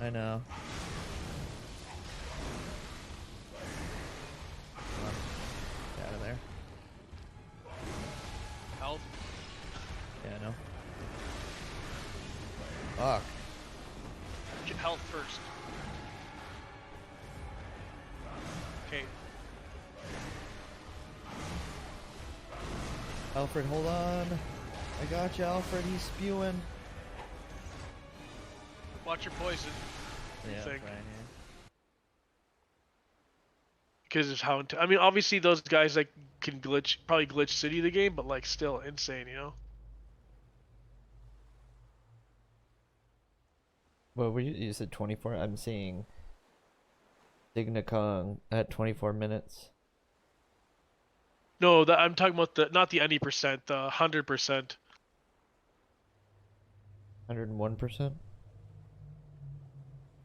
I know. Come on. Get out of there. Health. Yeah, I know. Fuck. Get health first. Okay. Alfred, hold on. I got you, Alfred. He's spewing. Watch your poison. Yeah, Think. right here. Because of how I mean, obviously those guys like can glitch, probably glitch City the game, but like still insane, you know. Well, you said 24. I'm seeing Digna Kong at 24 minutes. No, that I'm talking about the not the any percent, the 100%. 101%.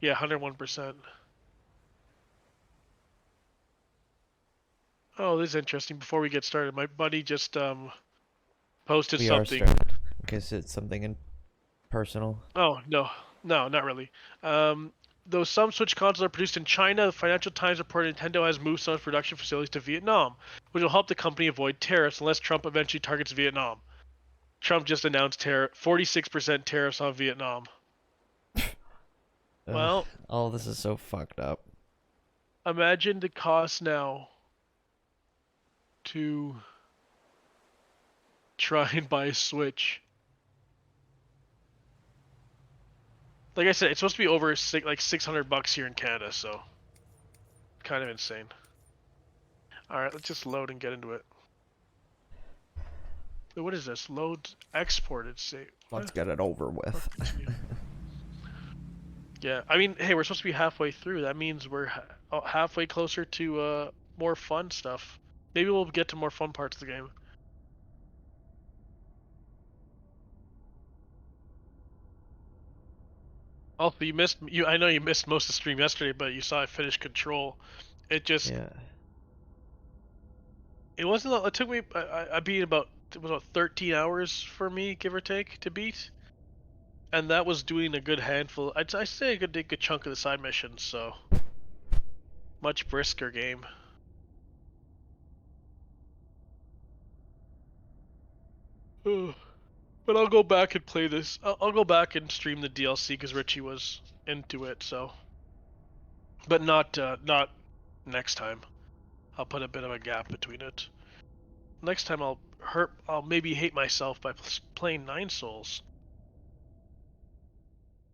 Yeah, 101%. Oh, this is interesting. Before we get started, my buddy just posted We are something. started. In case it's something personal. Oh no, no, not really. Though some Switch consoles are produced in China, the Financial Times reported Nintendo has moved some of its production facilities to Vietnam, which will help the company avoid tariffs unless Trump eventually targets Vietnam. Trump just announced 46% tariffs on Vietnam. Ugh, Well, all this is so fucked up. imagine the cost now to try and buy a Switch. Like I said, it's supposed to be over like $600 here in Canada, so kind of insane. All right, let's just load and get into it. What is this? Load exported. Say Let's what? get it over with. Yeah, I mean, hey, we're supposed to be halfway through. That means we're halfway closer to more fun stuff. Maybe we'll get to more fun parts of the game. Also, you. I know you missed most of the stream yesterday, but you saw I finished Control. It just Yeah. it wasn't. It took me. I beat about it was about 13 hours for me, give or take, to beat, and that was doing a good handful. I say a good chunk of the side missions. So much brisker game. But I'll go back and play this. I'll go back and stream the DLC because Richie was into it. So, but not next time. I'll put a bit of a gap between it. Next time I'll maybe hate myself by playing Nine Souls.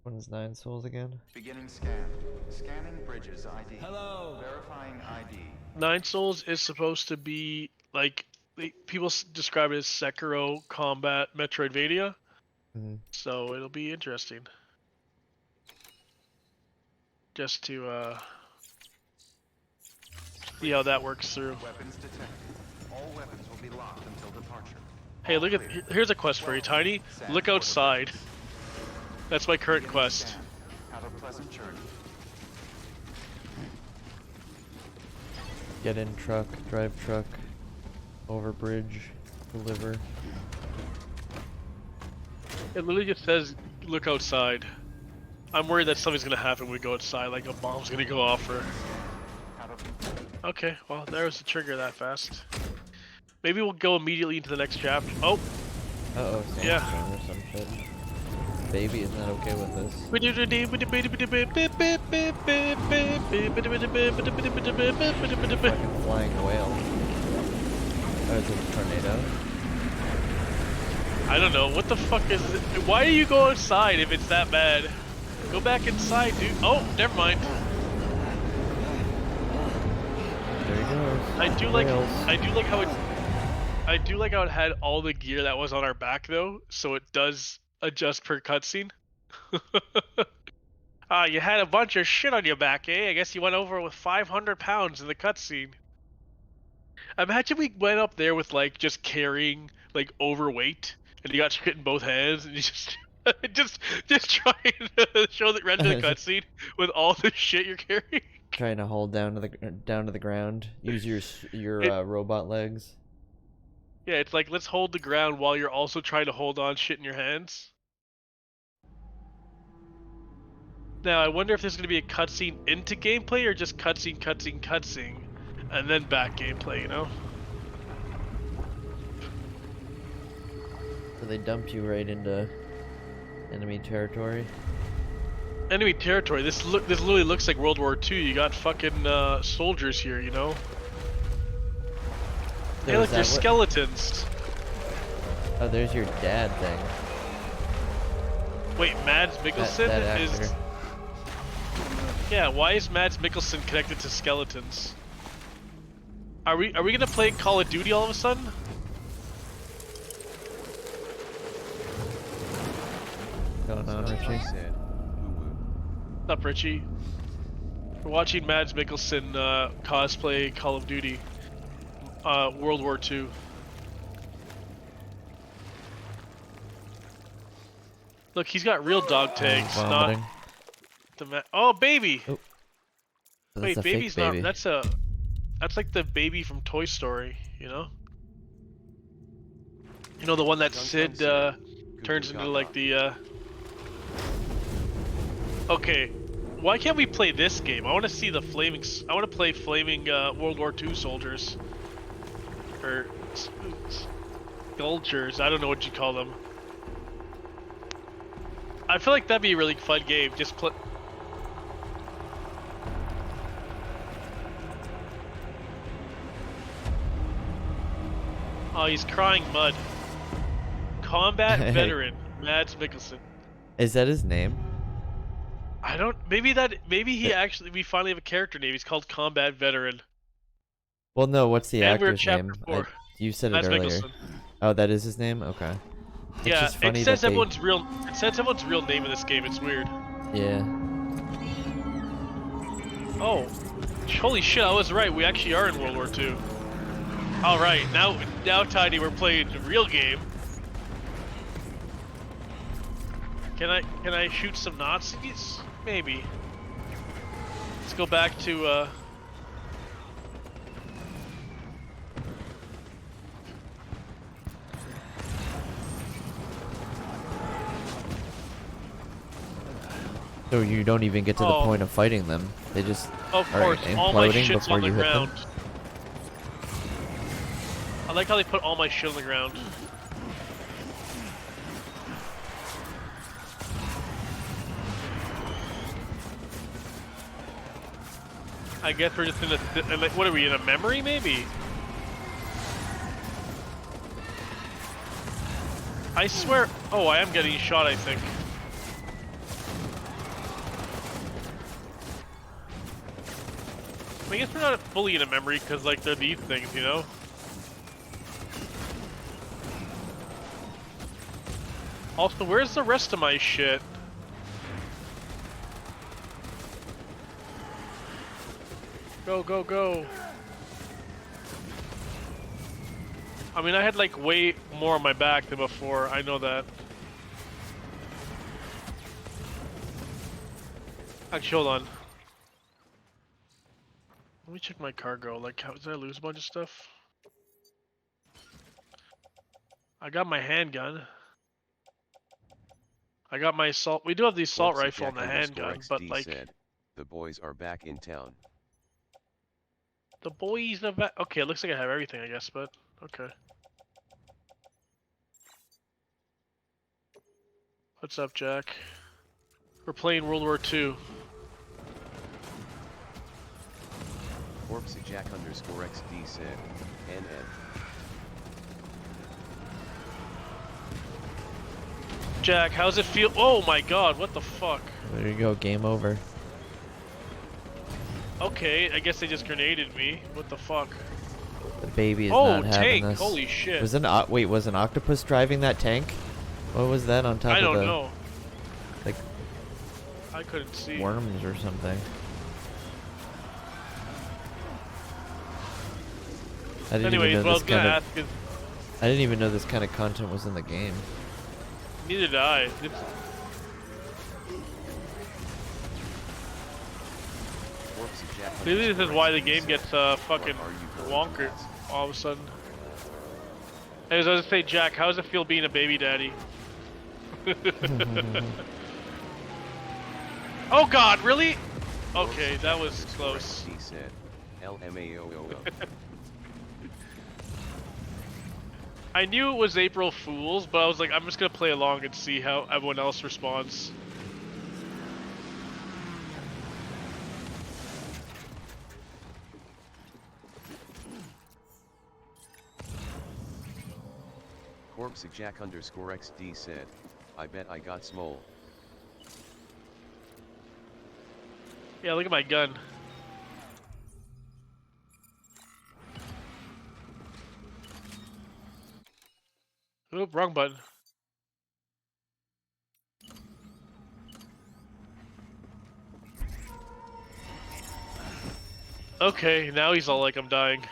When's Nine Souls again? Beginning scan. Scanning Bridges ID. Hello. Verifying ID. Nine Souls is supposed to be like people describe it as Sekiro combat Metroidvania. Mm-hmm. So it'll be interesting. Just to see how that works through. Weapons detected. All weapons will be locked until departure. Hey, look at here's a quest for you, Tiny. Look outside. That's my current quest. Have a pleasant journey. Get in truck, drive truck, over bridge, deliver. It literally just says, look outside. I'm worried that something's gonna happen when we go outside, like a bomb's gonna go off or... Okay, well, there's the trigger that fast. Maybe we'll go immediately into the next chapter. Oh! Uh-oh, Yeah. sandstorm or some shit. Baby is not okay with this. Fucking flying whale. Oh, it's a tornado. I don't know, what the fuck is it? Why do you go outside if it's that bad? Go back inside, dude. Oh, never mind. There he goes. I do like how it had all the gear that was on our back though, so it does adjust per cutscene. Ah, you had a bunch of shit on your back, eh? I guess you went over with 500 pounds in the cutscene. Imagine we went up there with like just carrying like overweight, and you got shit in both hands, and you just just trying to show the render the cutscene with all the shit you're carrying. Trying to hold down to the ground. Use your robot legs. Yeah, it's like let's hold the ground while you're also trying to hold on shit in your hands. Now I wonder if there's gonna be a cutscene into gameplay or just cutscene, and then back gameplay. You know? So they dump you right into enemy territory. Enemy territory. This literally looks like World War II. You got fucking soldiers here. You know? So Hey, is look, that there's what- skeletons. Oh, there's your dad thing. Wait, Mads Mikkelsen that is. actor. Yeah, why is Mads Mikkelsen connected to skeletons? Are we gonna play Call of Duty all of a sudden? Going on, Richie? Said, woo-woo. What's up, Richie? We're watching Mads Mikkelsen cosplay Call of Duty, World War II. Look, he's got real dog tags, not Vomiting. the oh, baby! So that's Wait, a fake baby's baby. not. That's like the baby from Toy Story, you know? You know, the one that Sid turns into like the. Okay, why can't we play this game? I want to see the flaming. I want to play flaming World War II soldiers, or sculptures. I don't know what you call them. I feel like that'd be a really fun game. Just play. Oh, he's crying mud. Combat veteran, Mads Mikkelsen. Is that his name? I don't. Maybe he actually. We finally have a character name. He's called Combat Veteran. Well, no. What's the And we're actor's chapter name? 4. You said it Mads earlier. Mikkelsen. Oh, that is his name. Okay. It's Yeah, just funny it says that they- everyone's real. It says everyone's real name in this game. It's weird. Yeah. Oh, holy shit! I was right. We actually are in World War II. All right, now, Tiny, we're playing the real game. Can I shoot some Nazis? Maybe. Let's go back to So you don't even get to the Oh. point of fighting them. They just Of are course, all my imploding shit's before on the you hit them. ground. I like how they put all my shit on the ground. I guess we're just in a, like, what are we, in a memory maybe? I swear, oh, I am getting shot, I think. I guess we're not fully in a memory because, like, they're these things, you know? Also, where's the rest of my shit? Go, go, go. I mean, I had, like, way more on my back than before. I know that. Actually, hold on. Let me check my cargo. Like, how did I lose a bunch of stuff? I got my handgun. I got my assault. We do have the assault What's rifle and the handgun, but XD like said, the boys are back in town. the boys are back. Okay, it looks like I have everything, I guess, but okay. What's up, Jack? We're playing World War II. Corpse Jack _XD said, NN. Jack, how's it feel? Oh my God, what the fuck? There you go. Game over. Okay, I guess they just grenaded me. What the fuck? The baby is Oh, not having tank! this. Holy shit! Was was an octopus driving that tank? What was that on top I of don't the know. like I couldn't see. worms or something? I didn't Anyways, even know what I was this gonna kind ask is, I didn't even know this kind of content was in the game. neither did I. Corpse Jack Maybe this is why the game gets fucking Or are you going wonker nuts? all of a sudden. Anyways, I was gonna say, Jack, how does it feel being a baby daddy? Oh God, really? Okay, Dwarf that was subject close. underscore XD said, LMAOO. I knew it was April Fool's, but I was like, I'm just gonna play along and see how everyone else responds. Corpse Jack underscore XD said, I bet I got smole. Yeah, look at my gun. Oop, wrong button. Okay, now he's all like, I'm dying.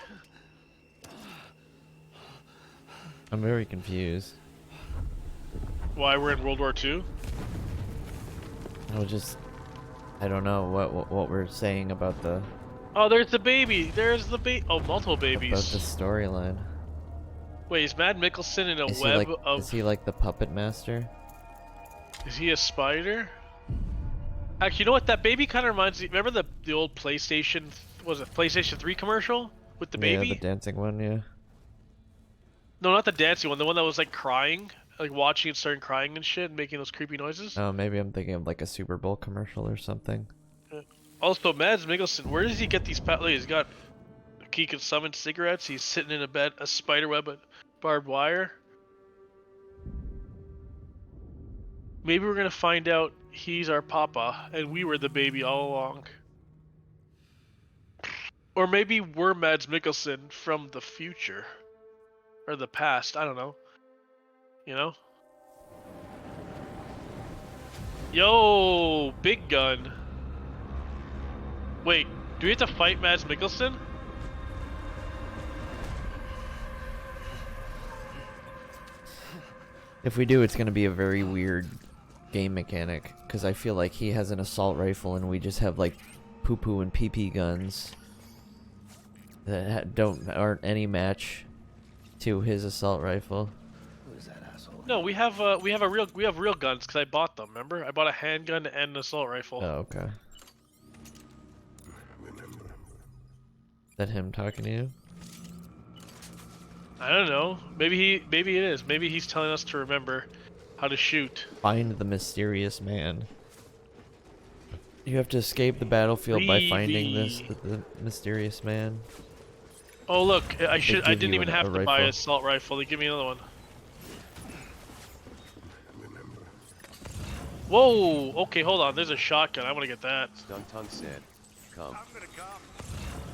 I'm very confused. Why, we're in World War II? I don't know what we're saying about the Oh, there's the baby. There's the Oh, multiple about the babies. storyline. Wait, is Mad Mikkelsen in a Is web of? is he like the puppet master? Is he a spider? Actually, you know what? That baby kind of reminds me. Remember the old PlayStation? Was it PlayStation 3 commercial with the baby? Yeah, the dancing one, yeah. No, not the dancing one. The one that was like crying, like watching it starting crying and shit, and making those creepy noises. Oh, maybe I'm thinking of like a Super Bowl commercial or something. Also, Mads Mikkelsen, where does he get these? He's got. He can summon cigarettes. He's sitting in a bed, a spider web, and barbed wire. Maybe we're gonna find out he's our papa, and we were the baby all along. Or maybe we're Mads Mikkelsen from the future. Or the past, I don't know. You know? Yo, big gun. Wait, do we have to fight Mads Mikkelsen? If we do, it's gonna be a very weird game mechanic, because I feel like he has an assault rifle and we just have like poo-poo and pee-pee guns that aren't any match to his assault rifle. No, we have real guns because I bought them. Remember, I bought a handgun and an assault rifle. Oh, okay. Is that him talking to you? I don't know. Maybe it is. Maybe he's telling us to remember how to shoot. Find the mysterious man. You have to escape the battlefield by finding the mysterious man. Oh look, I give didn't you even a have to buy rifle. an assault rifle. They give me another one. Whoa! Okay, hold on. There's a shotgun. I want to get that. Stuntung said, come.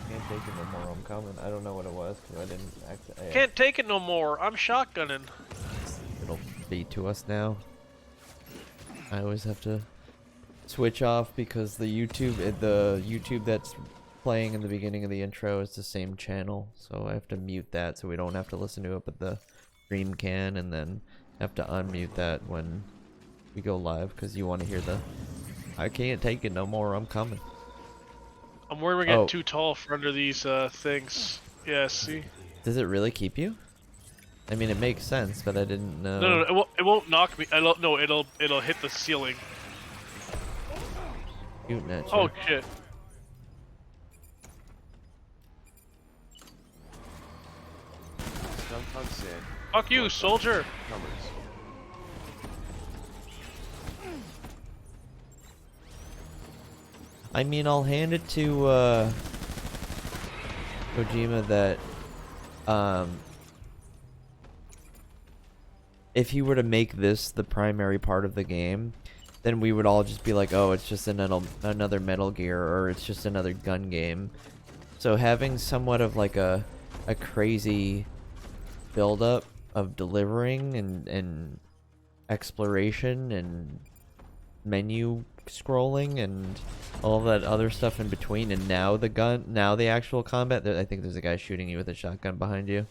Can't take it no more. I'm coming. I don't know what it was because I didn't actually. Can't take it no more. I'm shotgunning. It'll be to us now. I always have to switch off because the YouTube that's playing in the beginning of the intro is the same channel, so I have to mute that so we don't have to listen to it, but the stream can, and then have to unmute that when we go live because you want to hear the I can't take it no more, I'm coming. I'm worried we're getting too tall for under these things. Yeah, see? Does it really keep you? I mean, it makes sense, but I didn't know. No, it won't knock me. No, it'll hit the ceiling. Shooting at you. Oh shit. Stuntung said, Fuck you, soldier. comers. I mean, I'll hand it to Kojima that if he were to make this the primary part of the game, then we would all just be like, oh, it's just another Metal Gear, or it's just another gun game. So having somewhat of like a crazy build-up of delivering and exploration and menu scrolling and all that other stuff in between, and now the actual combat. I think there's a guy shooting you with a shotgun behind you.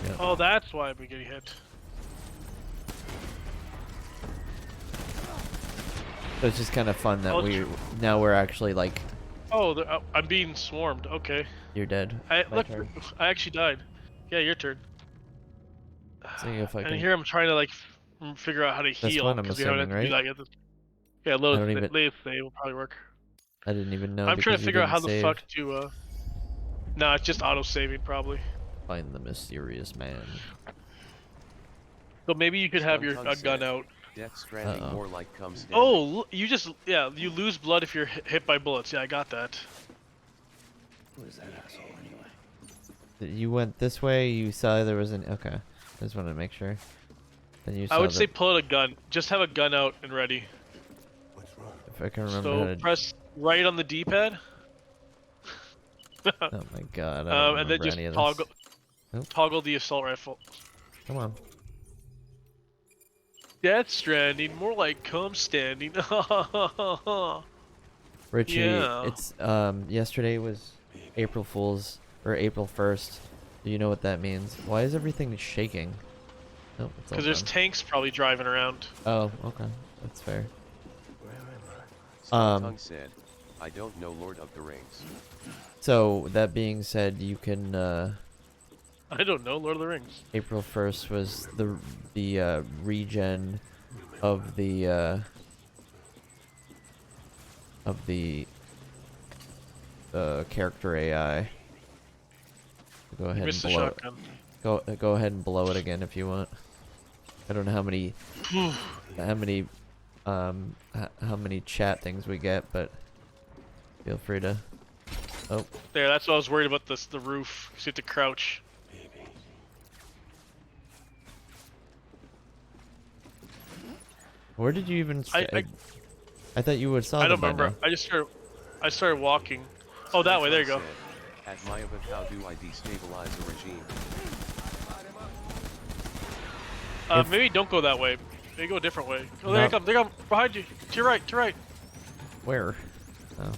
Yep. Oh, that's why I'm getting hit. So it's just kind of fun that we're actually like. Oh, I'm being swarmed. Okay. You're dead. Look, I actually died. Yeah, your turn. See if I can. And here I'm trying to like figure out how to That's heal. what I'm 'cause we haven't assuming, had to do right? that yet. Yeah, I load don't even. lathe save will probably work. I didn't even know I'm trying because to you figure out didn't how the save. fuck to. Nah, it's just auto saving probably. Find the mysterious man. So maybe you could have your Stung gun said, out. Death Stranding Uh-oh. more like come standing. Oh, you just you lose blood if you're hit by bullets. Yeah, I got that. You went this way. You saw there was an. Okay. I just wanted to make sure. Then you saw I would say that- pull out a gun. Just have a gun out and ready. if I can remember how So to. press right on the D-pad. Oh my god! I don't And then remember just any of toggle this. Nope. toggle the assault rifle. Come on. Death Stranding, more like come standing. Richie, Yeah. it's yesterday was April Fool's or April 1st. Do you know what that means? Why is everything shaking? Nope, it's all Because there's done. tanks probably driving around. Oh, okay. That's fair. Tung said, I don't know Lord of the Rings. So that being said, you can I don't know, Lord of the Rings. April 1st was the regen of the character AI. Go You ahead and missed the blow it. shotgun. Go ahead and blow it again if you want. I don't know how many how many chat things we get, but feel free to. Oh, There, that's what I was worried about. The roof. 'Cause you have to crouch. where did you even? I I thought you would saw I them don't by remember. now. I started walking. Oh, that way. There you go. Said, at Mayavov, how do I destabilize a regime? Maybe don't go that way. Maybe go a different way. Oh, there No. you come. There you come. Behind you. To your right. To your right. Where? Oh.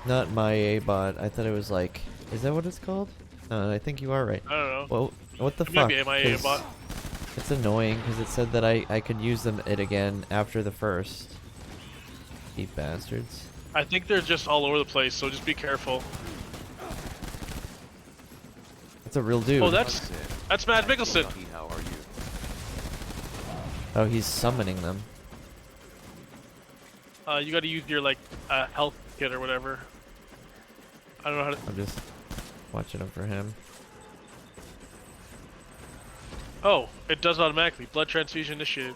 Not my A-bot. I thought it was like. Is that what it's called? No, I think you are right. I don't know. Well, what the It fuck? might be MIA 'Cause bot. It's annoying because it said that I could use it again after the first. You bastards. I think they're just all over the place, so just be careful. It's a real dude. Oh, Tung that's said, Matt Mickelson. Lucky, how are you? Oh, he's summoning them. You got to use your like health kit or whatever. I don't know how to. I'm just watching him for him. Oh, it does automatically. Blood transfusion initiated.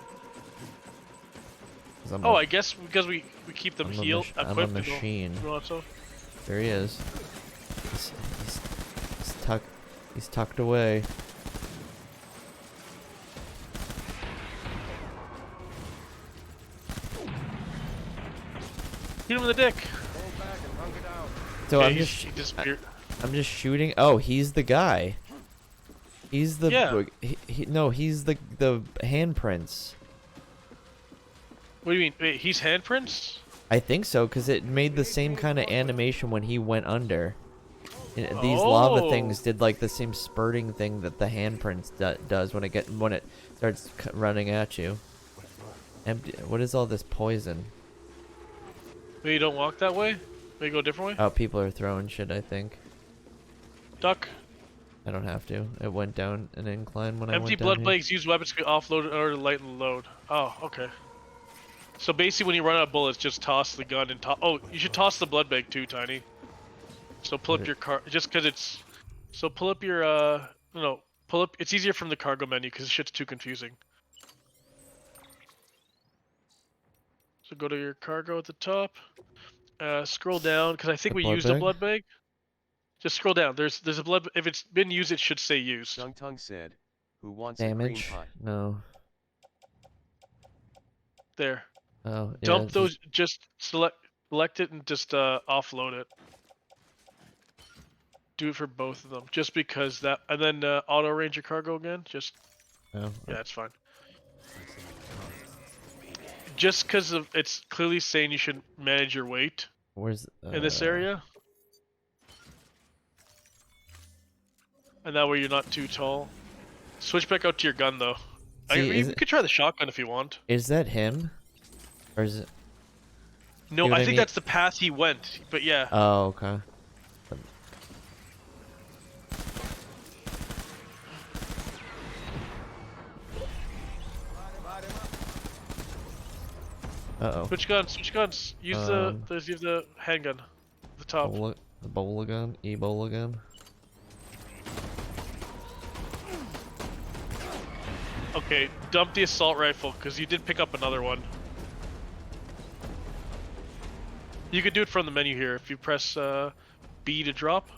'Cause I'm Oh, a- I guess because we keep them I'm a healed, I'm a equipped. machine. So. There he is. He's tucked away. Hit him in the dick. So Okay, he disappeared. I'm just shooting. Oh, he's the guy. He's the Yeah. no, he's the handprints. What do you mean? Wait, he's handprints? I think so, because it made the same kind of animation when he went under. These lava Oh. things did like the same spurting thing that the handprints does when it starts running at you. Empty. What is all this poison? Maybe you don't walk that way? Maybe go a different way? Oh, people are throwing shit, I think. Duck. I don't have to. It went down an incline when I Empty went down blood here. bags use weapons to be offloaded in order to lighten the load. Oh, okay. So basically when you run out of bullets, just toss the gun and oh, you should toss the blood bag too, Tiny. So pull up your car, just cause it's, so pull up your, no, pull up, it's easier from the cargo menu cause shit's too confusing. So go to your cargo at the top, scroll down, cause I think The we blood used a bag? blood bag. Just scroll down, there's a blood, if it's been used it should say used. Tung said, who wants Damage? a cream pie? No. There. Oh, yeah. Dump those, just select it and just offload it. Do it for both of them, just because that, and then auto range your cargo again. Just Oh, yeah, that's fine. Just because of it's clearly saying you should manage your weight where's in this area, and that way you're not too tall. Switch back out to your gun though. See, You could try the shotgun if you want. Is that him? Or is it? No, See what I I think mean? that's the path he went. But yeah. Oh, okay. Uh-oh. Switch guns, switch guns. Use use the handgun. The top. Ebola gun? Ebola gun? Okay, dump the assault rifle, because you did pick up another one. You could do it from the menu here if you press B to drop.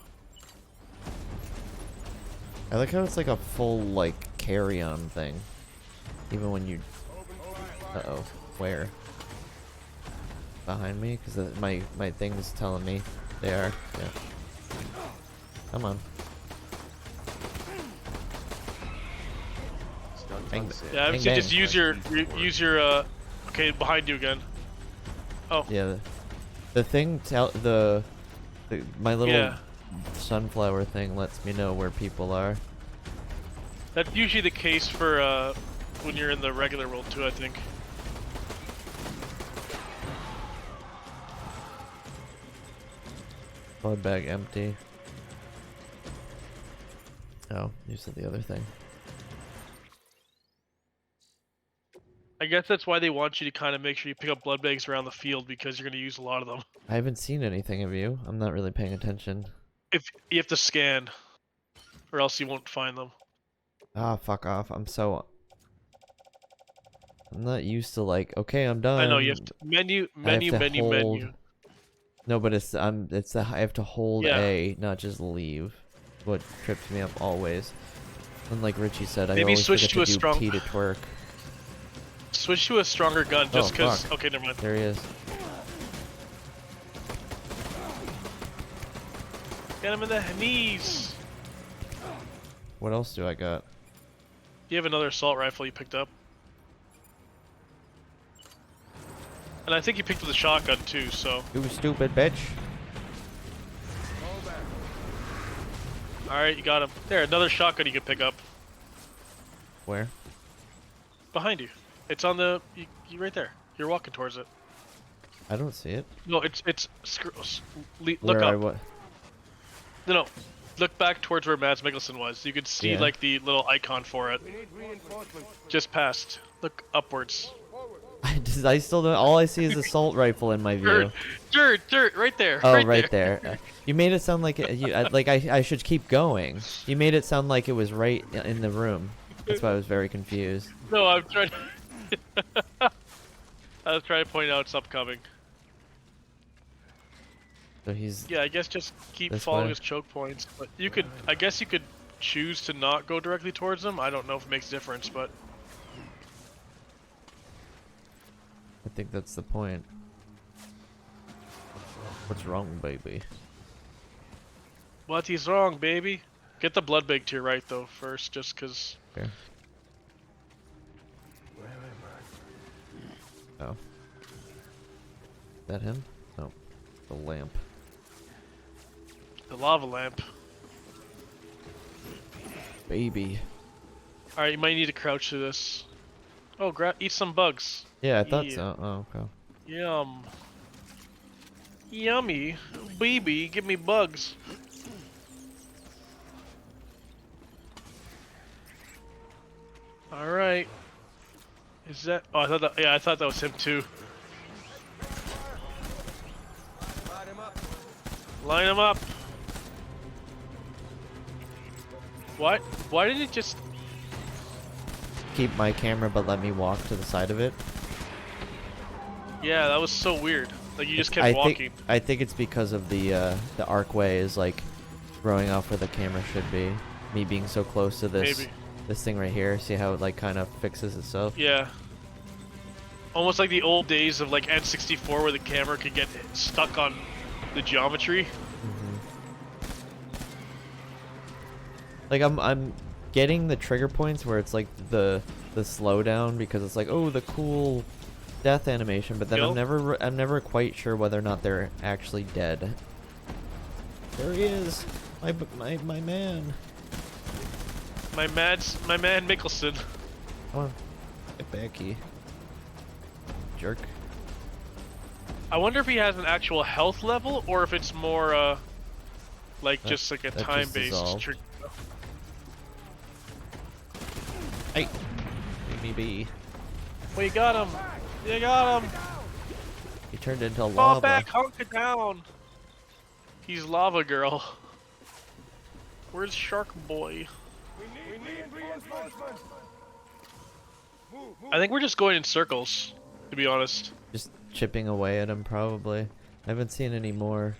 I like how it's like a full, like, carry-on thing. Even when you... Uh-oh. Where? Behind me? Because my thing is telling me they are. Yeah. Come on. Bang, Yeah, I would bang, say bang. just use your okay, behind you again. Oh. Yeah. The thing my little sunflower thing lets me know where people are. That's usually the case for when you're in the regular world too, I think. Blood bag empty. Oh, you said the other thing. I guess that's why they want you to kind of make sure you pick up blood bags around the field because you're going to use a lot of them. I haven't seen anything of you. I'm not really paying attention. If you have to scan, or else you won't find them. Ah, fuck off. I'm not used to like, okay, I'm done. I know you have to menu. No, but I have to hold Yeah. A, not just leave. What trips me up always. And like Richie said, I Maybe always switch forget to a do strong- T to twerk. Switch to a stronger gun just Oh, because. fuck. Okay, never mind. There he is. Get him in the knees. What else do I got? You have another assault rifle you picked up. And I think you picked up the shotgun too, so. You stupid bitch. Alright, you got him. There, another shotgun you can pick up. Where? Behind you. It's on the. You right there. You're walking towards it. I don't see it. No, look Where up. what? No. Look back towards where Mads Mikkelsen was. You could see Yeah. like the little icon for it. Just past. Look upwards. I still don't. All I see is assault rifle in my view. Dirt, right there. Oh, right there. You made it sound like I should keep going. You made it sound like it was right in the room. That's why I was very confused. No, I'm trying. I was trying to point out it's upcoming. So he's. Yeah, I guess just keep This following way? his choke points. But you could, I guess you could choose to not go directly towards them. I don't know if it makes a difference, but I think that's the point. What's wrong, baby? what is wrong, baby? Get the blood bag to your right though first, just cause. Okay. Oh. Is that him? No. The lamp. The lava lamp. Baby. Alright, you might need to crouch to this. Oh, eat some bugs. Yeah, I thought Yeah. so. Oh, okay. Yum. Yummy. Baby, give me bugs. Alright. Is that... Oh, I thought that... Yeah, I thought that was him too. Line him up. What? Why did it just... Keep my camera, but let me walk to the side of it. Yeah, that was so weird. Like, you just kept I walking. I think it's because of the arcway is like throwing off where the camera should be. Me being so close to this Maybe. this thing right here. See how it like kind of fixes itself? Yeah. Almost like the old days of like N64 where the camera could get stuck on the geometry. Like I'm getting the trigger points where it's like the slowdown because it's like, oh, the cool death animation, but then Kill? I'm never quite sure whether or not they're actually dead. There he is. My man. My man Mikkelsen. Come on. Get back here. Jerk. I wonder if he has an actual health level or if it's more like That- just like a that just time-based dissolved. trigger. Hey. Leave me be. Well, you got him. You got him. turned into Fall lava. back, hunker down. He's lava girl. Where's Shark Boy? I think we're just going in circles, to be honest. Just chipping away at him, probably. I haven't seen any more.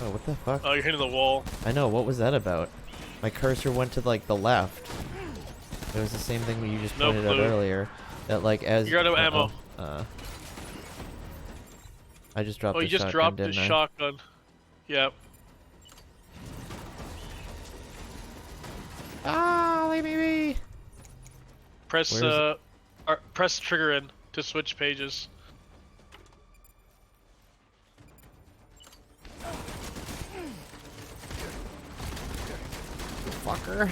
Oh, what the fuck? Oh, you're hitting the wall. I know, what was that about? My cursor went to, like, the left. It was the same thing that you just No pointed out clue. earlier. That, like, as... You're out of ammo. I just dropped Oh, the you just shotgun, dropped the didn't I? shotgun. Yep. Ah, leave me be! Press Where is press trigger in to switch pages. Fucker.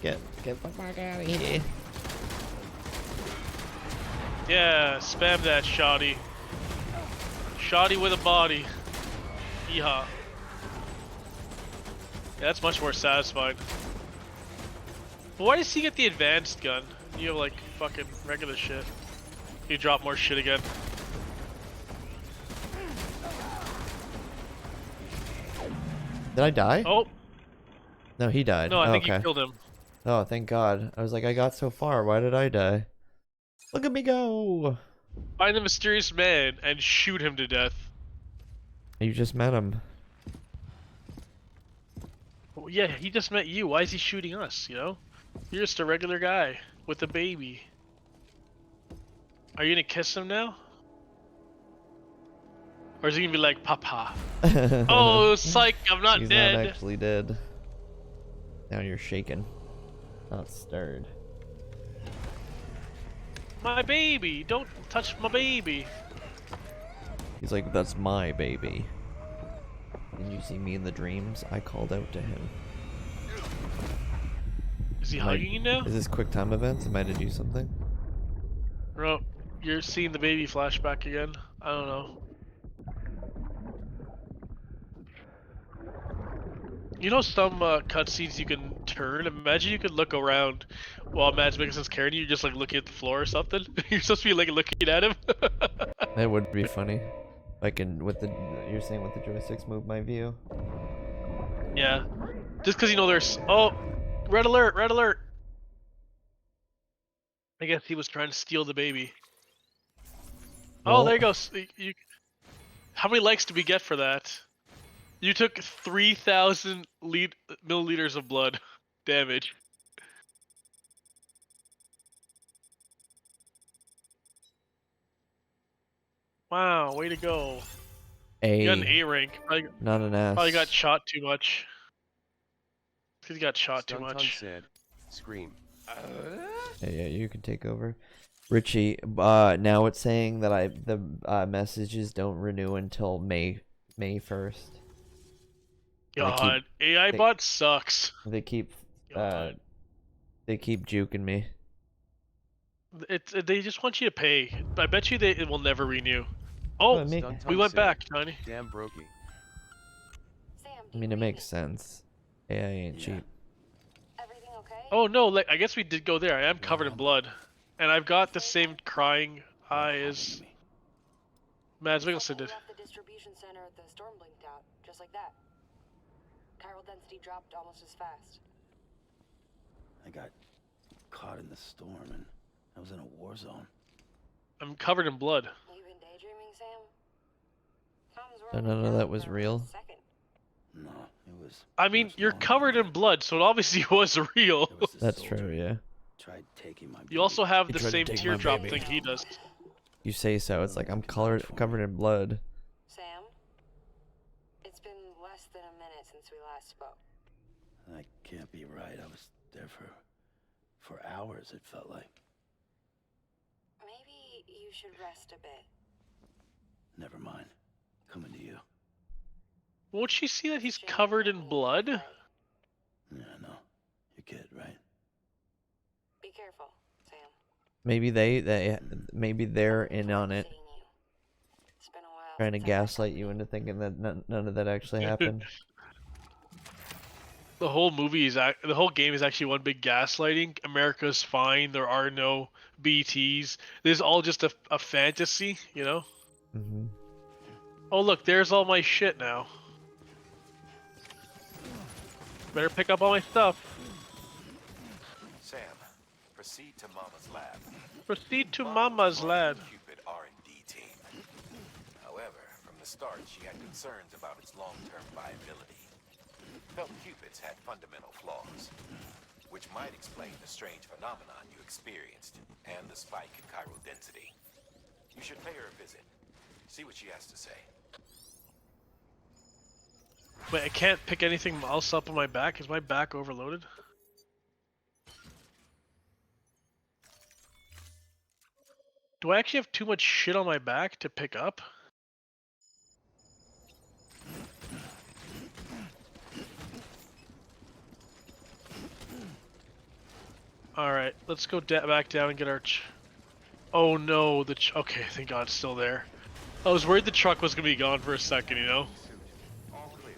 Get the fuck out of here. Yeah, spam that shoddy. Shoddy with a body. Yeehaw. Yeah, that's much more satisfying. But why does he get the advanced gun? You have like fucking regular shit. You drop more shit again. Did I die? Oh, No, he died. no, I Oh, think okay. you killed him. Oh, thank God. I was like, I got so far. Why did I die? Look at me go! Find the mysterious man and shoot him to death. You just met him. Well, yeah, he just met you. Why is he shooting us, you know? You're just a regular guy with a baby. Are you gonna kiss him now? Or is he gonna be like, Papa? Oh, psych, I'm not He's dead. not actually dead. Now you're shaken. Not stirred. My baby! Don't touch my baby! He's like, that's my baby. Didn't you see me in the dreams? I called out to him. Is he Am I- hugging you now? Is this quick time events? Am I to do something? No, you're seeing the baby flashback again. I don't know. You know some cutscenes you can turn? Imagine you could look around while Mads Mikkelsen's carrying you, just like looking at the floor or something. You're supposed to be like looking at him. That would be funny. I can, with the, you're saying with the joysticks move my view? Yeah. Just because you know there's... Oh! Red alert! Red alert! I guess he was trying to steal the baby. Oh, Well- there you go. You... How many likes did we get for that? You took 3,000 milliliters of blood damage. Wow, way to go. You got an A rank. Not an S. Probably got shot too much. Because you got shot too Stuntung much. said, scream. Yeah, you can take over. Richie, now it's saying that the messages don't renew until May 1st. God, AI they- bot sucks. They keep God. juking me. They just want you to pay. I bet you it will never renew. Oh, Well, we Stuntung went said, back, Tiny. Damn brokey. I mean, it makes sense. AI ain't cheap. Everything okay? Oh no, like I guess we did go there. I am covered in blood, and I've got the same crying eye as Mads Mikkelsen did. Left the distribution center at the storm blinked out, just like that. Chiral density dropped almost as fast. I got caught in the storm and I was in a war zone. I'm covered in blood. You been daydreaming, Sam? Something's So wrong none with of your that was for a real? second. No, it was. I mean, much you're longer. covered in blood, so it obviously was real. There was this That's soldier true, yeah. Tried taking my You also have He the tried to same take my teardrop baby. thing he does. You say so. It's like I'm covered in blood. Sam? It's been less than a minute since we last spoke. That can't be right. I was there for hours, it felt like. Maybe you should rest a bit. Never mind. Coming to you. Won't she see that he's Shane covered and in me blood? play. Yeah, I know. Your kid, right? Be careful, Sam. Maybe maybe they're in on it, Seeing you. It's been a while trying to since I last gaslight talked you to into thinking that none of that actually happened. The whole movie is the whole game is actually one big gaslighting. America's fine. There are no BTs. This is all just a fantasy, you know. Mm-hmm. Oh look, there's all my shit now. Better pick up all my stuff. Sam, proceed to Mama's lab. Proceed to Mama Mama's was lad. part of the Cupid R&D team. However, from the start, she had concerns about its long-term viability. Felt Cupids had fundamental flaws, which might explain the strange phenomenon you experienced and the spike in chiral density. You should pay her a visit. See what she has to say. Wait, I can't pick anything else up on my back. Is my back overloaded? Do I actually have too much shit on my back to pick up? Alright, let's go back down and get our oh no, okay, thank God it's still there. I was worried the truck was gonna be gone for a second, you know? All clear.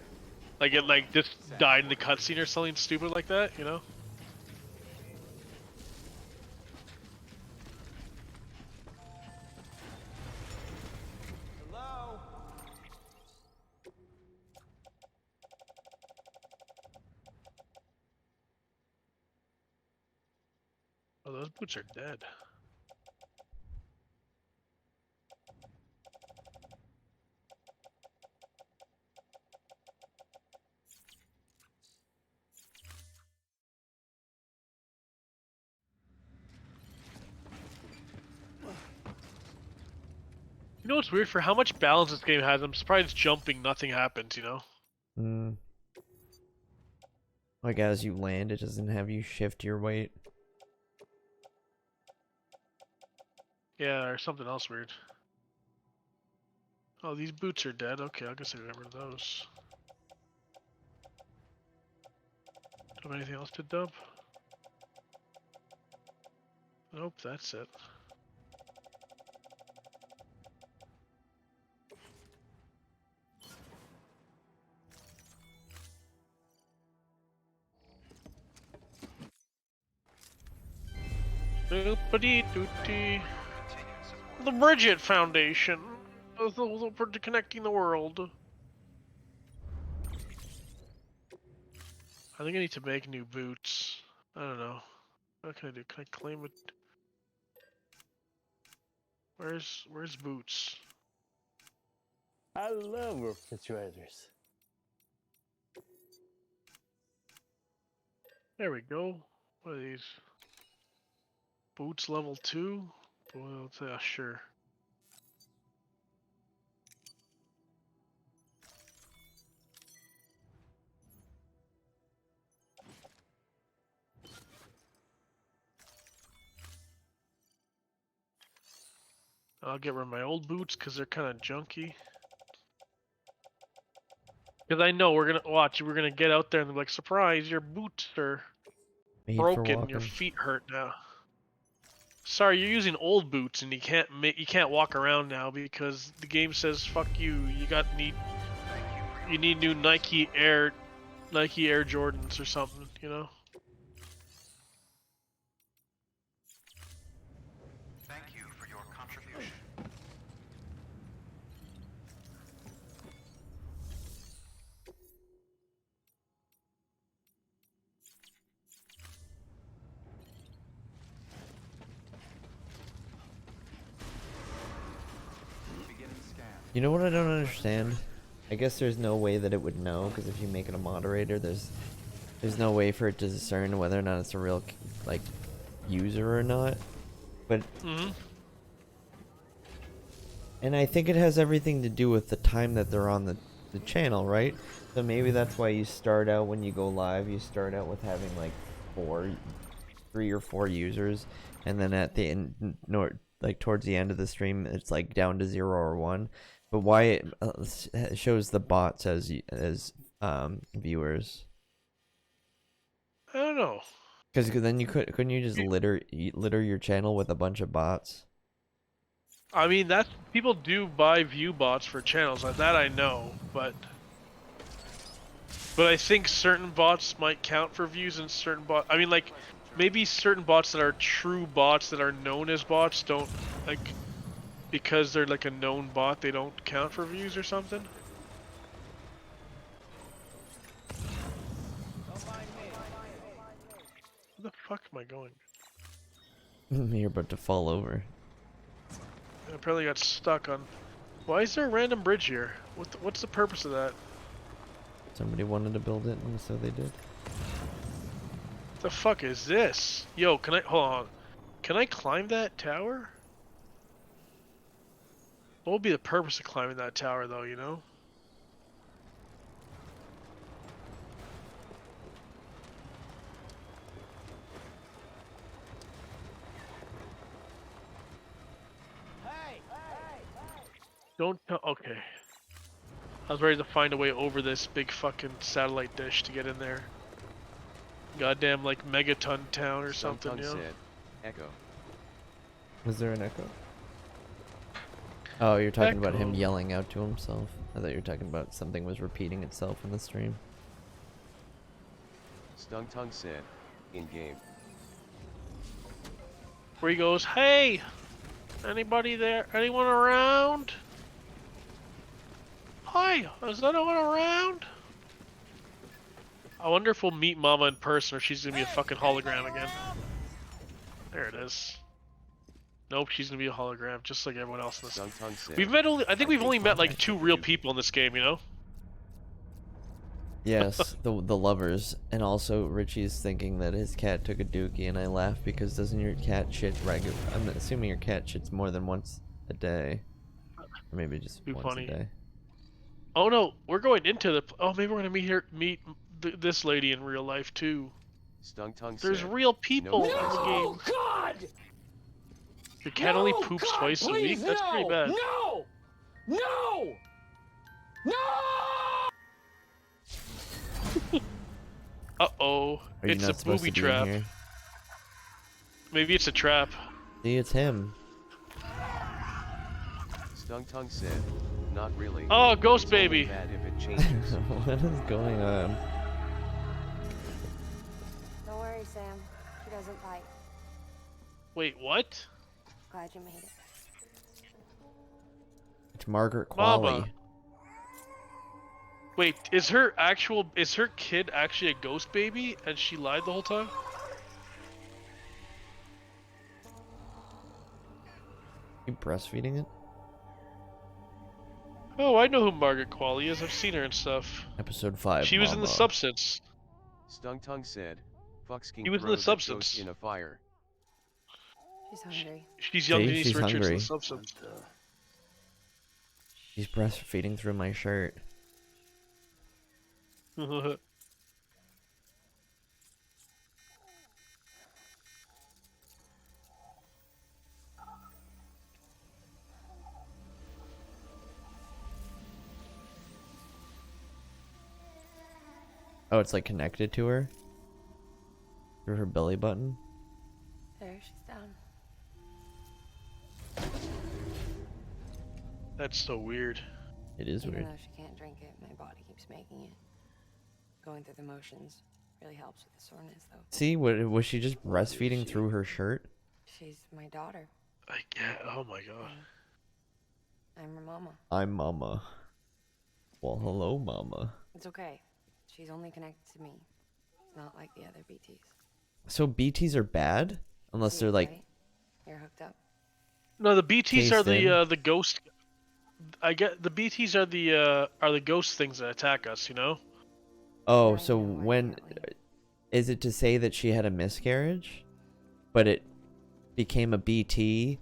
Like it just died in the cutscene or something stupid like that, you know? Hello? Oh, those boots are dead. You know what's weird? For how much balance this game has, I'm surprised jumping, nothing happens, you know? Mm. Like as you land, it doesn't have you shift your weight. Yeah, or something else weird. Oh, these boots are dead. Okay, I guess I remember those. Do I have anything else to dump? Nope, that's it. Doopity-dooti. The Bridget Foundation. For connecting the world. I think I need to make new boots. I don't know. What can I do? Can I claim it? Where's boots? I love refrigerators. There we go. What are these? Boots level 2? Well, sure. I'll get rid of my old boots because they're kind of junky. Because I know we're gonna get out there and be like, surprise, your boots are Made for broken, your walking. feet hurt now. Sorry, you're using old boots and you can't walk around now because the game says fuck you. You need new Nike Air Jordans or something, you know? Thank you for your contribution. Beginning scan. You know what I don't understand? I guess there's no way that it would know, because if you make it a moderator, there's no way for it to discern whether or not it's a real like user or not. But and I think it has everything to do with the time that they're on the channel, right? So maybe that's why you start out when you go live, you start out with having like 3 or 4 users, and then at the end, like towards the end of the stream, it's like down to 0 or 1. But why it shows the bots as viewers? I don't know. Because then couldn't you just litter your channel with a bunch of bots? I mean, people do buy view bots for channels, like that I know, but But I think certain bots might count for views and certain I mean, like, maybe certain bots that are true bots that are known as bots don't, like, because they're like a known bot, they don't count for views or something. Where the fuck am I going? You're about to fall over. I apparently got stuck on. Why is there a random bridge here? What's the purpose of that? Somebody wanted to build it, and so they did. The fuck is this? Yo, can I hold on? Can I climb that tower? What would be the purpose of climbing that tower, though? You know? Don't tell. Okay. I was ready to find a way over this big fucking satellite dish to get in there. Goddamn, like megaton town or something, you know? Said, Echo. Was there an echo? Oh, you're talking about him Echo. yelling out to himself. I thought you were talking about something was repeating itself in the stream. Stung Tongue said, in game. Where he goes, hey! Anybody there? Anyone around? Hi, is anyone around? I wonder if we'll meet Mama in person or she's gonna be a fucking hologram again. There it is. Nope, she's gonna be a hologram, just like everyone else in this. Stung Tongue said, We've met only, I think we've only met like 2 real people in this game, you know? Yes, the lovers, and also Richie's thinking that his cat took a dookie, and I laugh because doesn't your cat shit regular? I'm assuming your cat shits more than once a day, or maybe just Too once funny. a day. Oh no, we're going into the. Oh, maybe we're gonna meet this lady in real life too. Stung Tongue There's said, real people no, in the game. God! The cat only poops twice a week. That's pretty bad. No! No! No! Uh-oh. Are you It's a not supposed booby to be in trap. here? Maybe it's a trap. See, it's him. Stung Tongue said, not really. Oh, ghost It's only baby. bad if it changes. What is going on? Don't worry, Sam. She doesn't bite. Wait, what? Glad you made it. It's Margaret Mama. Qualley. Wait, is her kid actually a ghost baby and she lied the whole time? You breastfeeding it? Oh, I know who Margaret Qualley is. I've seen her and stuff. Episode 5. She was in The Mama. Substance. Stung Tongue said, fuckskin He was in The throws a Substance. ghost in a fire. She's hungry. She's young See, Denise she's Richards in hungry. The Substance. She's breastfeeding through my shirt. Oh, it's like connected to her? Through her belly button? There, she's down. That's so weird. It is Even weird. though she can't drink it, my body keeps making it. Going through the motions really helps with the soreness, though. See, was she just breastfeeding through her shirt? She's my daughter. I get. Oh my god. I'm her mama. I'm Mama. Well, hello, Mama. It's okay. She's only connected to me. Not like the other BTs. So BTs are bad? Unless See, they're like... ready? You're hooked up. No, the BTs are Cased in. the ghost. I get the BTs are the ghost things that attack us. You know. Oh, I so know, when... unfortunately. Is it to say that she had a miscarriage? But it became a BT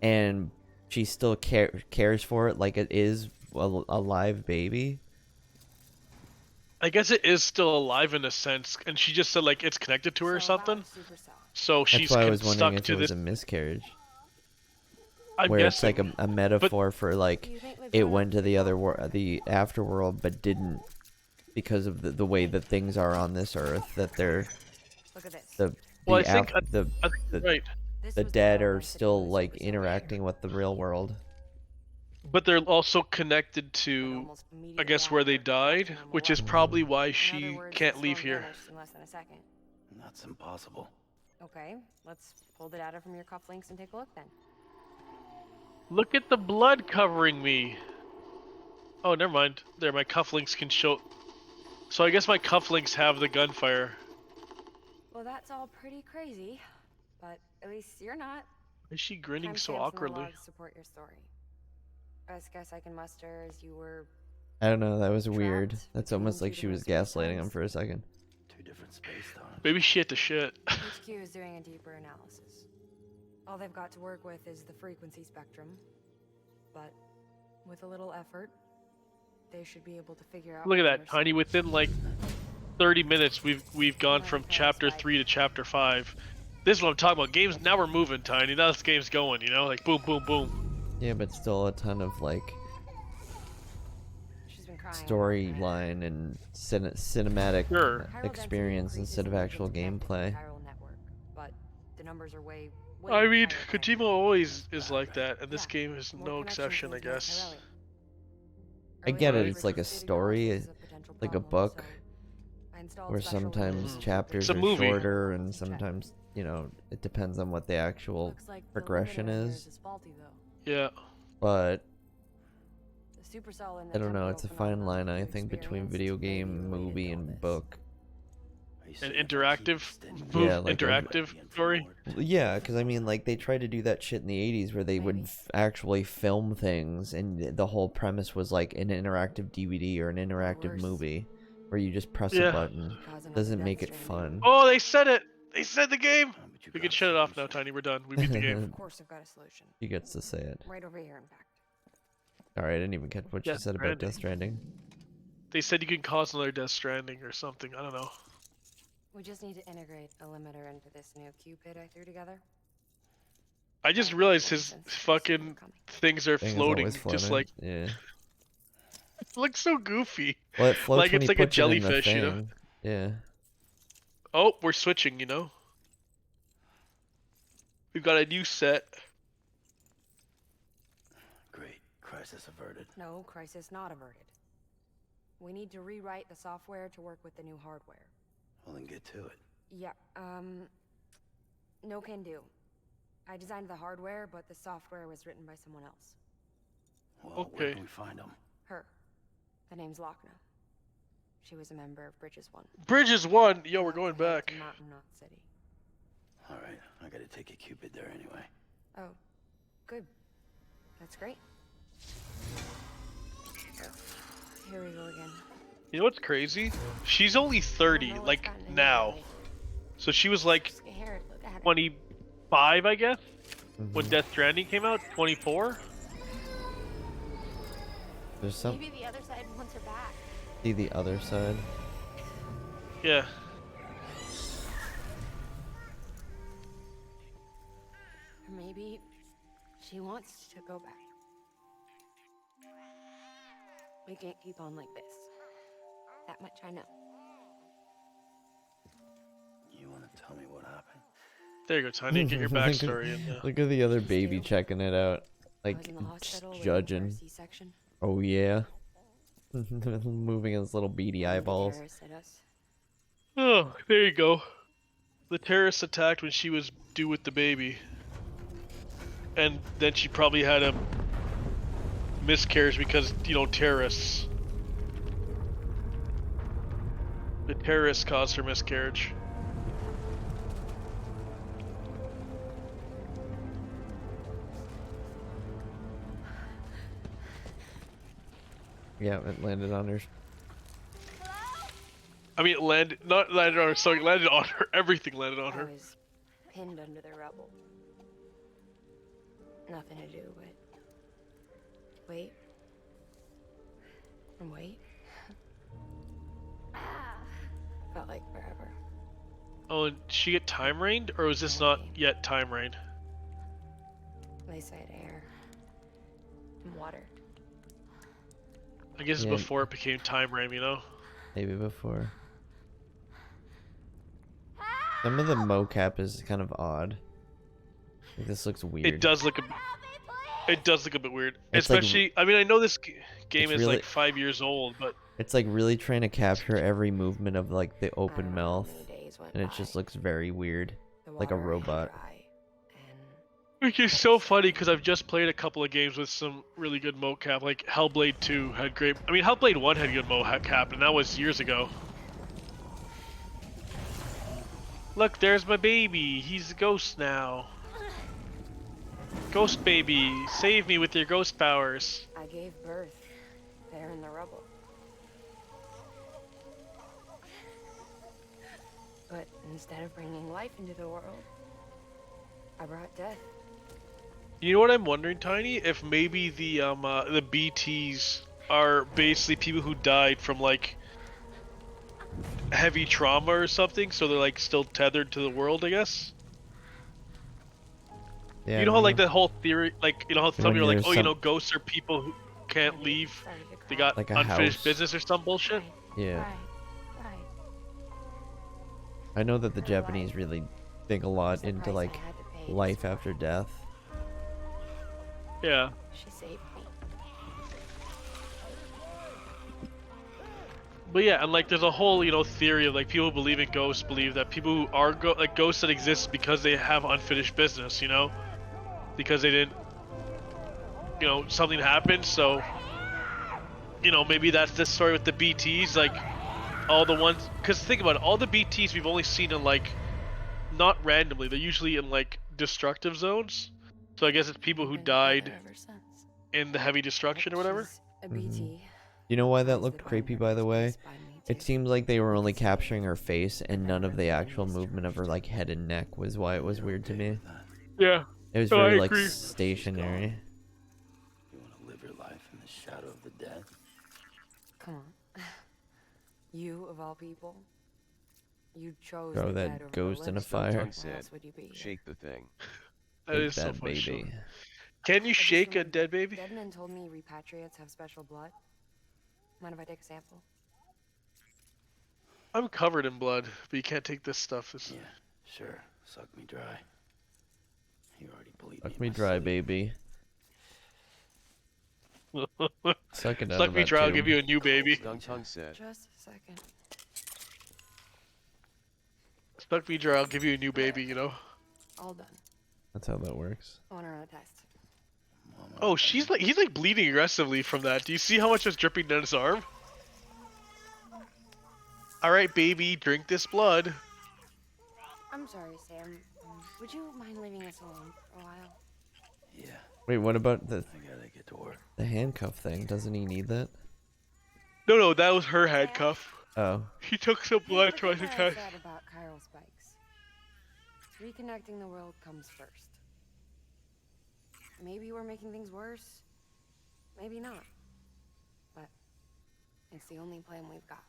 and she still cares for it like it is a live baby? I guess it is still alive in a sense, and she just said like it's connected to her or So something. about Supercell. So That's she's why I was wondering stuck if to it was this. a miscarriage. I'm Where it's guessing. like a metaphor for like Do you think we've it grown went up? to the other the afterworld but didn't because of the way that things are on this earth, that they're Look at this. the Well, I the think af- the I think the, right. This the was dead world are I said still was like Supercell. interacting with the real world. But they're also connected but to, almost I immediately guess, where they after, Jackson died, on the which is left. probably why In other she words, can't the leave storm here. vanished in less than a second. That's impossible. Okay, let's pull the data from your cufflinks and take a look then. Look at the blood covering me. Oh, never mind. There, my cufflinks can show. So I guess my cufflinks have the gunfire. Well, that's all pretty crazy, but at least you're not. Is she grinning so Timestamps in the awkwardly? logs support your story. Best guess I can muster is you were I don't know. That was weird. trapped That's between almost two like she was different gaslighting him systems. for a second. Two different space times. Maybe she hit the shit. HQ is doing a deeper analysis. All they've got to work with is the frequency spectrum, but with a little effort, they should be able to figure out. Look at what that, you're Tiny. saying. Within like 30 minutes, we've gone from chapter 3 to chapter 5. This is what I'm talking about. Games. Now we're moving, Tiny. Now this game's going. You know, like boom, boom, boom. Yeah, but still a ton of like She's been crying. storyline and cinematic Sure. Chiral density experience increases instead of when you actual get connected to the gameplay. chiral network, but the numbers are way I mean, higher than Kojima always is like that, and this Yeah, game is more no connections exception, I means more guess. Chirelia. I Early get it, on, it's like a Richard's story, analysis is a potential like a problem, book, so I installed where special sometimes rules to chapters It's a are movie. shorter and to check. sometimes, you know, it depends on what the actual Looks like the progression limiter in is. yours is faulty, though. Yeah. The But supercell in the I don't know, temporal it's a fine phenomenon line, I you think, between experienced video may be game, related movie, to all and this. book. Are you An saying if I keep interactive extending move, Yeah, like a- interactive story. Yeah, because I mean, like, they tried to do that shit in the 80s where they would Maybe. actually film things, and the whole premise was like an interactive DVD or an interactive worse. movie where you just press Yeah. a button. Cause another Doesn't death make it stranding. fun. Oh, they said it! They said the game! Oh, but you We got can a shut it off now, solution. Tiny. We're done. We beat the game. Of course, I've got a solution. He gets to say it. Right over here, in fact. Alright, I didn't even catch what you Death said about Stranding. Death Stranding. They said you can cause another Death Stranding or something. I don't know. We just need to integrate a limiter into this new Cupid I threw together. I just realized his fucking things are Thing is floating, always just floating. like Yeah. it looks so goofy. Well, it floats Like when it's he like a puts it in the jellyfish, you know? thing. Yeah. Oh, we're switching, you know. We've got a new set. Great. Crisis averted. No, crisis not averted. We need to rewrite the software to work with the new hardware. Well, then get to it. Yeah, no can do. I designed the hardware, but the software was written by someone else. Well, where Okay. can we find him? Her. The name's Lochna. She was a member of Bridges 1. Bridges 1. Yo, we're going Head to back. Mountain Knot City. All right, I gotta take a Cupid there anyway. Oh, good. That's great. Here we go again. You know what's crazy? She's only 30, I know what's like gotten in your now. way. So she was like Scared, look at it. 25, I guess, when Mhm. Death Stranding came out. 24. There's some. Maybe the other side wants her back. See the other side. Yeah. Or maybe she wants to go back. We can't keep on like this. That much I know. You wanna tell me what happened? There you go, Tiny. Get your Look at- backstory in there. Look at the other She's baby due. checking it out. I Like, was in the just hospital waiting for a judging. C-section. Oh, yeah. Moving his little beady One of the eyeballs. terrorists hit us. Oh, there you go. The terrorists attacked when she was due with the baby. And then she probably had a miscarriage because, you know, terrorists. The terrorists caused her miscarriage. Yeah, it landed on her. I mean, it landed, not landed on her stomach, landed on her. Everything landed on I her. was pinned under the rubble. Nothing to do but wait and wait. Felt like forever. Oh, and she get time rained, or was this not yet time rained? They said air and water. I guess Yeah. before it became time rain, you know? Maybe before. Some of the mocap is kind of odd. Like, this looks weird. It does look a... It does look a bit weird, It's like- especially. I mean, I know this game It's is really- like 5 years old, but It's like really trying to capture every movement of like the I don't open know how mouth, many days went and it just by. looks very weird, The like a water ran robot. dry, and which is so funny because I've just played a couple of games with some really good mocap. Like Hellblade 2 had great. I mean, Hellblade 1 had good mocap, and that was years ago. Look, there's my baby. He's a ghost now. Ghost baby, save me with your ghost powers. I gave birth there in the rubble. But instead of bringing life into the world, I brought death. You know what I'm wondering, Tiny? If maybe the BTs are basically people who died from like heavy trauma or something, so they're like still tethered to the world, I guess. Yeah, You know how like the whole theory, like you know how some When people are like, there's oh, you some- know, ghosts are people who can't leave. Started to They cry. got Like a unfinished house. business or some bullshit. Yeah, Right, right. I know that the Japanese really think a lot It's the into price I like had to pay to life survive. after death. Yeah. She saved me. But yeah, and like there's a whole, you know, theory of like people who believe in ghosts believe that people who are like ghosts that exist because they have unfinished business, you know? Because they didn't, you know, something happened, so you know, maybe that's the story with the BTs, like all the ones, because think about it, all the BTs we've only seen in like, not randomly, they're usually in like destructive zones. So I guess it's people who Been died together ever since. in the heavy destruction or whatever. She's a BT. You know why that Finds looked the creepy, bone by the way? spine me It too. seems like they were only capturing her face, and none of the actual movement of her like head and neck was why it was weird to me. Yeah. It was No, I very like agree. stationary. You want to live your life in the shadow of the dead? Come on. You of all people, you chose Throw the that dead over the ghost in a living. fire. Tongue Why said, else would you be here? shake the thing. That Take is so that funny. baby. Can you I just shake a remembered dead baby? Dead men told me repatriates have special blood. Mind if I take a sample? I'm covered in blood, but you can't take this stuff. It's... Yeah, sure. Suck me dry. You already believe Suck me me in my dry, sleep. baby. Suck it out Suck of me that dry, I'll tube. give you a new baby. Stung Tongue said, Just a second. Suck me dry, I'll give you a new baby, you know? All done. That's how that works. I want to run a test. Oh, he's like bleeding aggressively from that. Do you see how much is dripping down his arm? Alright, baby, drink this blood. I'm sorry, Sam. Would you mind leaving us alone for a while? Yeah, Wait, what about the I gotta get to work. handcuff thing? Doesn't he need that? No, that was her handcuff. Oh, He took some blood Here's trying what to I test. said about chiral spikes. Reconnecting the world comes first. Maybe we're making things worse. Maybe not. But it's the only plan we've got.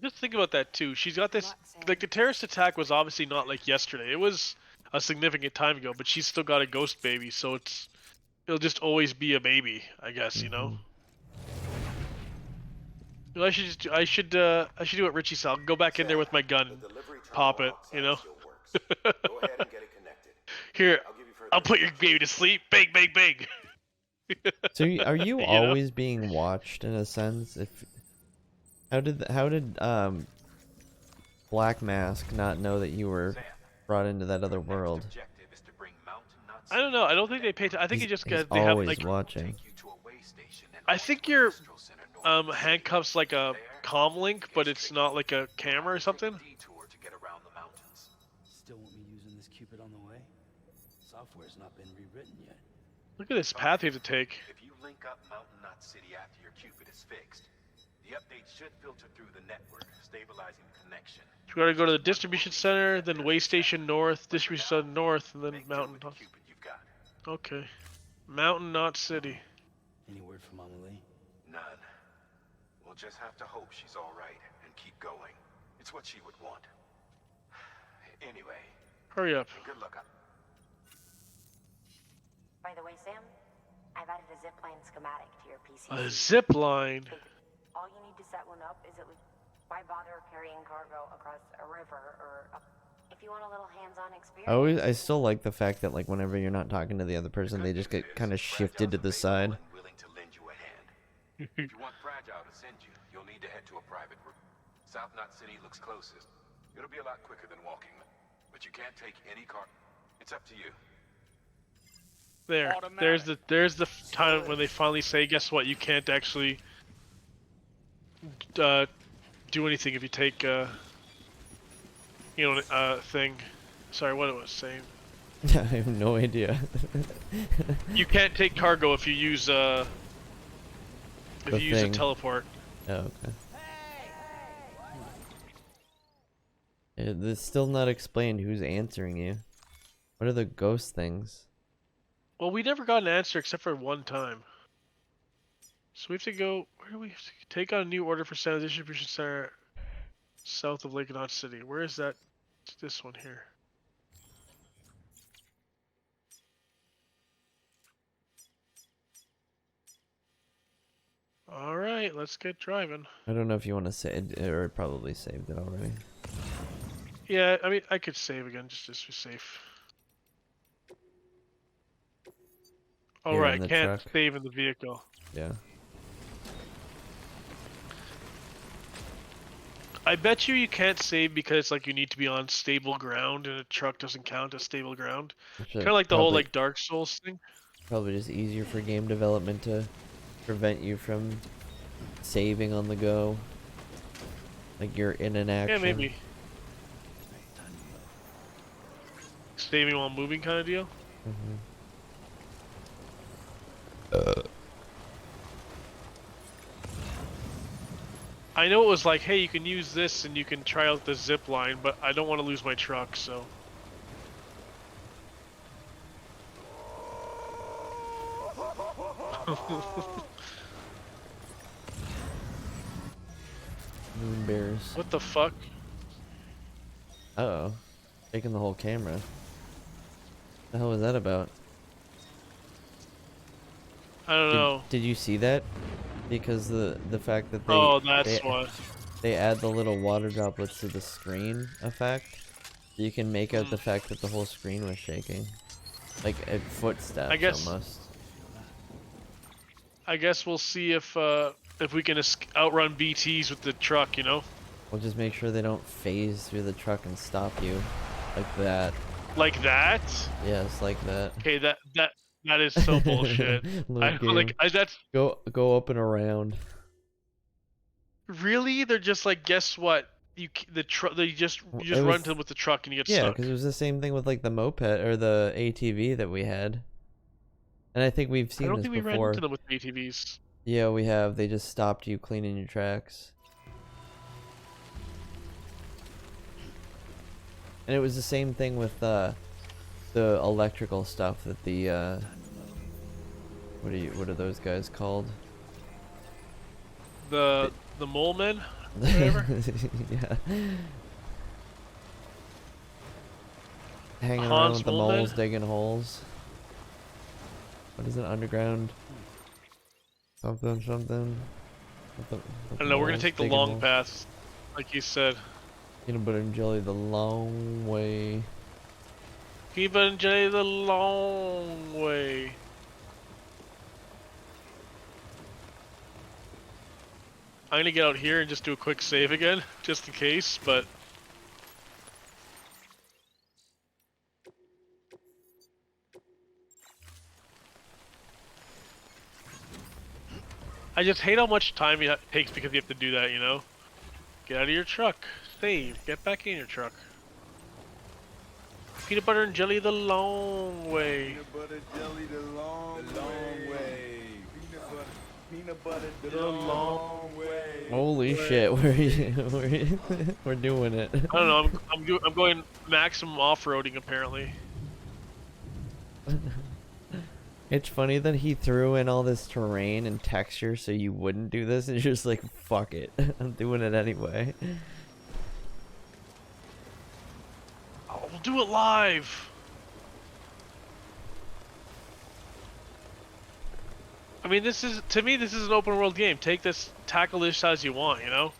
Just think about that too. She's got this, What, Sam? like the terrorist attack was obviously not like yesterday. It was a significant time ago, but she's still got a ghost baby, so it'll just always be a baby, I guess, you know. You know, I should do what Richie said. I'll go back in there with my gun and pop it, you know. Go ahead and get it connected. Here, I'll give you further I'll put your baby to sleep. Bang, bang, bang. so are you You know? always being watched in a sense? How did Black Mask not know that you were brought into that other world? Objective is to bring Mountain Nuts I don't know. I don't think they pay. I think He's, it just he's got they have always like. watching. you to a way station and I think your Industrial Center north. handcuffs like a comm link, but it's not like a camera or something. Detour to get around the mountains. Still want me using this Cupid on the way? Software's not been rewritten yet. Look at this path you have to take. If you link up Mountain Knot City after your Cupid is fixed, the update should filter through the network, stabilizing the connection. You gotta go to the distribution center, then way station north, distribution center north, and then Make do Mountain with the Knot. Cupid you've got. Okay. Mountain Knot City. Any word from Mama Lee? None. We'll just have to hope she's all right and keep going. It's what she would want. Anyway, Hurry up. good luck up. By the way, Sam, I've added a zipline schematic to your PC. A zip line. All you need to set one up is why bother carrying cargo across a river or up If you want a little hands-on I experience. still like the fact that like whenever you're not talking to the other person, they just get kind of shifted to the side. Willing to lend you a hand. If you want Fragile to send you, you'll need to head to a private route. South Knot City looks closest. It'll be a lot quicker than walking, but you can't take any car. It's up to you. There. There's the time when they finally say, guess what? You can't actually do anything if you take thing. Sorry, what it was saying. I have no idea. You can't take cargo if you use a thing. teleport. Oh, okay. It's still not explained who's answering you. What are the ghost things? Well, we never got an answer except for one time. So we have to go. Where do we have to take on a new order for San Distribution Center south of Lake Knot City? Where is that? It's this one here. All right, let's get driving. I don't know if you want to save it, or it probably saved it already. Yeah, I mean, I could save again just to be safe. All Yeah, right, in the can't truck. save in the vehicle. Yeah. I bet you can't save because like you need to be on stable ground, and a truck doesn't count as stable ground. Kind of like the whole like Dark Souls thing. Probably just easier for game development to prevent you from saving on the go. Like you're in an action. Yeah, maybe. Saving while moving kind of deal. Mm-hmm. I know it was like, hey, you can use this and you can try out the zip line, but I don't want to lose my truck, so. Moon bears. What the fuck? Uh-oh. Taking the whole camera. The hell was that about? I don't know. Did you see that? Because the fact that they Oh, that's what. they add the little water droplets to the screen effect, you can make out the fact that the whole screen was shaking, like at footsteps I guess- almost. I guess we'll see if we can outrun BTs with the truck, you know? We'll just make sure they don't phase through the truck and stop you, like that. Like that? Yes, like that. Okay, that is so bullshit. Little game. That's Go up and around. really, they're just like, guess what? You just It run was- to them with the truck and you get Yeah, stuck. because it was the same thing with like the moped or the ATV that we had. And I think we've I seen don't this think we ran before. into them with ATVs. Yeah, we have. They just stopped you cleaning your tracks. And it was the same thing with the electrical stuff that the what are those guys called? The mole men, whatever. Yeah. Hanging around Hans with the Moleman? moles, digging holes. What is it? Underground? Something. I don't know. We're gonna take the long path, like you said. Peanut butter and jelly the long way. Peanut butter and jelly the long way. I'm gonna get out here and just do a quick save again, just in case, but... I just hate how much time it takes because you have to do that, you know? Get out of your truck. Save. Get back in your truck. Peanut butter and jelly the long way. Peanut butter jelly the long way. Peanut butter The long way. Holy shit, we're doing it. I don't know. I'm going maximum off-roading apparently. It's funny that he threw in all this terrain and texture so you wouldn't do this, and you're just like, fuck it, I'm doing it anyway. I'll do it live. I mean, to me, this is an open world game. Take this, tackle this as you want, you know?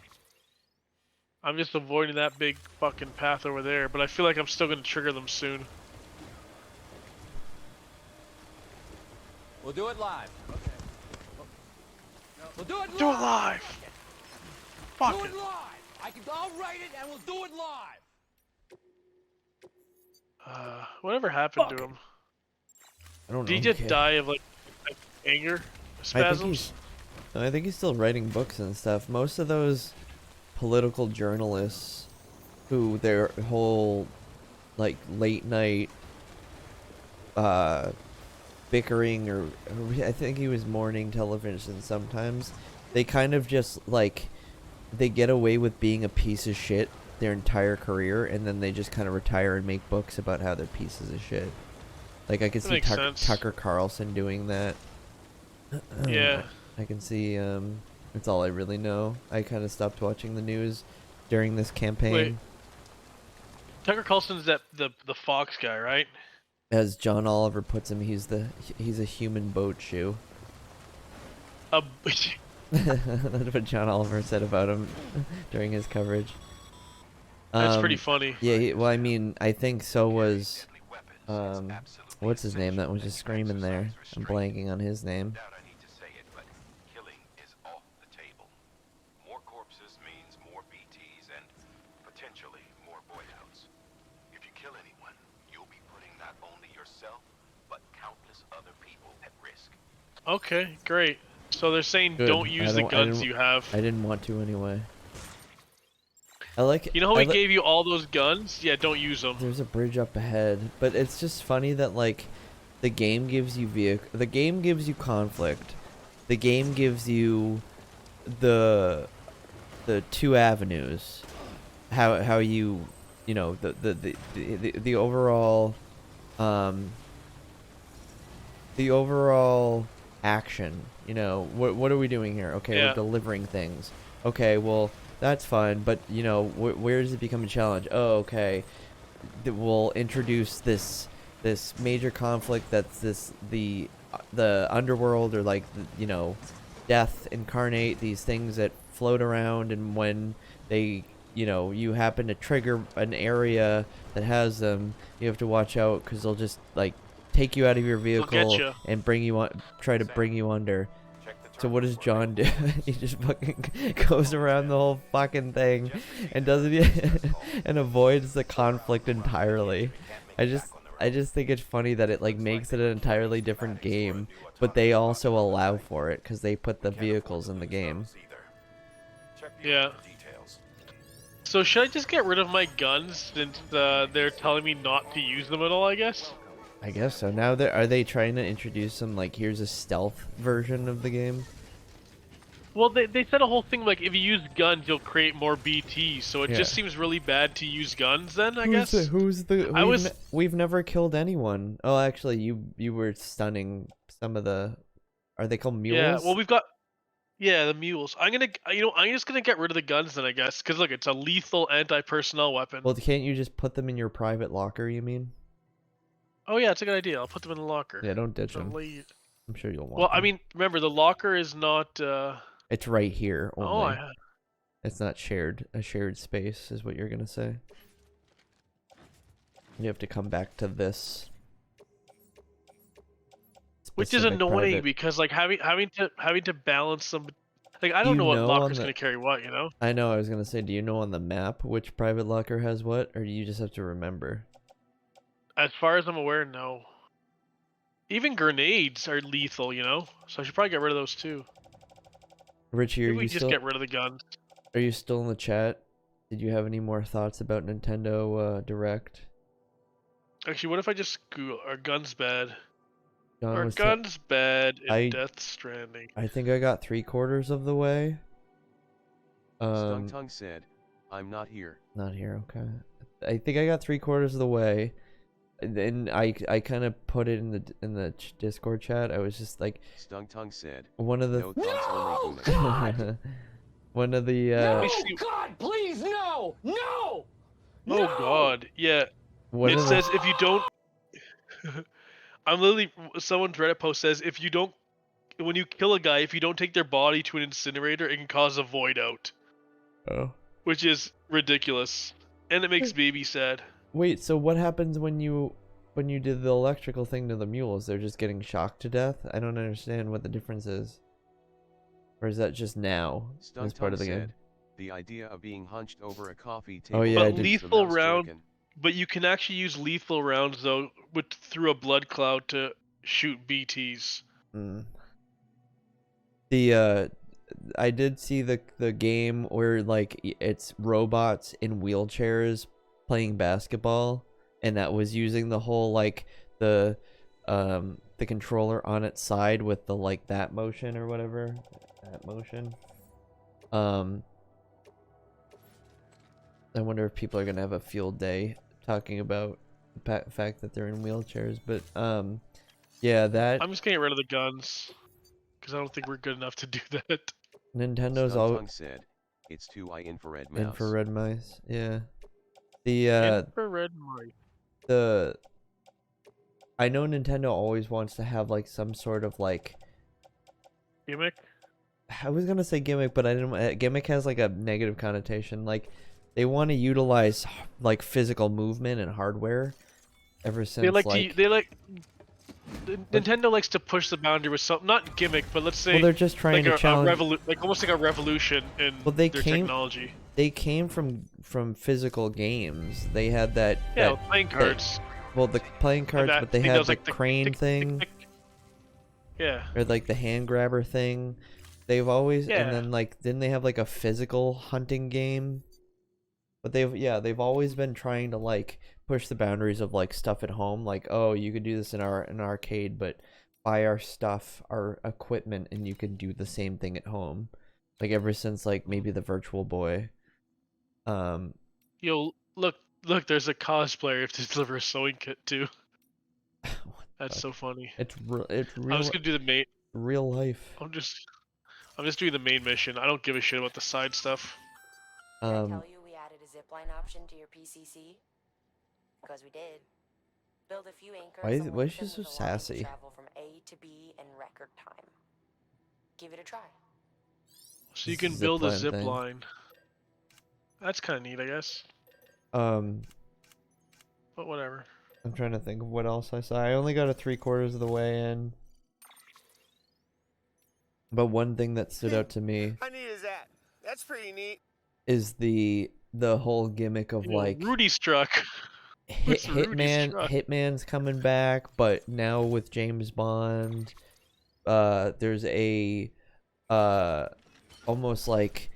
I'm just avoiding that big fucking path over there, but I feel like I'm still gonna trigger them soon. We'll do it live. Okay. We'll do it live. Do it live. Fuck Do it. it live. I'll write it and we'll do it live. Whatever happened to Fuck. him? I don't know. Did he just die of like anger spasms? I think he's still writing books and stuff. Most of those political journalists who their whole like late night bickering or I think he was morning television sometimes, they kind of just like they get away with being a piece of shit their entire career, and then they just kind of retire and make books about how they're pieces of shit. Like I could That see makes sense. Tucker Carlson doing that. Yeah. I can see that's all I really know. I kind of stopped watching the news during this campaign. Wait. Tucker Carlson's the Fox guy, right? As John Oliver puts him, he's a human boat shoe. That's what John Oliver said about him during his coverage. That's pretty funny. Yeah, well, I mean, I think so was, what's his name that was just screaming there? I'm blanking on his name. Doubt I need to say it, but killing is off the table. More corpses means more BTs and potentially more voidouts. If you kill anyone, you'll be putting not only yourself, but countless other people at risk. Okay, great. So they're saying Good. don't use the guns you have. I didn't want to anyway. I like. You know how we gave you all those guns? Yeah, don't use them. There's a bridge up ahead, but it's just funny that like the game gives you the game gives you conflict. The game gives you the two avenues. How you know the overall the overall action. You know, what are we doing here? Okay, Yeah. we're delivering things. Okay, well, that's fine, but, you know, where does it become a challenge? Oh, okay, we'll introduce this major conflict that's the underworld, or, like, you know, death incarnate, these things that float around, and when they, you know, you happen to trigger an area that has them, you have to watch out, because they'll just, like, take you out of your vehicle ya. and bring you on, try to bring you under. So what does John do? He just fucking goes around the whole fucking thing and doesn't and avoids the conflict entirely. I just think it's funny that it like makes it an entirely different game, but they also allow for it because they put the vehicles in the game. Yeah. So should I just get rid of my guns since they're telling me not to use them at all, I guess? I guess so. Now are they trying to introduce some like here's a stealth version of the game? Well, they said a whole thing like if you use guns, you'll create more BTs. So it just seems really bad to use guns. Then I guess. We've never killed anyone. Oh, actually, you were stunning some of the. Are they called mules? Yeah. Well, we've got. Yeah, the mules. I'm just gonna get rid of the guns then, I guess, because look, it's a lethal anti-personnel weapon. Well, can't you just put them in your private locker? You mean? Oh yeah, it's a good idea. I'll put them in the locker. Yeah, don't ditch them. Delete. I'm sure you'll want. Well, I them. mean, remember the locker is not. It's right here only. Oh, It's not shared. A shared space is what you're gonna say. You have to come back to this. Which is specific annoying private. because like having to balance some. Like I don't know what locker's gonna carry what, you know. I know. I was gonna say, do you know on the map which private locker has what, or do you just have to remember? As far as I'm aware, no. Even grenades are lethal, you know. So I should probably get rid of those too. Richie, Maybe are we you just still? get rid of the guns. Are you still in the chat? Did you have any more thoughts about Nintendo Direct? Actually, what if I just Google are guns bad? John Are was guns bad in I- Death Stranding? I think I got 3/4 of the way. Stung Tongue said, I'm not here. Not here. Okay. I think I got 3/4 of the way. And then I kind of put it in the Discord chat. I was just like, Stung Tongue said, one of the no thoughts only No, Guna." God! one of the No, see- God, please, no! No! Oh No! God, yeah. one It of the, says if you don't. I'm literally. Someone's Reddit post says if you don't, when you kill a guy, if you don't take their body to an incinerator, it can cause a void out. oh. which is ridiculous, and it makes baby sad. Wait, so what happens when you did the electrical thing to the mules? They're just getting shocked to death? I don't understand what the difference is. Or is that just now as part of the game? The idea of being hunched over a coffee table. Oh yeah, I But did. lethal round. But you can actually use lethal rounds though, through a blood cloud to shoot BTs. The I did see the game where like it's robots in wheelchairs playing basketball, and that was using the whole like the controller on its side with the like that motion or whatever, that motion. I wonder if people are gonna have a field day talking about the fact that they're in wheelchairs, but yeah, that I'm just getting rid of the guns because I don't think we're good enough to do that. Nintendo's all said it's 2i infrared mouse. Infrared mice, yeah. The Infrared mice. I know Nintendo always wants to have like some sort of like Gimmick. I was gonna say gimmick, but I didn't. Gimmick has like a negative connotation. Like they want to utilize like physical movement and hardware. Ever since Nintendo likes to push the boundary with something, not gimmick, but let's say well, they're just trying to challenge, like almost like a revolution in their technology. They came from physical games. They had that playing cards. Well, the playing cards, but they had the like crane thing. Yeah. Or like the hand grabber thing. They've always Yeah. and then like didn't they have like a physical hunting game? But they've always been trying to like push the boundaries of like stuff at home. Like, oh, you could do this in an arcade, but buy our stuff, our equipment, and you can do the same thing at home. Like ever since like maybe the Virtual Boy. Yo, look, there's a cosplayer to deliver a sewing kit too. That's so funny. It's real. I'm just gonna do the main. Real life. I'm just doing the main mission. I don't give a shit about the side stuff. Did I tell you we added a zipline option to your PCC? Because we did. Build a few anchors. Why is she so sassy? Travel from A to B in record time. Give it a try. So you can build a zip line. That's kind of neat, I guess. But whatever. I'm trying to think of what else I saw. I only got a 3/4 of the way in. But one thing that stood out to me. How neat is that? That's pretty neat. Is the whole gimmick of like Rudy struck. Hitman's coming back, but now with James Bond, there's a almost like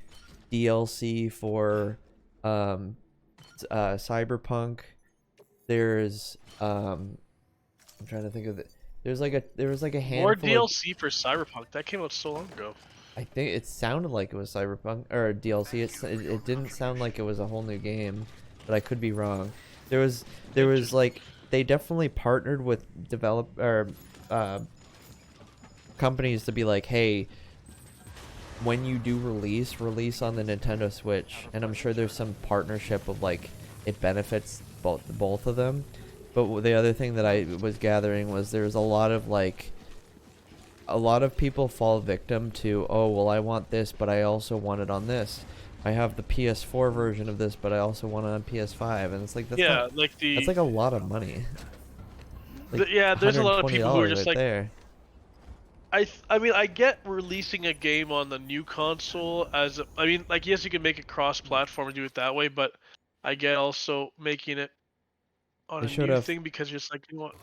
DLC for Cyberpunk. There's I'm trying to think of it. There was like a handful More DLC for Cyberpunk. That came out so long ago. I think it sounded like it was Cyberpunk or a DLC. It didn't sound like it was a whole new game, but I could be wrong. There was like they definitely partnered with companies to be like, hey, when you do release on the Nintendo Switch, and I'm sure there's some partnership of like it benefits both of them. But the other thing that I was gathering was there's a lot of people fall victim to, oh well, I want this, but I also want it on this. I have the PS4 version of this, but I also want it on PS5, and it's like that's that's like a lot of money. Like there's a lot of people who are just right like there. I mean, I get releasing a game on the new console as I mean, like yes, you can make it cross-platform and do it that way, but I get also making it on a new thing because you're just like, you know what?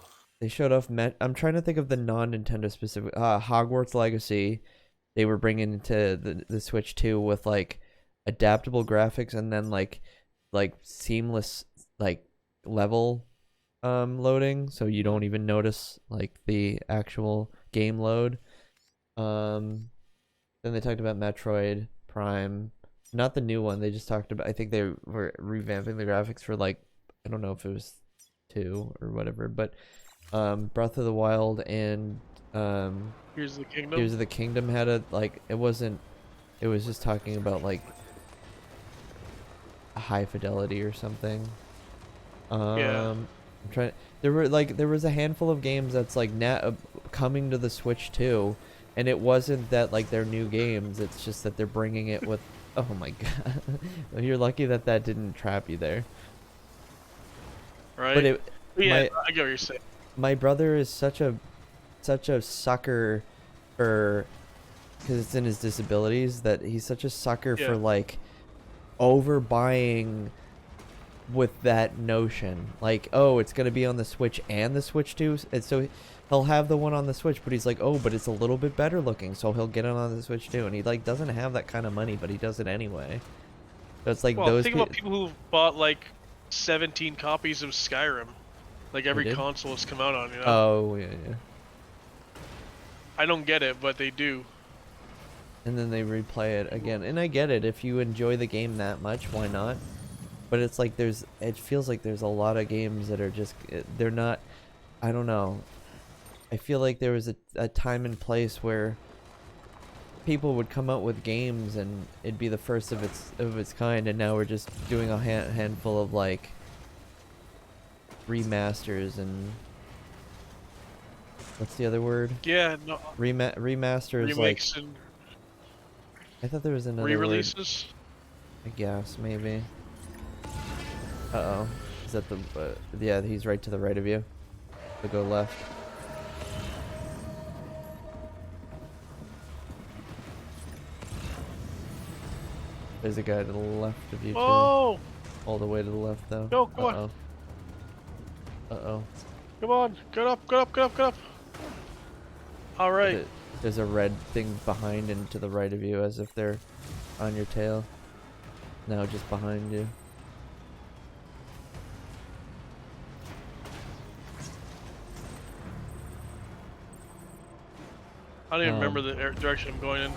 They showed off I'm trying to think of the non-Nintendo specific Hogwarts Legacy. They were bringing into the Switch 2 with like adaptable graphics and then like seamless like level loading, so you don't even notice like the actual game load. Then they talked about Metroid Prime, not the new one. They just talked about, I think they were revamping the graphics for like, I don't know if it was 2 or whatever, but Breath of the Wild and Here's the Kingdom. Here's the Kingdom had a like it was just talking about like high fidelity or something. I'm trying. There was a handful of games that's like coming to the Switch too, and it wasn't that like they're new games. It's just that they're bringing it with Oh my god. Well, you're lucky that that didn't trap you there. Right? But it, Yeah, I get what you're saying. my brother is such a sucker for, because it's in his disabilities, that he's such a sucker for like overbuying with that notion. Like, oh, it's gonna be on the Switch and the Switch 2, and so he'll have the one on the Switch, but he's like, oh, but it's a little bit better looking, so he'll get it on the Switch too. And he like doesn't have that kind of money, but he does it anyway. So it's like, Well, those think about people who bought like 17 copies of Skyrim, like every did? console has come out on. You know, Oh yeah. I don't get it, but they do. And then they replay it again. And I get it, if you enjoy the game that much, why not? But it's like it feels like there's a lot of games that are just, they're not, I don't know. I feel like there was a time and place where people would come out with games and it'd be the first of its kind, and now we're just doing a handful of like remasters and what's the other word? Yeah, no. Remasters, Remakes like, and I thought there was another word. re-releases. I guess, maybe. Uh-oh. Is that the... yeah, he's right to the right of you. So go left. There's a guy to the left of you, too. Oh! All the way to the left, though. Go, come on. Uh-oh. Come on, get up, get up, get up, get up. All right. There's a red thing behind and to the right of you, as if they're on your tail. Now just behind you. I don't even remember the direction I'm going in.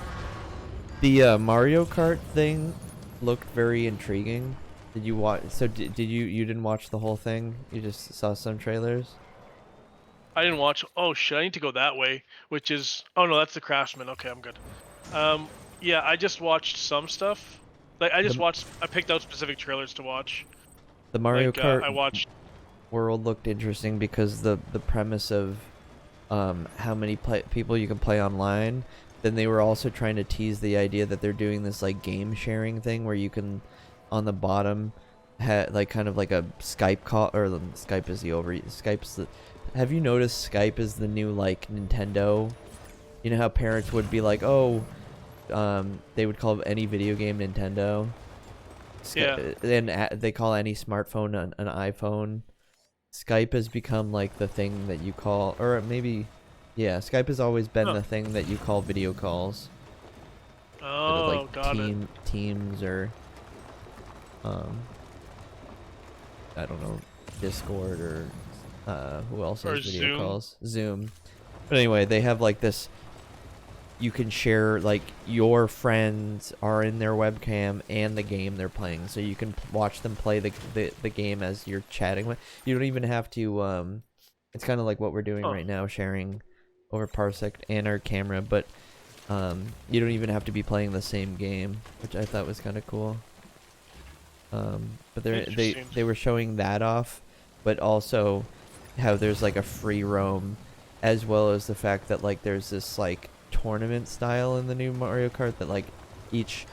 The Mario Kart thing looked very intriguing. Did you watch? So did you didn't watch the whole thing? You just saw some trailers? I didn't watch. Oh shit! I need to go that way, which is. Oh no, that's the Craftsman. Okay, I'm good. Yeah, I just watched some stuff. Like I picked out specific trailers to watch. The Mario Kart I watched. world looked interesting because the premise of how many people you can play online. Then they were also trying to tease the idea that they're doing this like game sharing thing where you can, on the bottom, like kind of like a Skype call, or Skype is the Skype's the. Have you noticed Skype is the new like Nintendo? You know how parents would be like, oh, they would call any video game Nintendo. Yeah. And they call any smartphone an iPhone. Skype has become like the thing that you call, or maybe, yeah, Skype has always been the thing that you call video calls. Oh, like got it. Teams or, I don't know, Discord or, who else has video Zoom. calls? Zoom. But anyway, they have like this, you can share, like, your friends are in their webcam and the game they're playing, so you can watch them play the game as you're chatting with. You don't even have to, it's kind of like what we're doing right now, sharing over Parsec and our camera, but you don't even have to be playing the same game, which I thought was kind of cool. But they were showing that off, but also how there's like a free roam, as well as the fact that like there's this like tournament style in the new Mario Kart that like each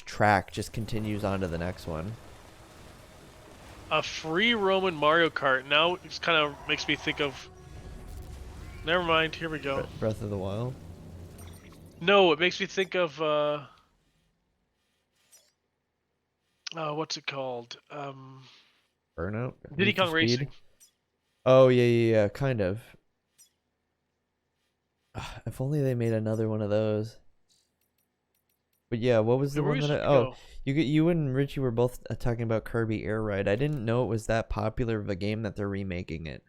track just continues on to the next one. A free roam in Mario Kart. Now it kind of makes me think of. Never mind. Here we go. Breath of the Wild. No, it makes me think of. What's it called? Burnout. Diddy Kong Racing. Oh yeah, kind of. If only they made another one of those. But yeah, what was the one that you and Richie were both talking about Kirby Air Ride. I didn't know it was that popular of a game that they're remaking it.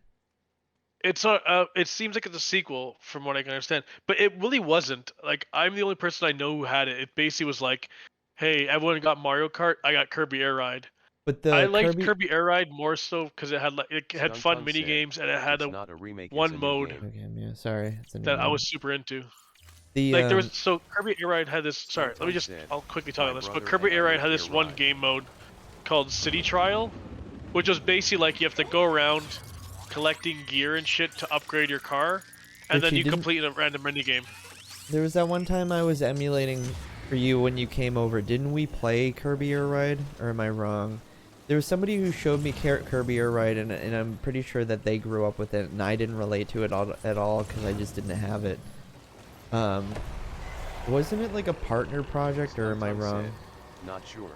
It's not. It seems like it's a sequel, from what I can understand, but it really wasn't. Like, I'm the only person I know who had it. It basically was like, "Hey, everyone got Mario Kart. I got Kirby Air Ride." But I liked Kirby Air Ride more so because it had fun mini games and it had one mode. Okay, yeah, sorry. That I was super into. The, like there was Kirby Air Ride had this. Sorry, let me I'll quickly talk about this. But Kirby Air Ride had this one game mode called City Trial, which was basically like you have to go around collecting gear and shit to upgrade your car, and then you complete a random mini game. There was that one time I was emulating for you when you came over. Didn't we play Kirby Air Ride, or am I wrong? There was somebody who showed me Kirby Air Ride, and I'm pretty sure that they grew up with it, and I didn't relate to it at all because I just didn't have it. Wasn't it like a partner project, or am I wrong? Not sure.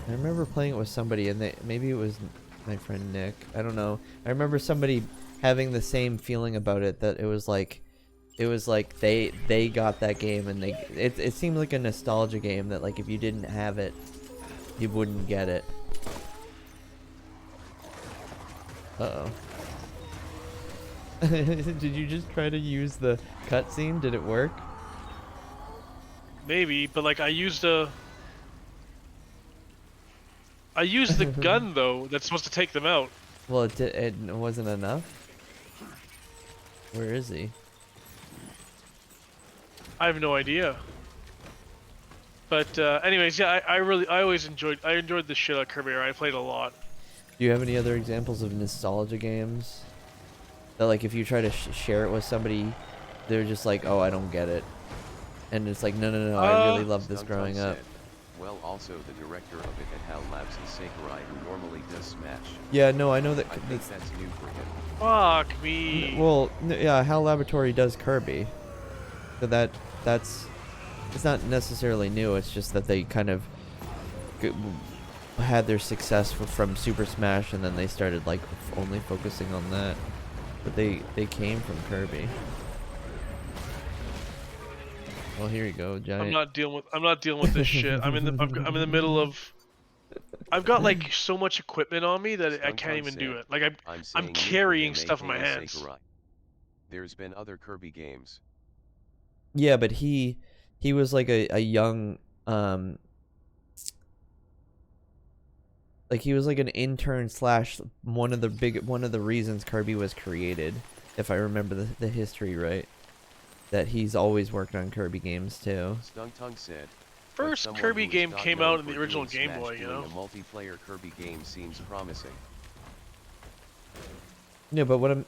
I remember playing it with somebody, and maybe it was my friend Nick. I don't know. I remember somebody having the same feeling about it, that it was like they got that game, and it seemed like a nostalgia game that, like, if you didn't have it, you wouldn't get it. Uh-oh. Did you just try to use the cutscene? Did it work? Maybe, but like I used the gun though. That's supposed to take them out. Well, it wasn't enough. Where is he? I have no idea. But anyways, yeah, I enjoyed the shit out of Kirby Air. I played a lot. Do you have any other examples of nostalgia games that, like, if you try to share it with somebody, they're just like, oh, I don't get it, and it's like, no, I really loved this growing up. Well, also the director of it at HAL Labs is Sakurai, who normally does Smash. Yeah, no, I know that. I think that's new for him. Fuck me. Well, yeah, HAL Laboratory does Kirby, so that's it's not necessarily new. It's just that they kind of had their success from Super Smash, and then they started like only focusing on that. But they came from Kirby. Well, here you go, giant. I'm not dealing with this shit. I'm in the middle of. I've got like so much equipment on me that I can't even do it. Like I'm carrying stuff in my hands. Sakurai. There's been other Kirby games. Yeah, but he was like a young like he was like an intern slash one of the reasons Kirby was created, if I remember the history right. That he's always worked on Kirby games too. Stung said, first Kirby game came out in the original Game Boy, you know. A multiplayer Kirby game seems promising. Yeah, but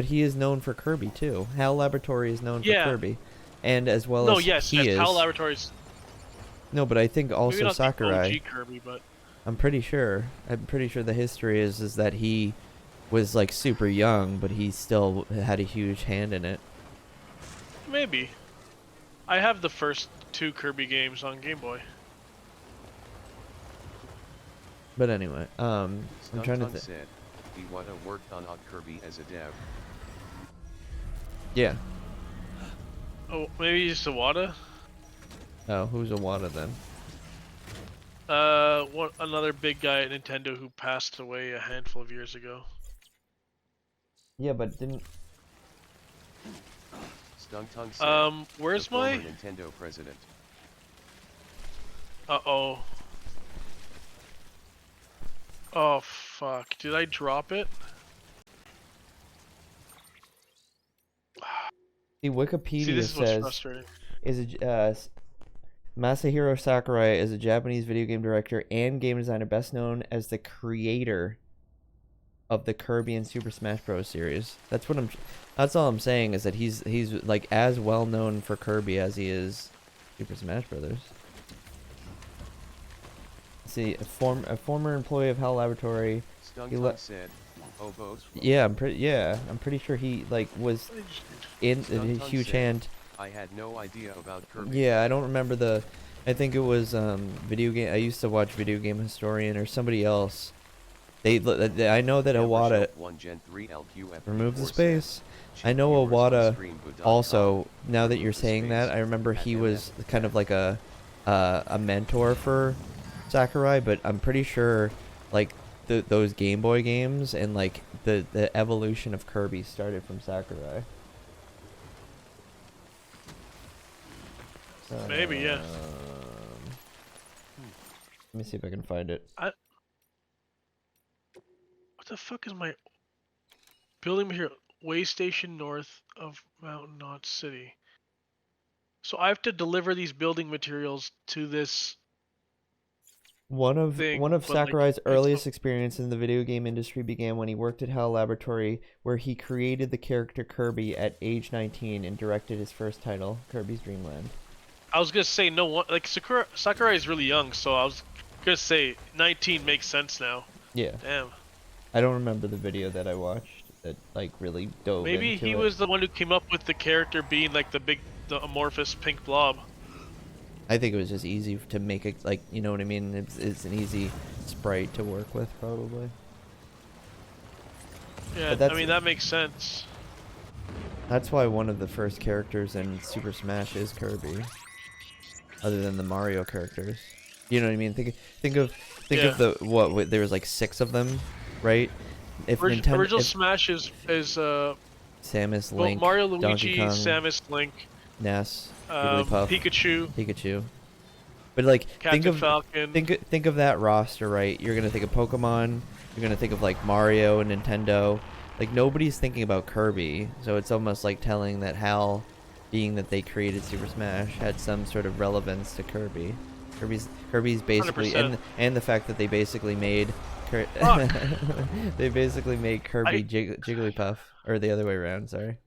he is known for Kirby too. HAL Laboratory is known for Kirby, and as well as he is. HAL Laboratories. No, but I think also maybe not Sakurai. The OG Kirby, but I'm pretty sure the history is that he was like super young, but he still had a huge hand in it. Maybe. I have the first 2 Kirby games on Game Boy. But anyway, I'm trying to think. Said Iwata worked on Odd Kirby as a dev. Yeah. Oh, maybe just Iwata? Oh, who's Iwata then? Another big guy at Nintendo who passed away a handful of years ago. Yeah, but didn't. Said, where's my Nintendo president? Uh-oh. Oh, fuck. Did I drop it? See, Wikipedia See, this is what's says frustrating. Masahiro Sakurai is a Japanese video game director and game designer, best known as the creator of the Kirby and Super Smash Bros. Series. That's all I'm saying, is that he's like as well known for Kirby as he is Super Smash Brothers. See, a former employee of HAL Laboratory. Stung said, "Oh, yeah, I'm pretty sure he like was in a huge hand. I had no idea about Kirby. Yeah, I don't remember I think it was video game. I used to watch Video Game Historian or somebody else. I know that Iwata remove the space. I know Iwata also. Now that you're saying that, I remember he was kind of like a mentor for Sakurai, but I'm pretty sure like those Game Boy games and like the evolution of Kirby started from Sakurai. Maybe, yeah. Let me see if I can find it. What the fuck is my building here? Way station north of Mountain Knot City. So I have to deliver these building materials to this. One of Sakurai's earliest experience in the video game industry began when he worked at HAL Laboratory, where he created the character Kirby at age 19 and directed his first title, Kirby's Dream Land. I was gonna say no one like Sakurai is really young, so I was gonna say 19 makes sense now. Yeah. Damn. I don't remember the video that I watched that like really dove Maybe into he it. was the one who came up with the character being like the amorphous pink blob. I think it was just easy to make it, like, you know what I mean? It's an easy sprite to work with, probably. Yeah, I mean, that makes sense. That's why one of the first characters in Super Smash is Kirby. Other than the Mario characters. You know what I mean? Think of the there was like 6 of them, right? If Original Smash is Samus, Link, Mario, Luigi, Donkey Kong, Samus, Link, Ness, Jigglypuff, Pikachu. But like Captain Falcon. think of that roster, right? You're gonna think of Pokemon. You're gonna think of like Mario and Nintendo. Like nobody's thinking about Kirby, so it's almost like telling that HAL, being that they created Super Smash, had some sort of relevance to Kirby. Kirby's basically 100%. and the fact that they basically made Kirby Jigglypuff, or the other way around. Sorry.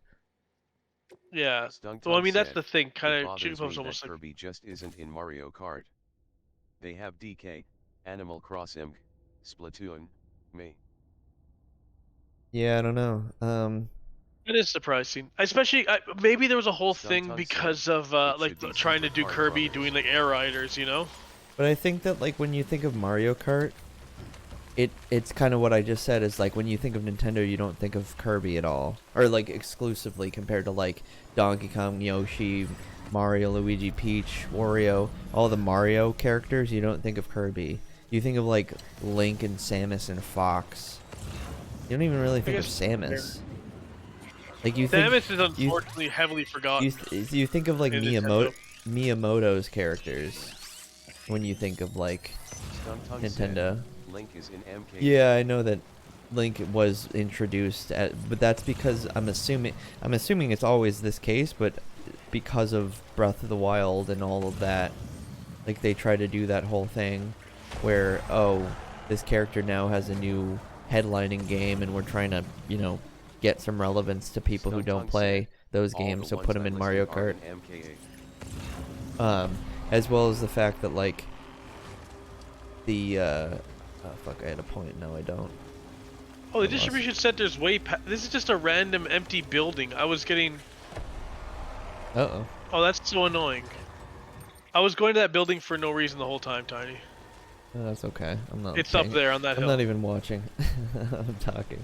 Yeah. Stung Well, I Tongue mean that's said, the thing. Kind "It of bothers me Jigglypuff's that almost like Kirby just isn't in Mario Kart. They have DK, Animal Crossing, Splatoon, me." Yeah, I don't know. it is surprising. Especially maybe there was a whole thing Tongue because said, of "It like should be trying to Super do Hard Kirby Brothers." doing like Air Riders, you know? But I think that like when you think of Mario Kart, it's kind of what I just said, is like when you think of Nintendo, you don't think of Kirby at all, or like exclusively, compared to like Donkey Kong, Yoshi, Mario, Luigi, Peach, Wario, all the Mario characters. You don't think of Kirby. You think of like Link and Samus and Fox. You don't even really think of Samus. Like you think Samus is unfortunately heavily forgotten. you think of like in Nintendo. Miyamoto's characters when you think of like Stung Tongue Nintendo. said, "Link is in MK." Yeah, I know that Link was introduced but that's because I'm assuming it's always this case, but because of Breath of the Wild and all of that, like they try to do that whole thing where, oh, this character now has a new headlining game and we're trying to, you know, get some relevance to people who Stung don't Tongue play said, those "All games, the so ones put them I in listen Mario are Kart." in MKA. As well as the fact that like the oh fuck, I had a point. No, I don't. Oh, the I lost distribution center's way this is just a random empty building. I was getting... Uh-oh. Oh, that's so annoying. I was going to that building for no reason the whole time, Tiny. Oh, that's okay. I'm not. It's up there on that I'm hill. not even watching. I'm talking.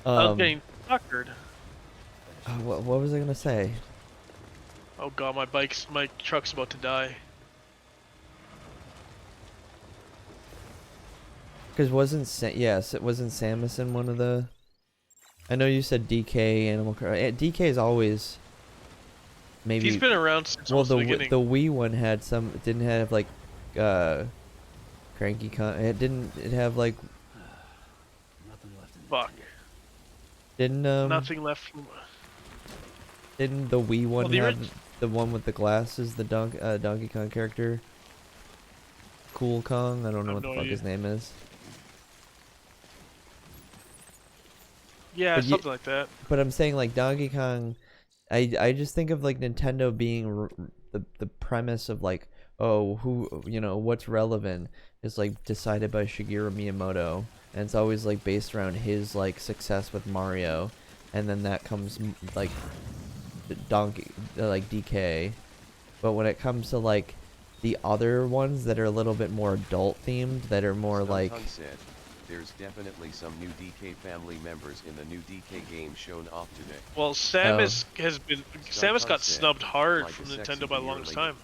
I was getting suckered. What was I gonna say? Oh god, my truck's about to die. Because wasn't Samus in one of the? I know you said DK Animal Crossing. DK is always. Maybe He's been around since well, the beginning. the Wii one had some. Didn't have like, Cranky Con. It didn't. It have like. Nothing left in Fuck. Didn't Nothing left from... Didn't the Wii one the have the one with the glasses? The Donkey Kong character. Cool Kong. I don't know what the fuck his name is. Yeah, But something like that. But I'm saying like Donkey Kong, I just think of like Nintendo being the premise of like, oh, who, you know, what's relevant is like decided by Shigeru Miyamoto, and it's always like based around his like success with Mario, and then that comes like like DK. But when it comes to like the other ones that are a little bit more adult themed, that are more Stung like Tongue said, "There's definitely some new DK family members in the new DK game shown off today." Well, Samus Samus got said, snubbed hard like from a sexy Nintendo by the beer longest lady. time.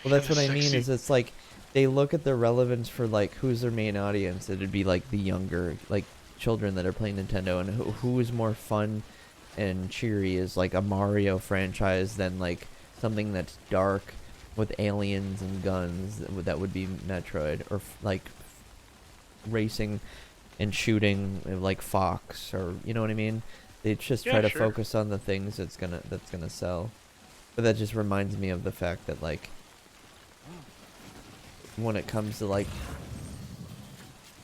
Well, that's what I mean. Sexy. Is it's like they look at the relevance for like who's their main audience. It'd be like the younger, like children that are playing Nintendo, and who is more fun and cheery is like a Mario franchise than like something that's dark with aliens and guns. That would be Metroid, or like racing and shooting like Fox, or you know what I mean. They just try to focus on the things that's gonna sell. But that just reminds me of the fact that like when it comes to like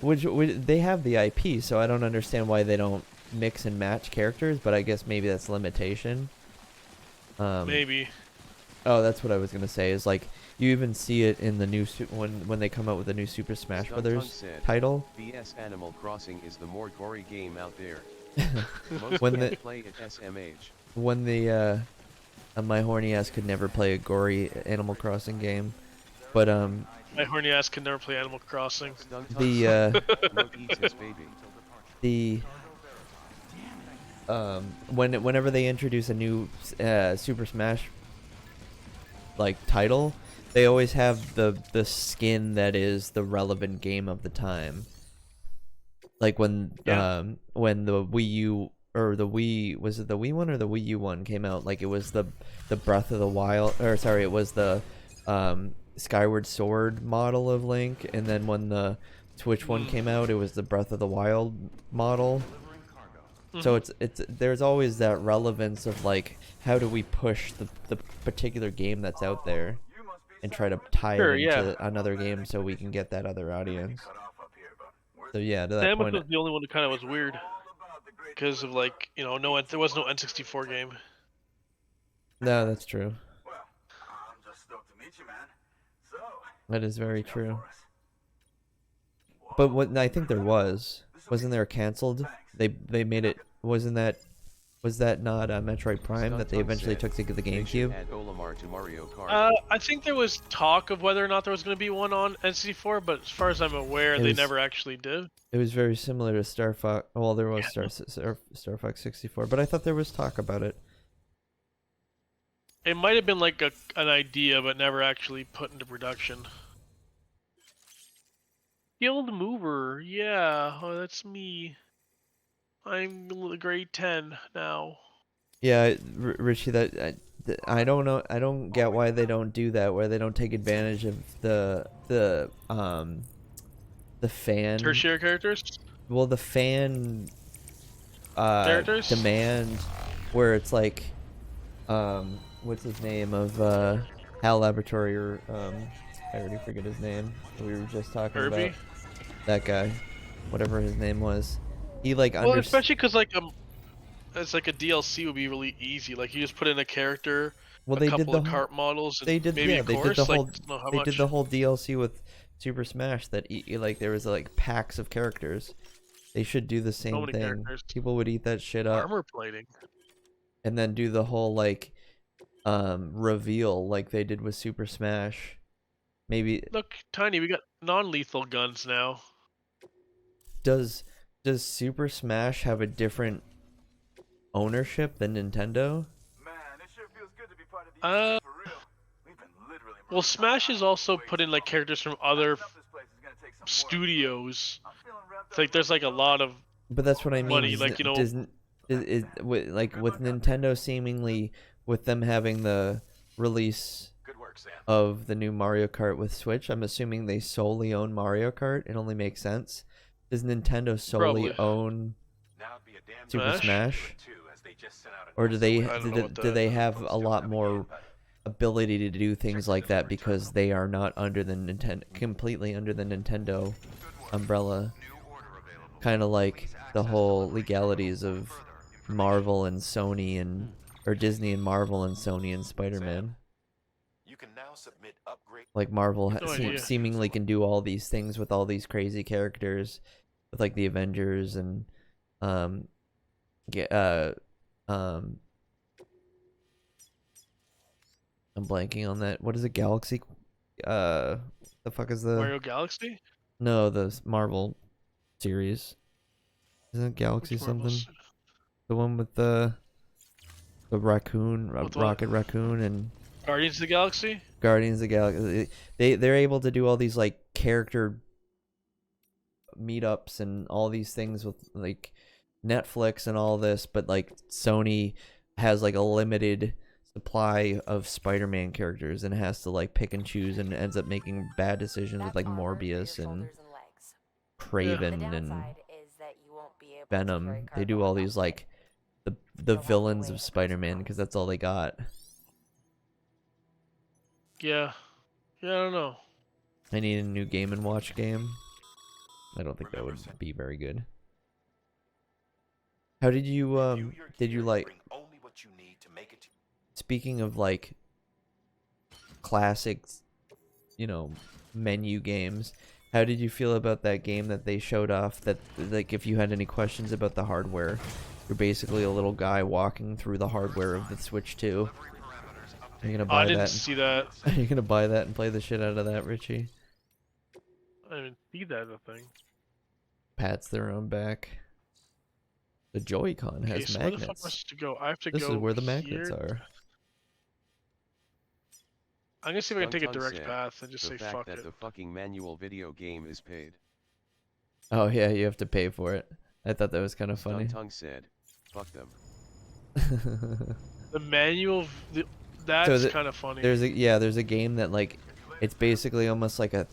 which they have the IP, so I don't understand why they don't mix and match characters, but I guess maybe that's limitation. Maybe. Oh, that's what I was gonna say. Is like you even see it in the new when they come out with a new Super Smash Brothers title. BS Animal Crossing is the more gory game out there. Most When people the play it SMH. when the my horny ass could never play a gory Animal Crossing game, but My horny ass can never play Animal Crossing. the Monk eats his baby. the whenever they introduce a new Super Smash like title, they always have the skin that is the relevant game of the time. Like when the Wii U or the Wii, was it the Wii one or the Wii U one came out? Like it was the Breath of the Wild, or sorry, it was the Skyward Sword model of Link, and then when the Switch one came out, it was the Breath of the Wild model. So it's there's always that relevance of like, how do we push the particular game that's out there and try to tie it into another game so we can get that other audience. So yeah, to that Samus point, was the only one that kind of was weird because of like, you know, there was no N64 game. no, that's true. That is very true. But what I think there wasn't there a canceled? They made it. Was that not Metroid Prime that they eventually took to the GameCube? Add Olimar to Mario Kart. I think there was talk of whether or not there was going to be one on N64, but as far as I'm aware, they never actually did. It was very similar to Star Fox. Well, there was Star Fox 64, but I thought there was talk about it. It might have been like an idea, but never actually put into production. Guild Mover, yeah, oh, that's me. I'm grade 10 now. Yeah, Richie, I don't know. I don't get why they don't do that. Where they don't take advantage of the fan tertiary characters. Well, the fan characters demand, where it's like, what's his name of HAL Laboratory, or I already forget his name. We were just talking about that guy, whatever his name was. He like especially because like it's like a DLC would be really easy. Like you just put in a character, a couple of cart models, and maybe a course. They did the whole DLC with Super Smash that like there was like packs of characters. They should do the same thing. Characters. People would eat that shit up. Armor plating. And then do the whole like reveal like they did with Super Smash. Maybe look, Tiny, we got non-lethal guns now. Does Super Smash have a different ownership than Nintendo? Well, Smash is also put in like characters from other studios. It's like there's like a lot of but that's what I mean. Money, like, you know, like with Nintendo seemingly with them having the release of the new Mario Kart with Switch, I'm assuming they solely own Mario Kart. It only makes sense. Does Nintendo solely own Super Smash? Or do they have a lot more ability to do things like that because they are not under the completely under the Nintendo umbrella? Kind of like the whole legalities of Marvel and Sony or Disney and Marvel and Sony and Spider-Man. Like Marvel seemingly can do all these things with all these crazy characters, with like the Avengers and I'm blanking on that. What is it? Galaxy? The fuck is the Mario Galaxy? No, the Marvel series. Isn't it Galaxy something? The one with the raccoon, Rocket Raccoon, and Guardians of the Galaxy? Guardians of the Galaxy. They're able to do all these like character meetups and all these things with like Netflix and all this, but like Sony has like a limited supply of Spider-Man characters and has to like pick and choose and ends up making bad decisions with like Morbius and Kraven and Venom. They do all these like the villains of Spider-Man because that's all they got. Yeah, I don't know. I need a new Game & Watch game. I don't think that would be very good. How did you like? Speaking of like classic, you know, menu games. How did you feel about that game that they showed off? That like, if you had any questions about the hardware, you're basically a little guy walking through the hardware of the Switch 2. Are you gonna buy I didn't that? see that. Are you gonna buy that and play the shit out of that, Richie? I didn't see that thing. Pats their own back. The Joy-Con Okay, has so where the fuck am I magnets. supposed to go? I have to This go is where the here. magnets are. I'm gonna see if I can take a Tung direct said, path and just the say fact fuck that it. the fucking manual video game is paid. Oh yeah, you have to pay for it. I thought that was kind of funny. Tung said, fuck them. The manual, that's kind of funny. There's a game that like, it's basically almost like a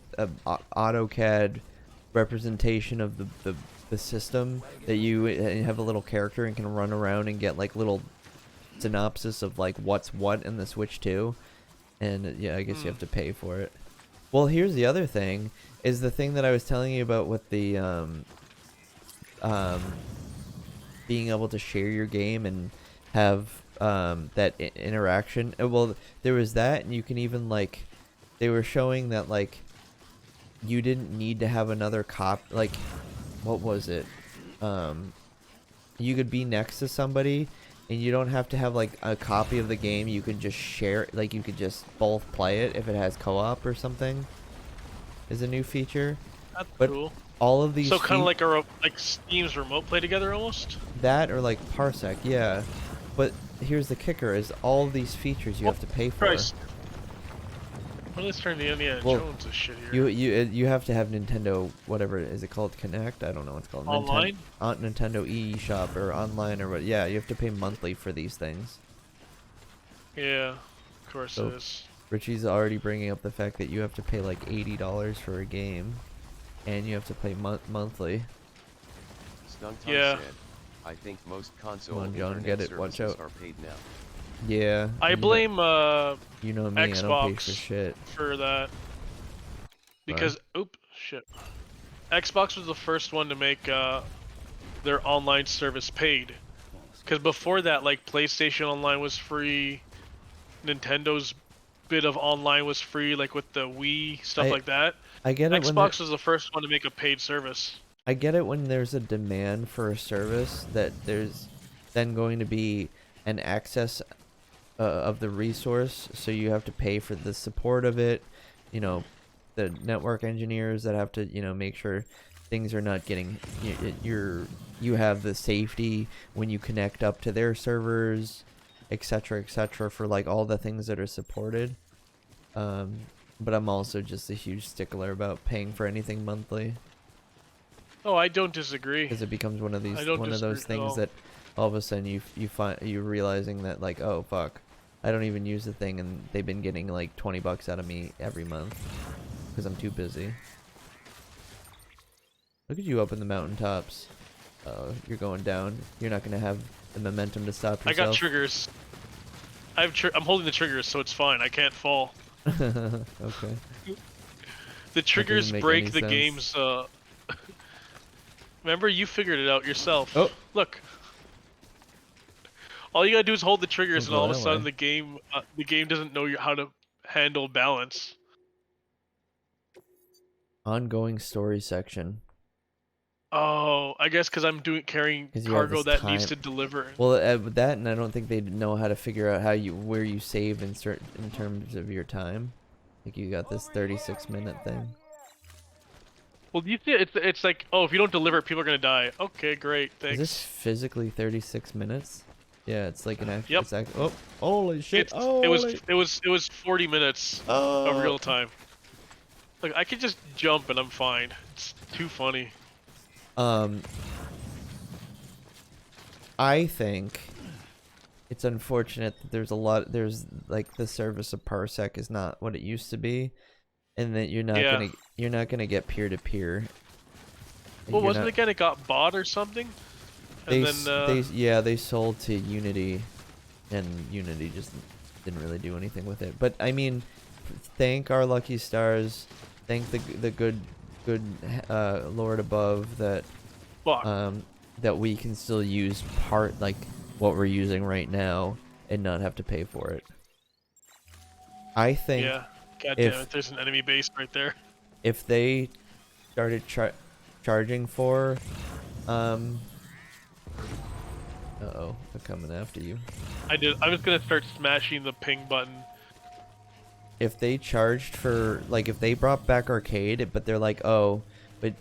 AutoCAD representation of the system, that you have a little character and can run around and get like little synopsis of like what's what in the Switch 2, and yeah, I guess you have to pay for it. Well, here's the other thing, is the thing that I was telling you about with the being able to share your game and have that interaction. Well, there was that, and you can even like, they were showing that like you didn't need to have another like, what was it? You could be next to somebody and you don't have to have like a copy of the game. You can just share, like you could just both play it if it has co-op or something. Is a new feature. That's but cool. All of these So kind of like like Steam's remote play together almost. that, or like Parsec, yeah. But here's the kicker: is all of these features you have to pay for. Christ. Well, let's turn the Indiana Jones and shit here. You have to have Nintendo, whatever is it called, Connect? I don't know what it's called. Online? Nintendo eShop or online or what? Yeah, you have to pay monthly for these things. Yeah, of course So, it is. Richie's already bringing up the fact that you have to pay like $80 for a game, and you have to pay monthly. Stung Yeah. said, I think most console Come on, John, internet get it. Watch services out. are paid now. Yeah. I blame you know me, I don't pay for Xbox shit. for that. Because shit. Xbox was the first one to make their online service paid. Because before that, like PlayStation Online was free, Nintendo's bit of online was free, like with the Wii stuff like that. I get it. Xbox was the first one to make a paid service. I get it when there's a demand for a service, that there's then going to be an access of the resource, so you have to pay for the support of it. You know, the network engineers that have to, you know, make sure things are not getting, you have the safety when you connect up to their servers, etc., for like all the things that are supported. But I'm also just a huge stickler about paying for anything monthly. Oh, I don't disagree. Because it becomes one of these, I don't one of those disagree at things all. that all of a sudden you're realizing that like, oh fuck, I don't even use the thing, and they've been getting like 20 bucks out of me every month because I'm too busy. Look at you up in the mountaintops. You're going down. You're not gonna have the momentum to stop I yourself. got triggers. I'm holding the triggers, so it's fine. I can't fall. Okay. The triggers make break any the sense. game's. Remember, you figured it out yourself. Oh. Look. All you gotta do is hold the triggers, Don't and all go of a that sudden way. the game doesn't know how to handle balance. Ongoing story section. Oh, I guess because I'm carrying 'Cause you have cargo this that needs to time- deliver. Well, with that, and I don't think they know how to figure out where you save in terms of your time. Like you got this 36-minute thing. Well, you see, it's like, oh, if you don't deliver, people are gonna die. Okay, great, Is thanks. this physically 36 minutes? Yeah, it's like an actual. Yep. It's oh, holy shit! It was 40 minutes Oh. of real time. Look, I could just jump and I'm fine. It's too funny. I think it's unfortunate that there's like the service of Parsec is not what it used to be, and that you're not gonna get peer-to-peer. Well, wasn't it again? It got bought or something, and they sold to Unity, and Unity just didn't really do anything with it. But I mean, thank our lucky stars, thank the good Lord above that that we can still use like what we're using right now and not have to pay for it. I think Yeah. God if- damn it, there's an enemy base right there. if they started charging for, uh-oh, they're coming after you. I was gonna start smashing the ping button. If they charged for, like, if they brought back arcade, but they're like, oh, but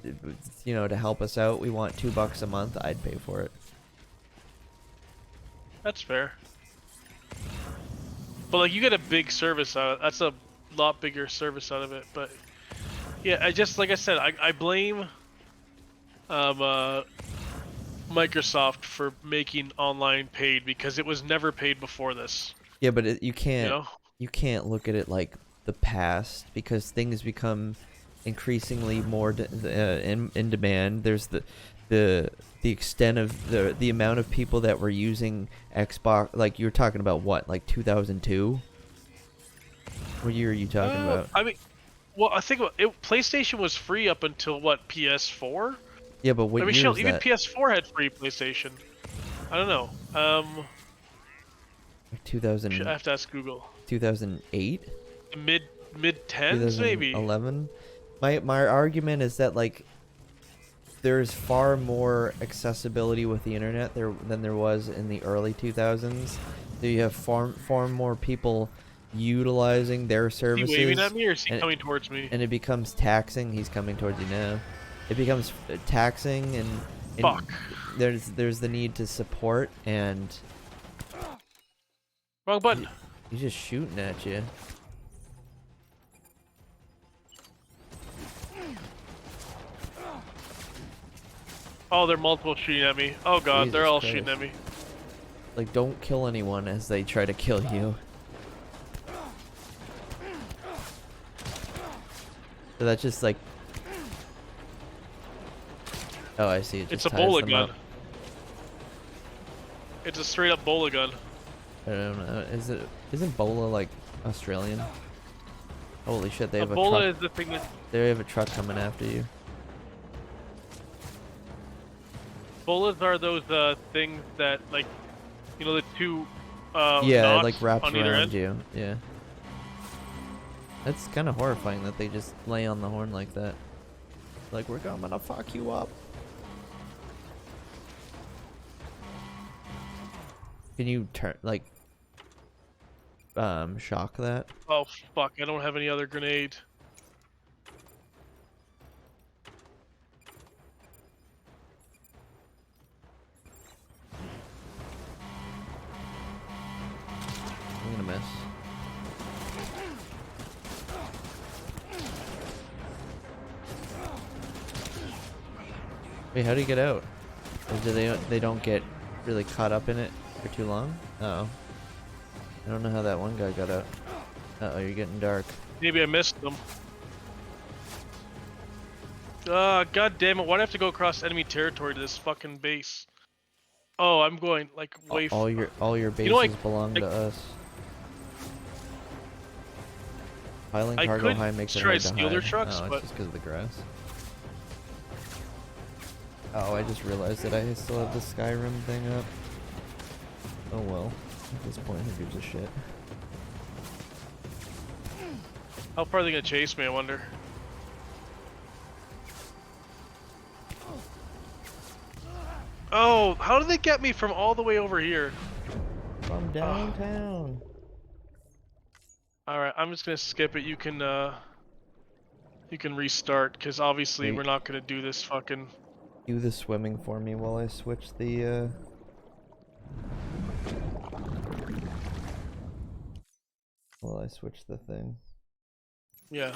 you know, to help us out, we want $2 a month, I'd pay for it. That's fair. But like, you get a big service out of it. That's a lot bigger service out of it. But yeah, I just, like I said, I blame Microsoft for making online paid, because it was never paid before this. Yeah, but you can't, You know? you can't look at it like the past, because things become increasingly more in demand. There's the extent of the amount of people that were using Xbox. Like, you're talking about what, like 2002? What year are you talking about? I mean, well, I think PlayStation was free up until what, PS4? Yeah, but what I mean, year shit, is even that? PS4 had free PlayStation. I don't know. Like 2000. I have to ask Google. 2008? Mid 10s maybe. 2011. My argument is that, like, there's far more accessibility with the internet than there was in the early 2000s. So you have far more people utilizing their Is he services. waving at me, or is he and- coming towards me? And it becomes taxing. He's coming towards you now. It becomes taxing, and Fuck. there's the need to support, and Wrong button. he's just shooting at you. Oh, they're multiple shooting at me. Oh god, Jesus they're all Christ. shooting at me. Like, don't kill anyone as they try to kill you. So that's just like... Oh, I see. It It's just a ties bola them gun. up. It's a straight up bola gun. I don't know. Isn't Bola like Australian? Holy shit! They A have a bola truck. is the thing that. They have a truck coming after you. Bolas are those things that, like, you know, the two Yeah, knots like wraps on either around end? you. Yeah. That's kind of horrifying that they just lay on the horn like that. Like, we're gonna fuck you up. Can you turn, like, shock that? Oh fuck! I don't have any other grenade. I'm gonna miss. Wait, how do you get out? Or do they don't get really caught up in it for too long? Uh-oh. I don't know how that one guy got out. Uh-oh, you're getting dark. Maybe I missed them. God damn it! Why do I have to go across enemy territory to this fucking base? Oh, I'm going like way. All your bases You know, belong to us. Piling I cargo could high makes it try hard to to steal their hide. trucks, Oh, it's but- just because of the grass. Oh, I just realized that I still have the Skyrim thing up. Oh well. At this point, who gives a shit? How far are they gonna chase me? I wonder. Oh, how did they get me from all the way over here? From downtown. All right, I'm just gonna skip it. You can restart, because obviously Wait. we're not gonna do this fucking. Do the swimming for me while I switch the while I switch the thing. Yeah.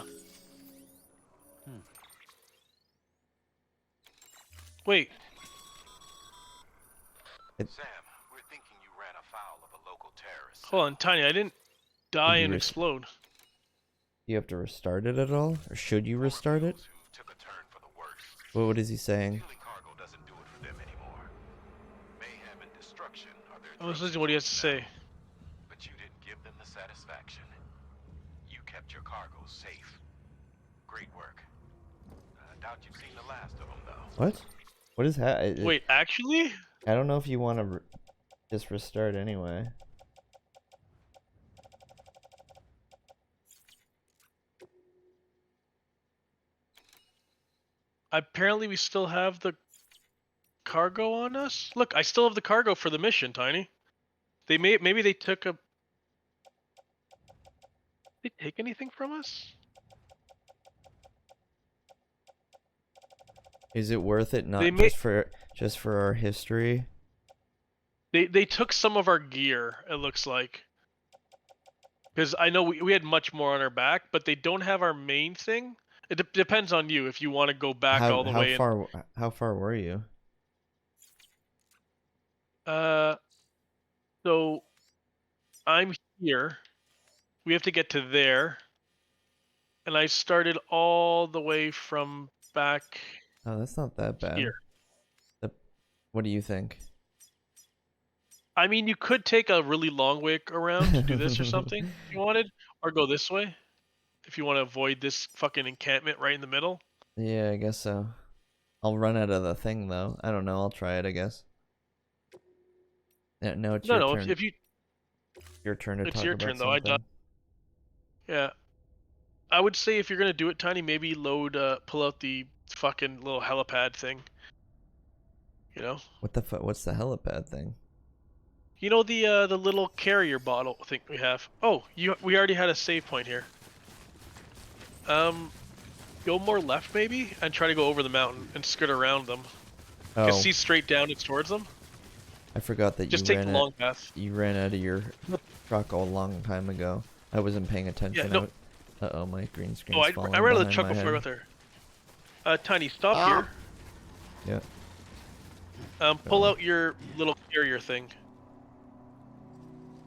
Wait. Sam, we're thinking you ran afoul of a local terrorist. Hold on, Tiny. I didn't die you and risk- explode. Do you have to restart it at all, or should you restart it? Who took a turn for the worse. What is he saying? Stealing cargo doesn't do it for them anymore. Mayhem and destruction are their I was drugs listening to what he has to now. say. But you didn't give them the satisfaction. You kept your cargo safe. Great work. I doubt you've seen the last of them, though. What? What is that? Wait, actually? I don't know if you want to just restart anyway. Apparently, we still have the cargo on us. Look, I still have the cargo for the mission, Tiny. Maybe they took a. Did they take anything from us? Is it worth it? Not They may- just for our history. They took some of our gear. It looks like. Because I know we had much more on our back, but they don't have our main thing. It depends on you if you want to go back all the way. How far were you? So I'm here. We have to get to there. And I started all the way from back Oh, that's not that bad. here. What do you think? I mean, you could take a really long way around to do this or something if you wanted, or go this way if you want to avoid this fucking encampment right in the middle. Yeah, I guess so. I'll run out of the thing though. I don't know. I'll try it, I guess. Yeah, no, it's your turn. If you. Your turn to It's talk your about turn though. something. Yeah. I would say if you're gonna do it, Tiny, maybe pull out the fucking little helipad thing. You know. What the fuck? What's the helipad thing? You know the little carrier bottle thing we have. Oh, we already had a save point here. Go more left maybe, and try to go over the mountain and skirt around them. Oh, Just see straight down it's towards them. I forgot that Just you take ran the long path. You ran out of your truck a long time ago. I wasn't paying attention. Yeah, no. Uh-oh, my green screen's Oh, falling I ran out of the behind truck my before I head. got there. Tiny, stop here. Yeah. Pull out your little carrier thing.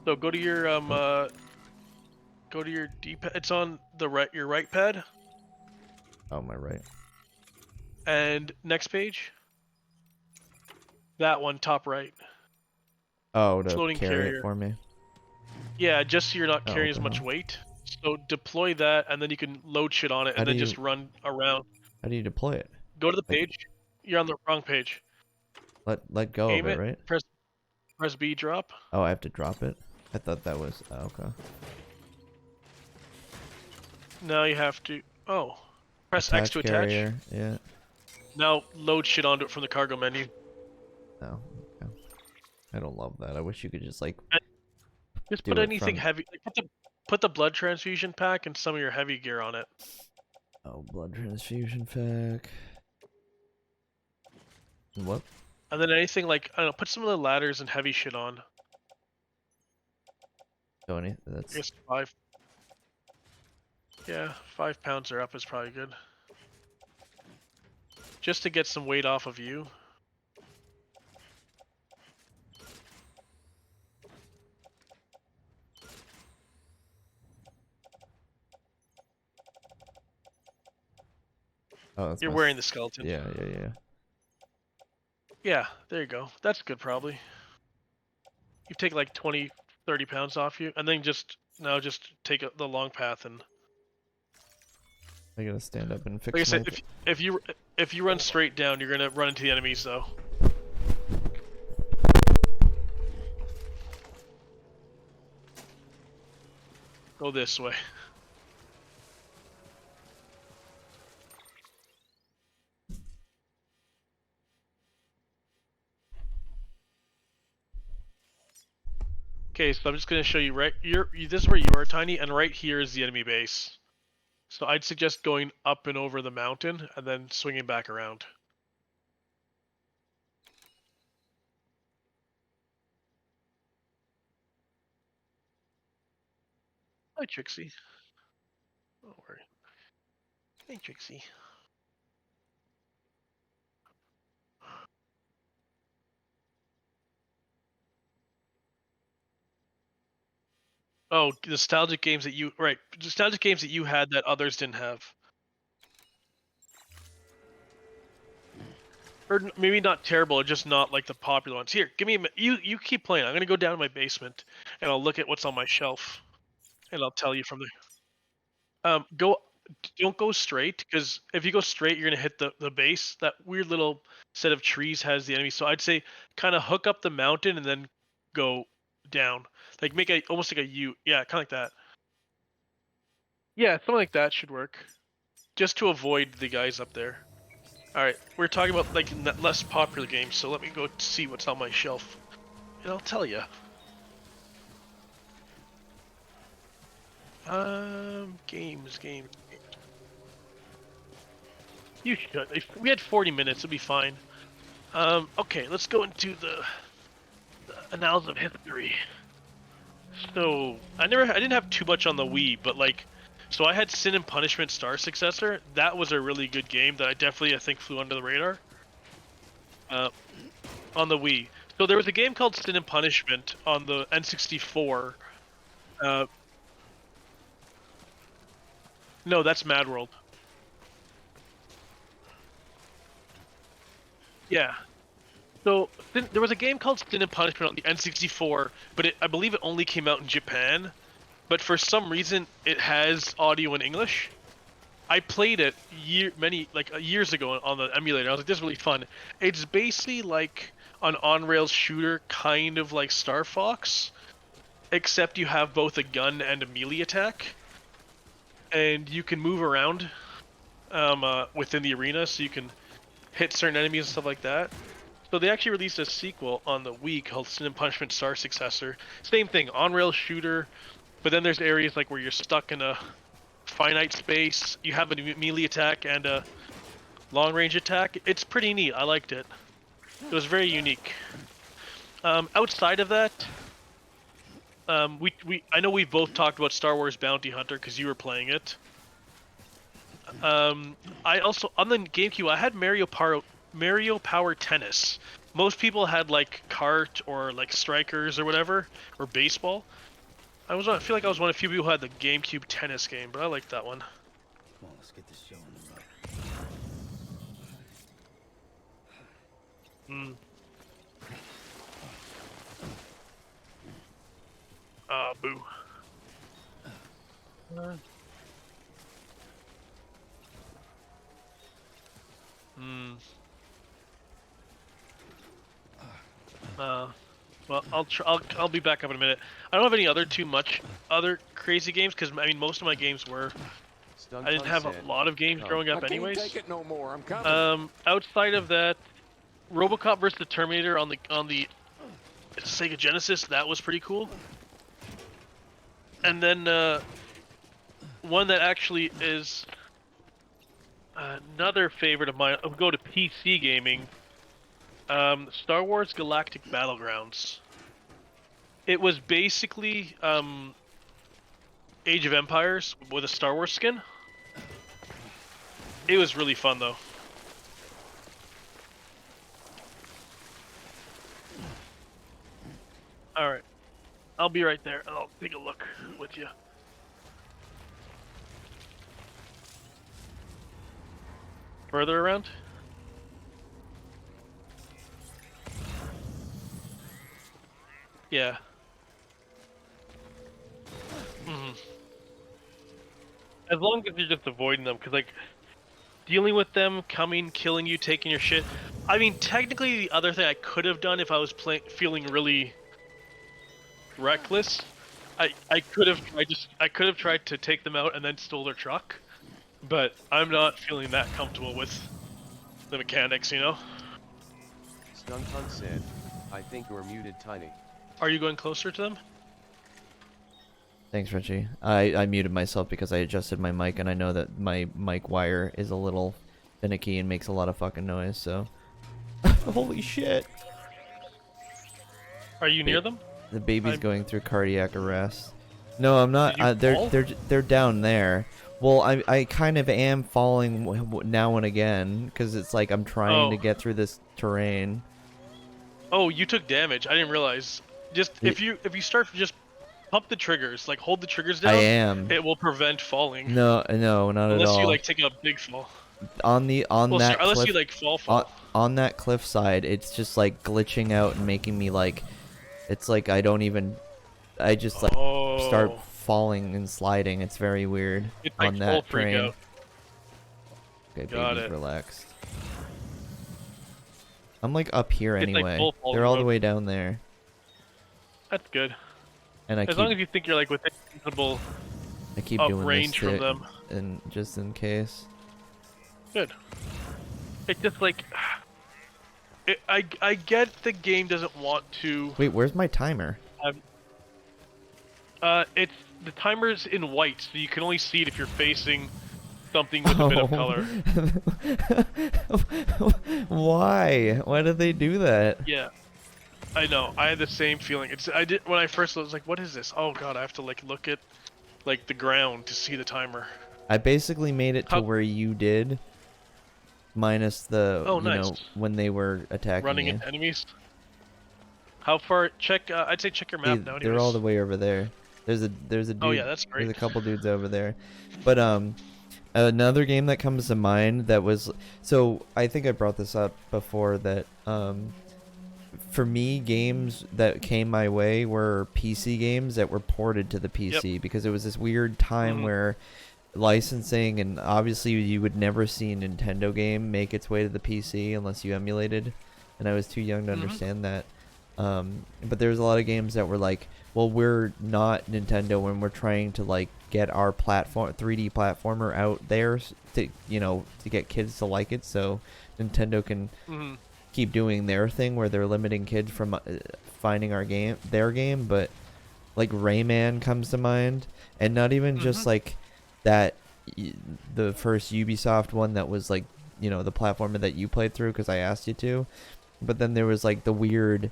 So go to your go to your D-pad. It's on the right, your right pad. Oh, my right. And next page. That one, top right. Oh, to Floating carry carrier. it for me. Yeah, just so you're not Oh, carrying as what the much hell? weight. So deploy that, and then you can load shit on it, How and then do just you- run around. How do you deploy it? Go to the Like- page. You're on the wrong page. Let go Aim of it, right? Press B, drop. Oh, I have to drop it? I thought that was... Oh, okay. Now you have to. Oh, press X to attach. Carrier. Yeah. Now load shit onto it from the cargo menu. Oh, okay. I don't love that. I wish you could just, like... Just do put it anything from- heavy. Like, put the blood transfusion pack and some of your heavy gear on it. Oh, blood transfusion pack. What? And then anything like, I don't know, put some of the ladders and heavy shit on. Oh, I that's... guess 5. Yeah, 5 pounds or up is probably good. Just to get some weight off of you. Oh, that's You're my wearing the skeleton. Yeah. Yeah, there you go. That's good probably. You take like 20, 30 pounds off you, and then just take the long path and. I gotta stand up and fix Like I my... said, if you run straight down, you're gonna run into the enemies though. Go this way. Okay, so I'm just gonna show you this is where you are, Tiny, and right here is the enemy base. So I'd suggest going up and over the mountain and then swinging back around. Hi, Trixie. Don't worry. Hey, Trixie. Oh, nostalgic games that you nostalgic games that you had that others didn't have. Or maybe not terrible, just not like the popular ones. Here, give me a minute. You keep playing. I'm gonna go down to my basement and I'll look at what's on my shelf, and I'll tell you from there. Don't go straight, because if you go straight, you're gonna hit the base. That weird little set of trees has the enemy. So I'd say kind of hook up the mountain and then go down. Like make almost like a U. Yeah, kind of like that. Yeah, something like that should work. Just to avoid the guys up there. Alright, we're talking about like less popular games, so let me go see what's on my shelf. And I'll tell you. Games. You should. If we had 40 minutes, it'd be fine. Okay, let's go into the annals of history. So, I didn't have too much on the Wii, but like, so I had Sin and Punishment Star Successor. That was a really good game that I think flew under the radar. On the Wii. So there was a game called Sin and Punishment on the N64. No, that's Mad World. Yeah. So there was a game called Sin and Punishment on the N64, but I believe it only came out in Japan. But for some reason, it has audio in English. I played it years ago on the emulator. I was like, this is really fun. It's basically like an on-rails shooter, kind of like Star Fox, except you have both a gun and a melee attack, and you can move around within the arena, so you can hit certain enemies and stuff like that. So they actually released a sequel on the Wii called Sin and Punishment Star Successor. Same thing, on-rails shooter, but then there's areas like where you're stuck in a finite space. You have a melee attack and a long-range attack. It's pretty neat. I liked it. It was very unique. Outside of that, I know we've both talked about Star Wars Bounty Hunter because you were playing it. I also, on the GameCube, I had Mario Power Tennis. Most people had like kart or like strikers or whatever, or baseball. I feel like I was one of the few people who had the GameCube tennis game, but I liked that one. Come on, let's get this show on the road. Boo. Well, I'll be back up in a minute. I don't have any other crazy games because I mean most of my games were. I didn't have a lot of games growing up, anyways. Take it no more. I'm coming. Outside of that, RoboCop vs. the Terminator on the Sega Genesis, that was pretty cool. And then one that actually is another favorite of mine. I'll go to PC gaming. Star Wars Galactic Battlegrounds. It was basically Age of Empires with a Star Wars skin. It was really fun though. Alright. I'll be right there and I'll take a look with you. Further around? Yeah. As long as you're just avoiding them, because like dealing with them, coming, killing you, taking your shit. I mean, technically, the other thing I could have done if I was feeling really reckless, I could have tried to take them out and then stole their truck, but I'm not feeling that comfortable with the mechanics, you know. Stunkhunt said, "I think you're muted, Tiny." Are you going closer to them? Thanks, Richie. I muted myself because I adjusted my mic, and I know that my mic wire is a little finicky and makes a lot of fucking noise, so... Holy shit! Are you near them? The baby's going through cardiac arrest. No, I'm not. They're down there. Well, I kind of am falling now and again, because it's like I'm trying to get through this terrain. Oh, you took damage. I didn't realize. Just if you start just pump the triggers, like hold the triggers down. I am. It will prevent falling. No, not at all. Unless you like take a big fall. Unless you like fall. On that cliffside, it's just like glitching out and making me like, it's like I just like start falling and sliding. It's very weird it's like on that train. Out. Okay, baby's relaxed. I'm like up here anyway. Like they're all the way down there. That's good. And as long as you think you're like within reasonable I keep doing range this from them. and just in case. Good. It's just like, I get the game doesn't want to. Wait, where's my timer? It's the timer's in white, so you can only see it if you're facing something with a bit of color. Why? Why did they do that? Yeah, I know. I had the same feeling. I did when I first was like, "What is this?" Oh god, I have to like look at like the ground to see the timer. I basically made it to where you did, minus the nice. when they were attacking Running you. into enemies. How far? Check. I'd say check your map now. They're all the way over there. There's a dude. Oh yeah, that's great. There's a couple dudes over there, but another game that comes to mind that was so I think I brought this up before that for me games that came my way were PC games that were ported to the PC because it was this weird time where licensing and obviously you would never see a Nintendo game make its way to the PC unless you emulated, and I was too young to understand that. But there's a lot of games that were like, well, we're not Nintendo when we're trying to like get our 3D platformer out there to to get kids to like it, so Nintendo can keep doing their thing where they're limiting kids from finding their game. But like Rayman comes to mind, and not even just like that, the first Ubisoft one that was like the platformer that you played through because I asked you to, but then there was like the weird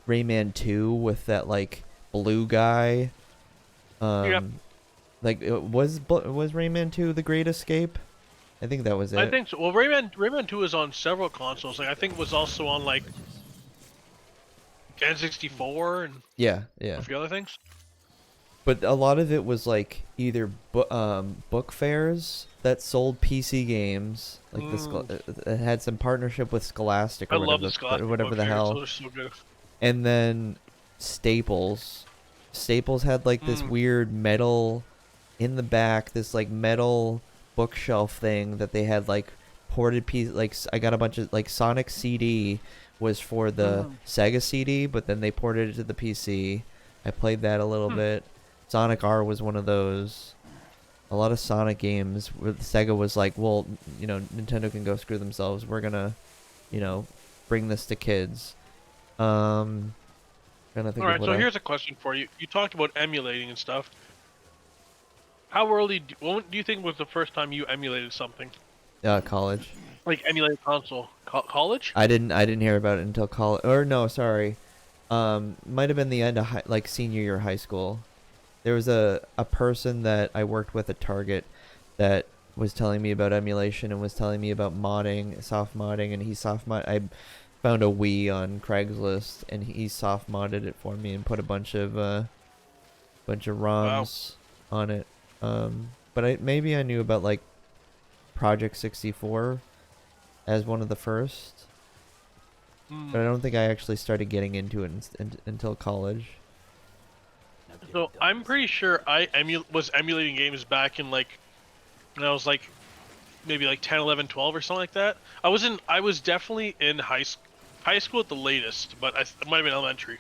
Rayman 2 with that like blue guy. Like was Rayman 2 the Great Escape? I think that was it. I think so. Well, Rayman 2 is on several consoles. Like I think it was also on like N64 and a few other things. But a lot of it was like either book fairs that sold PC games, like it had some partnership with Scholastic or whatever the hell. Those are so good. And then Staples had like this weird metal in the back, this like metal bookshelf thing that they had like ported piece. Like I got a bunch of like Sonic CD was for the Sega CD, but then they ported it to the PC. I played that a little bit. Sonic R was one of those. A lot of Sonic games where Sega was like, well, Nintendo can go screw themselves. We're gonna, bring this to kids. Trying to think Alright, so here's a question for you. You talked about emulating and stuff. How early, when do you think was the first time you emulated something? College. Like emulated console? College? I didn't hear about it until college. Or no, sorry. Might have been the end of senior year of high school. There was a person that I worked with at Target that was telling me about emulation and was telling me about modding, soft modding, and I found a Wii on Craigslist and he soft modded it for me and put a bunch of ROMs on it. But maybe I knew about like Project 64 as one of the first. But I don't think I actually started getting into it until college. So I'm pretty sure I was emulating games back in like when I was like maybe like 10, 11, 12 or something like that. I was definitely in high school at the latest, but it might have been elementary.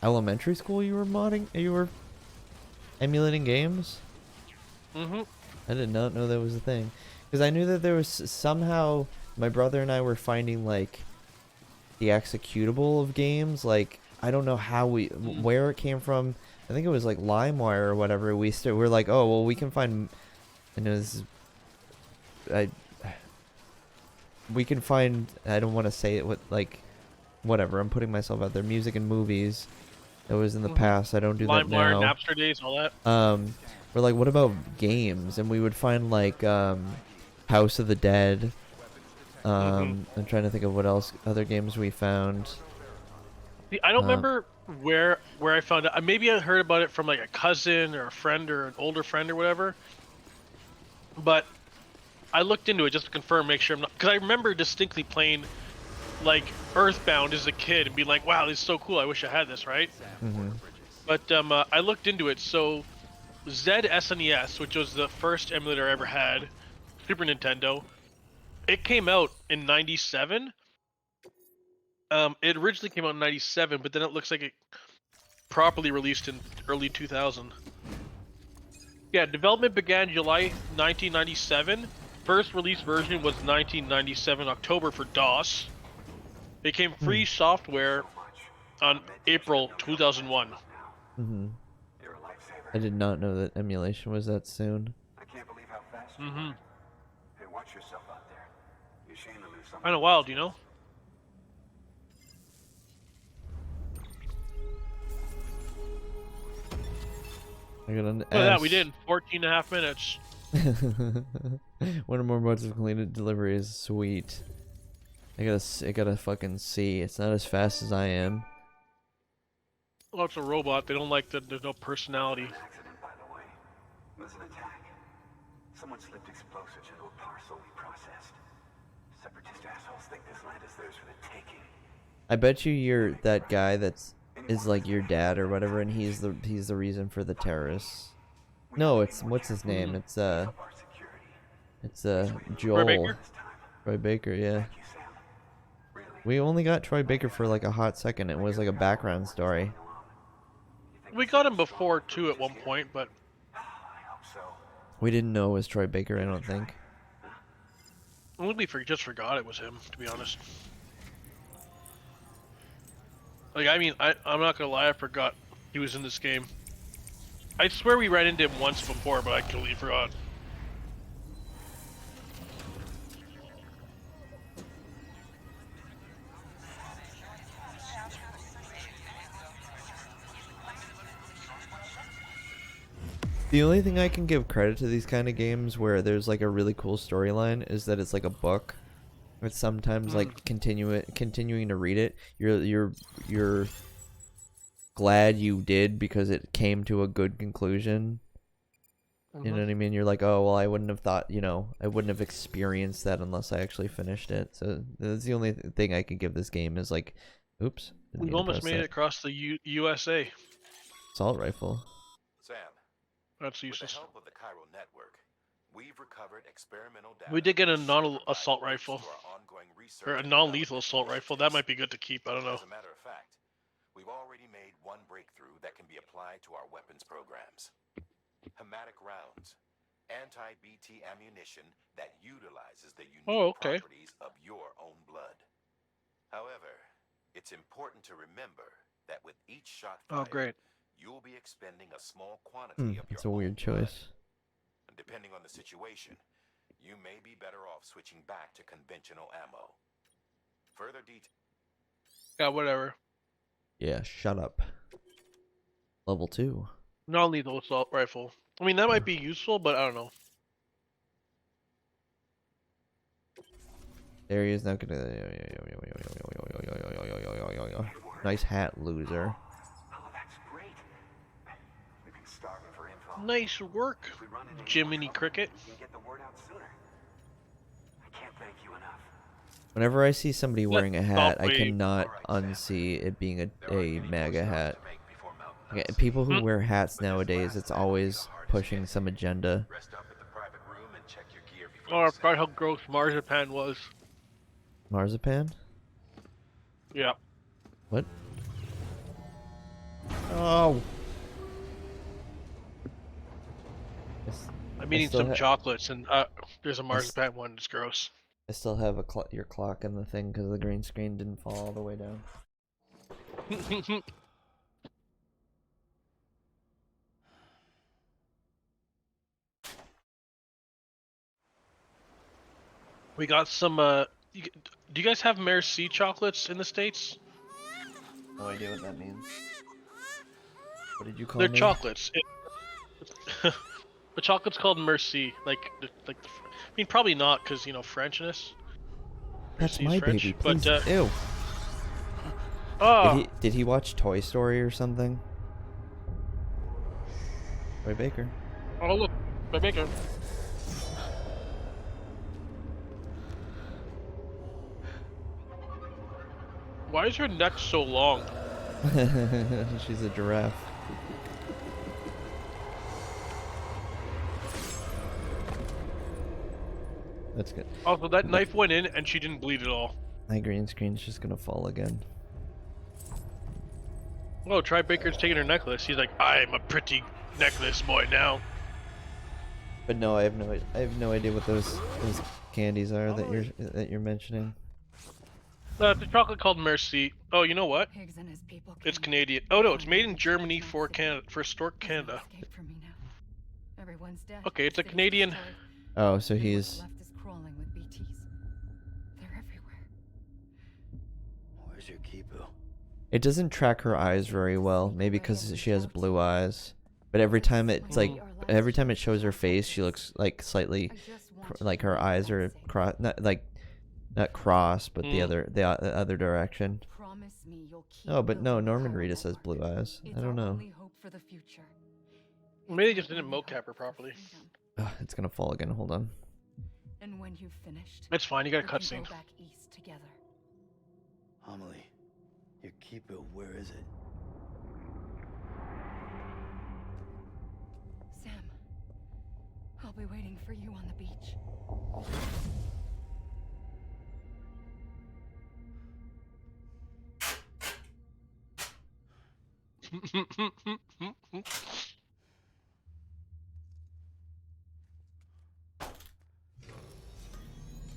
Elementary school you were emulating games? I did not know that was a thing. Because I knew that there was somehow my brother and I were finding like the executable of games. Like I don't know how where it came from. I think it was like LimeWire or whatever. We're like, oh well, we can find. I know this is. We can find. I don't want to say it with like, whatever. I'm putting myself out there. Music and movies. That was in the past. I don't do that now. LimeWire, Napster days, all that. We're like, what about games? And we would find like House of the Dead. I'm trying to think of what else other games we found. See, I don't remember where I found it. Maybe I heard about it from like a cousin or a friend or an older friend or whatever. But I looked into it just to confirm, make sure I'm not, because I remember distinctly playing like Earthbound as a kid and being like, wow, this is so cool. I wish I had this, right? But I looked into it. So ZSNES, which was the first emulator I ever had, Super Nintendo, it came out in '97. It originally came out in '97, but then it looks like it properly released in early 2000. Yeah, development began July 1997, first release version was 1997 October for DOS. It became free software on April 2001. Mm-hmm. I did not know that emulation was that soon. I can't believe how fast. Mm-hmm. Hey, watch yourself out there. You're ashamed to lose something. Kind of wild, you know? I got an Look at that, we did in 14 and a half minutes. One or more modes of completed delivery is sweet. I got a fucking C. It's not as fast as I am. Oh, it's a robot. They don't like that there's no personality. Accident, by the way. It was an attack. Someone slipped explosives into a parcel we processed. Separatist assholes think this land is theirs for the taking. I bet you're that guy is like your dad or whatever, and he's the reason for the terrorists. No, what's his name? It's Joel. Troy Baker? Troy Baker, yeah. We only got Troy Baker for like a hot second. It was like a background story. We got him before too at one point, but We didn't know it was Troy Baker, I don't think. I think we just forgot it was him, to be honest. Like, I mean, I'm not gonna lie, I forgot he was in this game. I swear we ran into him once before, but I completely forgot. The only thing I can give credit to these kind of games where there's like a really cool storyline is that it's like a book. It's sometimes like continuing to read it. You're glad you did because it came to a good conclusion. You know what I mean? You're like, oh well, I wouldn't have thought, I wouldn't have experienced that unless I actually finished it. So that's the only thing I can give this game is like, oops. We've almost made it across the USA. Assault rifle. Sam, That's with useless. the help of the Chiral network, we've recovered experimental data. We did get a non-assault rifle. to our ongoing research Or a and non-lethal development assault rifle. That might be good to keep, I don't know. As a matter of fact, we've already made one breakthrough that can be applied to our weapons programs. Hematic rounds, anti-BT ammunition that utilizes the unique properties of your own blood. However, it's important to remember that with each shot fired, you'll be expending a small quantity of your It's a weird choice. And depending on the situation, you may be better off switching back to conventional ammo. Further details. Yeah, whatever. Yeah, shut up. Level 2. Non-lethal assault rifle. I mean, that might be useful, but I don't know. There he is now. Nice hat, loser. Nice work, Jiminy Cricket. Whenever I see somebody wearing a hat, I cannot unsee it being a MAGA hat. Okay, people who wear hats nowadays, it's always pushing some agenda. Oh, I forgot how gross marzipan was. Marzipan? Yeah. What? Oh. I'm eating some chocolates, and there's a marzipan one. It's gross. I still have your clock in the thing because the green screen didn't fall all the way down. We got some. Do you guys have Merci chocolates in the States? No idea what that means. What did you call They're me? chocolates. The chocolate's called Merci. I mean, probably not, because Frenchness. That's Merci's my French, baby. Please. but, Ew. Oh. Did he watch Toy Story or something? Troy Baker. Oh look, Troy Baker. Why is her neck so long? She's a giraffe. That's good. Also, that knife went in and she didn't bleed at all. My green screen's just gonna fall again. Oh, Troy Baker's taking her necklace. He's like, I'm a pretty necklace boy now. But no, I have no idea what those candies are that you're mentioning. The chocolate called Merci. Oh, you know what? Higgs and his people It's came. Canadian. Oh no, it's made in Finally, Germany Jackson for City. Canada, for Stork There's no Canada. escape for me now. Everyone's dead. Okay, it's a City's Canadian. destroyed, Oh, so and what's he's left is crawling with BTs. They're everywhere. Where's your Kipu? It doesn't track her eyes very well, maybe because she has blue eyes. But every time it's like, every time it shows her face, she looks like slightly, like her eyes are not cross, but the other direction. Promise me you'll keep Oh, but no, building Norman Colony Reedus has Park. blue eyes. It's I don't our know. only hope for the future. Maybe they It's just our didn't only mocap hope her for properly. freedom. Ugh, it's gonna fall again. Hold on. And when you've finished, It's fine. You got a we can cutscene. go back east together. Amelie, your Kipu, where is it? Sam, I'll be waiting for you on the beach.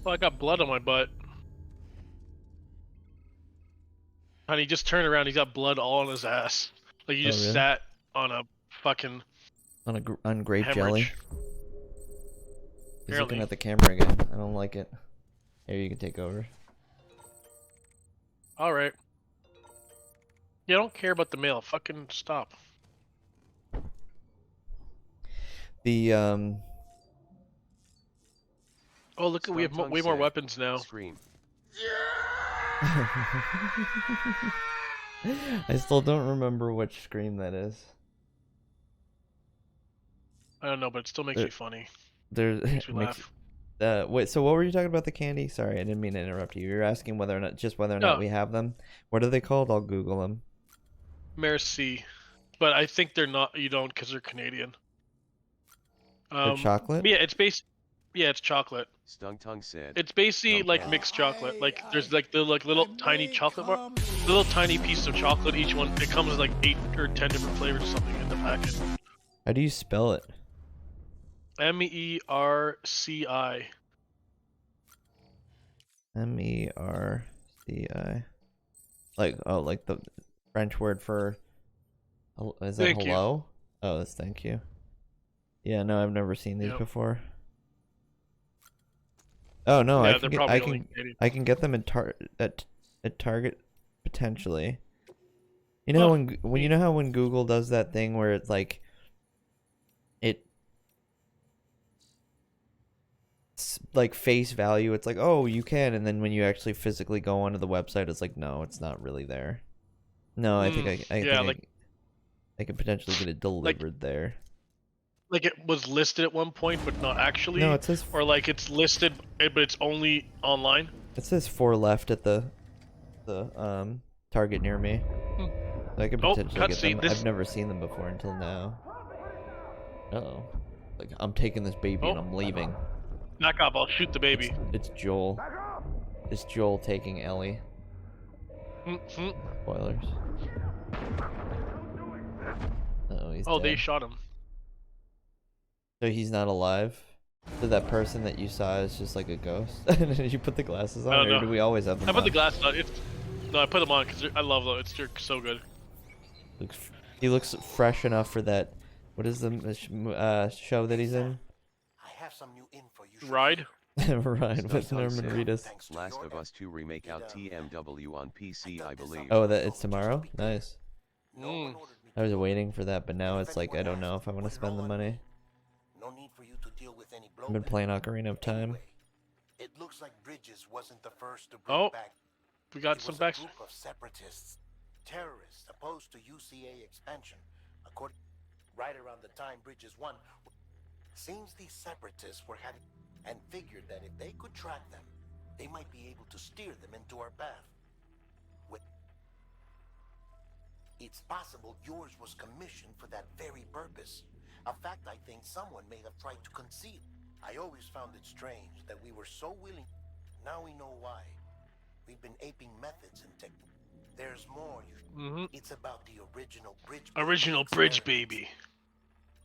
Well, I got blood on my butt. Honey, just turned around. He's got blood all on his ass. Like he just really? sat on a fucking On grape jelly. hemorrhage. He's looking Apparently. at the camera again. I don't like it. Here, you can take over. All right. Yeah, I don't care about the mail. Fucking stop. The Oh, look, we have Stung way more said, weapons now. Scream. I still don't remember which Scream that is. I don't know, but it still makes me funny. There's Makes me laugh. wait, so what were you talking about the candy? Sorry, I didn't mean to interrupt you. You're asking whether or not No. we have them. What are they called? I'll Google them. Merci. But I think they're not. You don't, because they're Canadian. They're chocolate? Yeah, yeah, it's chocolate. Stung Tongue said. It's basically like Okay. mixed chocolate. Like there's like the little tiny chocolate bar, little tiny pieces of chocolate. Each one, it comes with like 8 or 10 different flavors or something in the packet. How do you spell it? Merci. MERCI. Like the French word for is that Thank you. hello? Oh, that's thank you. Yeah, no, I've never seen these Yep. before. Oh no, Yeah, I they're can get, probably I only can Canadian. I can get them at Target potentially. You know Oh, when you know how when Google does that thing where it's like it's like face value, it's like, oh, you can, and then when you actually physically go onto the website, it's like, no, it's not really there. No, I think I could potentially get it delivered there. Like it was listed at one point, but not actually. No, it says Or like it's listed, but it's only online. it says 4 left at the Target near me. Hmm. So I could Oh, potentially get cutscene. them. I've never seen them before until now. Uh-oh. Like, I'm taking this baby and Oh. I'm leaving. Back up! I'll shoot the baby. It's Joel. It's Joel taking Ellie. Mhm. Spoilers. Uh-oh, he's Oh, dead. they shot him. So he's not alive? So that person that you saw is just like a ghost? Did you put the glasses on, I don't or know. do we always have them I put the on? glasses on. No, I put them on because I love them. They're so good. He looks fresh enough for that. What is the show that he's in? I have some new info you should Ride. Right, with Stung Norman said, Reedus. Thanks to Last your of Us 2 remake out TMW on PC, I believe. Oh, that it's tomorrow? Nice. No one Mm. ordered me I was waiting for that, but now it's like, I don't know if I want to spend the money. No need for you to deal with any I've been blowback. playing Ocarina of Time. Anyway, it looks like Bridges wasn't the first to bring Oh, back. we got It some was back. a group of separatists, terrorists opposed to UCA expansion. According, right around the time Bridges won, seems these separatists were having and figured that if they could track them, they might be able to steer them into our path. It's possible yours was commissioned for that very purpose. A fact I think someone may have tried to conceal. I always found it strange that we were so willing. Now we know why. We've been aping methods and techniques. There's more. It's about the original bridge. Original bridge baby.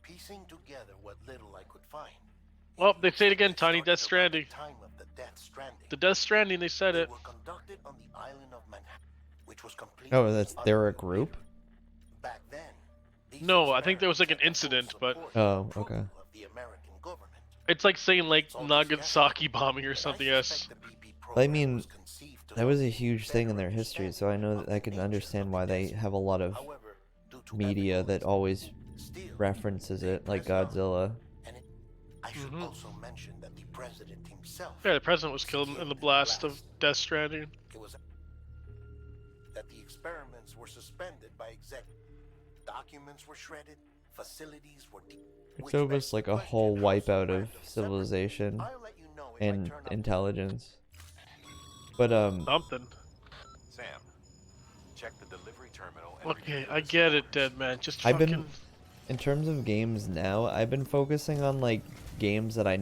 Piecing together what little I could find, Well, they say it again, Tiny. Death Stranding. Time of the Death Stranding. The Death Stranding, they said They it. were conducted on the island of Manhattan, which was completely Oh, they're a group? back then. These No, I think there was like an experiments had incident, full but support Oh, and approval okay. of the American government. it's like saying like It's all Nagasaki guesswork, bombing or but I something. suspect Yes. the BB I program mean, was conceived to that was a help huge thing in their better history, understand so I know of that I the can nature understand of why the they desert. have a lot of However, due to media ethical that always still, references it, like press on. Godzilla. And I should Mhm. also mention that the president himself. Yeah, the president was killed in the blast of Death Stranding. It was that the experiments were suspended by exec. Documents were shredded. Facilities were. It's almost like a whole wipeout of civilization I'll let you know if I and turn up. intelligence. But Something. Sam, check the delivery terminal and Okay, review I the get it, scores. dead man. Just I've fucking. been, in terms of games now, I've been focusing on like games that I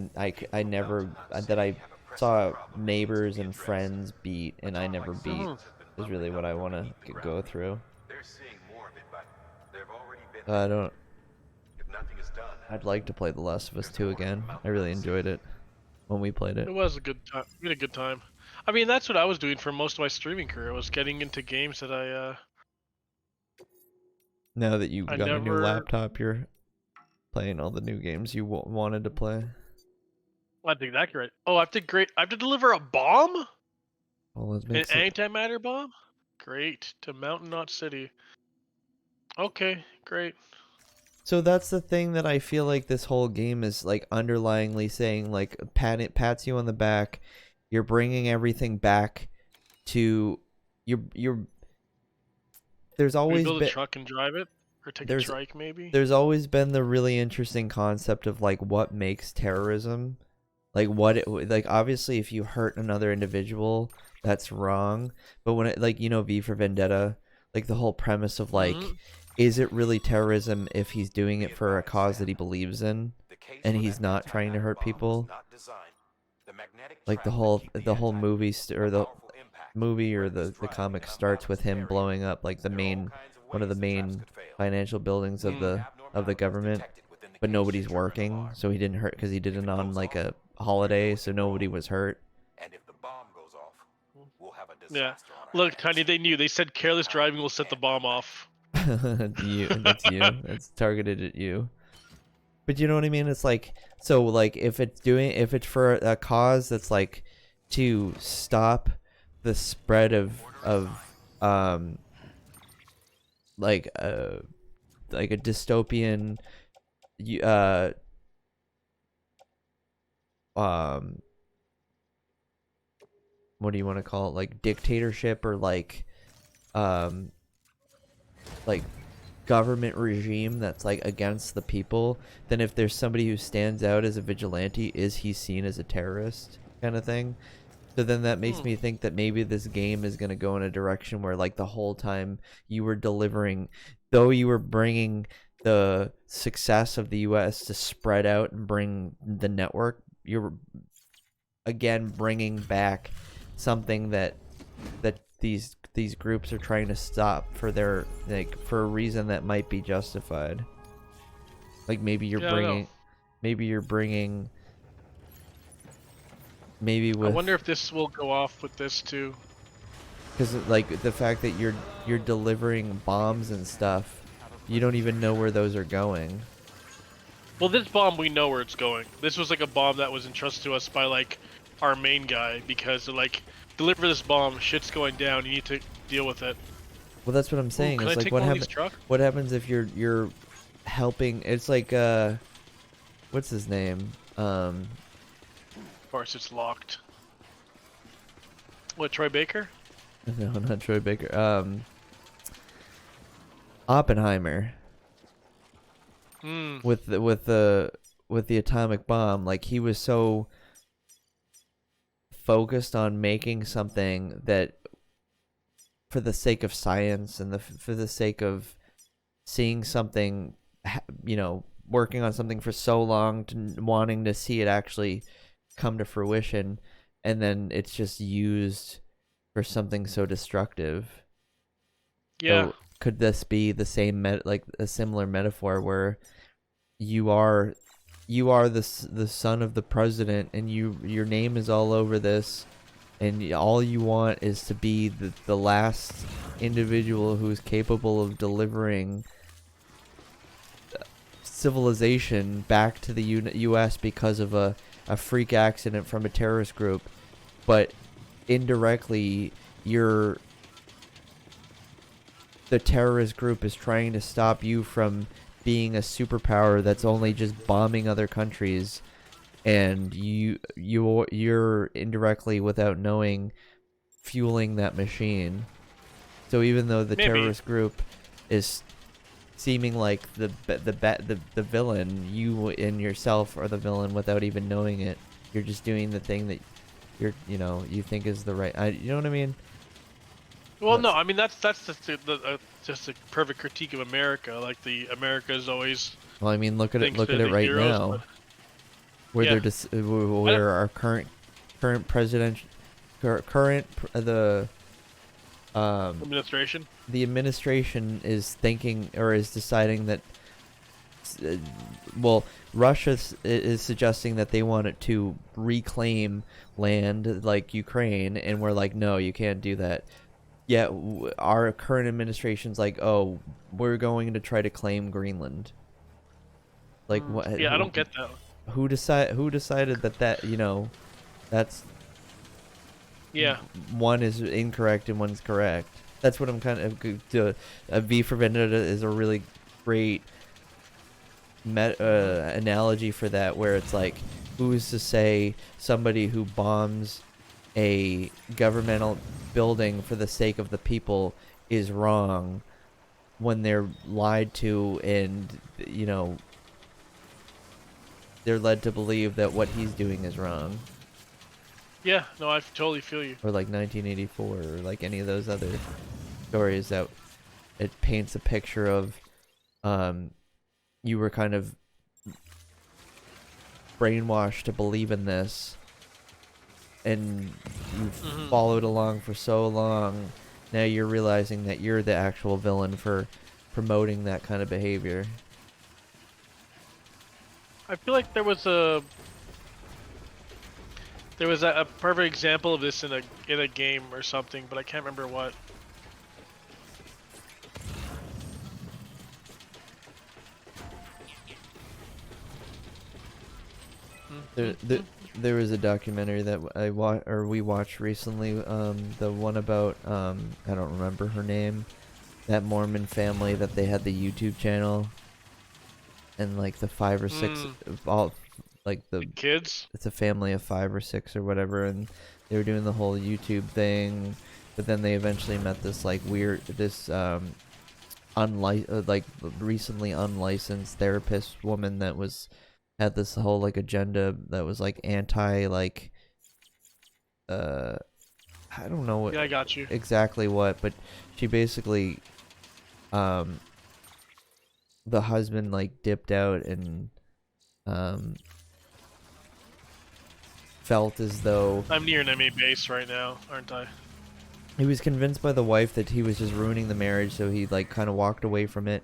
never that I saw neighbors and friends beat and I never beat. Mhm. Is really what I want to go through. They're seeing more of it, but they've already been. I don't. If nothing is done, I'd like to play The Last of Us 2 again. I really enjoyed it when we played it. It was a good time. We had a good time. I mean, that's what I was doing for most of my streaming career. Was getting into games that I Now that you I got a new never- laptop, you're playing all the new games you wanted to play. I think that's right. Oh, I have to deliver a bomb? Well, let's An make some. antimatter bomb? Great. To Mountain Knot City. Okay, great. So that's the thing that I feel like this whole game is like underlyingly saying, like pats you on the back. You're bringing everything back to you're. There's Can we always build a been truck and drive it? Or take a there's- trike, maybe? there's always been the really interesting concept of like what makes terrorism, like what it like. Obviously, if you hurt another individual, that's wrong. But when it like V for Vendetta, like the whole premise of like. Mhm. Is it really terrorism if he's doing it for a cause that he believes in, and he's not trying to hurt people? Like the whole movie or the movie or the comic starts with him blowing up like one of the main financial buildings of the government, but nobody's working, so he didn't hurt because he did it on like a holiday, so nobody was hurt. And if the bomb goes off, we'll have a Yeah. disaster on our Look, hands. Tiny, they knew. They said careless driving will set the bomb off. That's you. That's targeted at you. But you know what I mean? It's like, so like if it's for a cause that's like to stop the spread of like a dystopian what do you want to call it, like dictatorship or like government regime that's like against the people, then if there's somebody who stands out as a vigilante, is he seen as a terrorist kind of thing? So then that makes me think that maybe this game is going to go in a direction where like the whole time you were delivering, though you were bringing the success of the US to spread out and bring the network, you're again bringing back something that these groups are trying to stop for their for a reason that might be justified. Like maybe you're bringing maybe with I wonder if this will go off with this too. because like the fact that you're delivering bombs and stuff, you don't even know where those are going. Well, this bomb, we know where it's going. This was like a bomb that was entrusted to us by like our main guy because they're like, deliver this bomb, shit's going down, you need to deal with it. Well, that's what I'm saying. Can It's I like take what one of happens. these truck? What happens if you're helping? It's like what's his name? Of course, it's locked. What, Troy Baker? No, not Troy Baker. Oppenheimer. Hmm. With the atomic bomb, like he was so focused on making something that for the sake of science and for the sake of seeing something, working on something for so long to wanting to see it actually come to fruition, and then it's just used for something so destructive. Yeah. So could this be the same like a similar metaphor where you are you are the son of the president, and your name is all over this, and all you want is to be the last individual who is capable of delivering civilization back to the U.S. because of a freak accident from a terrorist group, but indirectly the terrorist group is trying to stop you from being a superpower that's only just bombing other countries, and you're indirectly, without knowing, fueling that machine. So even though the terrorist group is seeming like the villain, you and yourself are the villain without even knowing it. You're just doing the thing that you think is the right. You know what I mean? Well, no, I mean that's just a perfect critique of America. Like America is always. Well, I mean, look at it right now, where where our current administration. The administration is thinking, or is deciding that. Well, Russia is suggesting that they want it to reclaim land like Ukraine, and we're like, no, you can't do that. Yet our current administration's like, oh, we're going to try to claim Greenland. Like what? Yeah, I don't get that. Who decided that that's. Yeah. One is incorrect and one's correct. That's what I'm kind of. V for Vendetta is a really great analogy for that, where it's like, who's to say somebody who bombs a governmental building for the sake of the people is wrong when they're lied to, and they're led to believe that what he's doing is wrong. Yeah, no, I totally feel you. Or like 1984, or like any of those other stories that it paints a picture of you were kind of brainwashed to believe in this, and you followed along for so long. Now you're realizing that you're the actual villain for promoting that kind of behavior. I feel like there was a perfect example of this in a game or something, but I can't remember what. There was a documentary that we watched recently. The one about I don't remember her name. That Mormon family that they had the YouTube channel, and like the 5 or 6 all like the kids. It's a family of 5 or 6 or whatever, and they were doing the whole YouTube thing. But then they eventually met this like weird like recently unlicensed therapist woman that had this whole like agenda that was like anti like I don't know what, yeah, I got you. Exactly what, but she basically the husband like dipped out and felt as though I'm near an enemy base right now, aren't I? He was convinced by the wife that he was just ruining the marriage, so he like kind of walked away from it,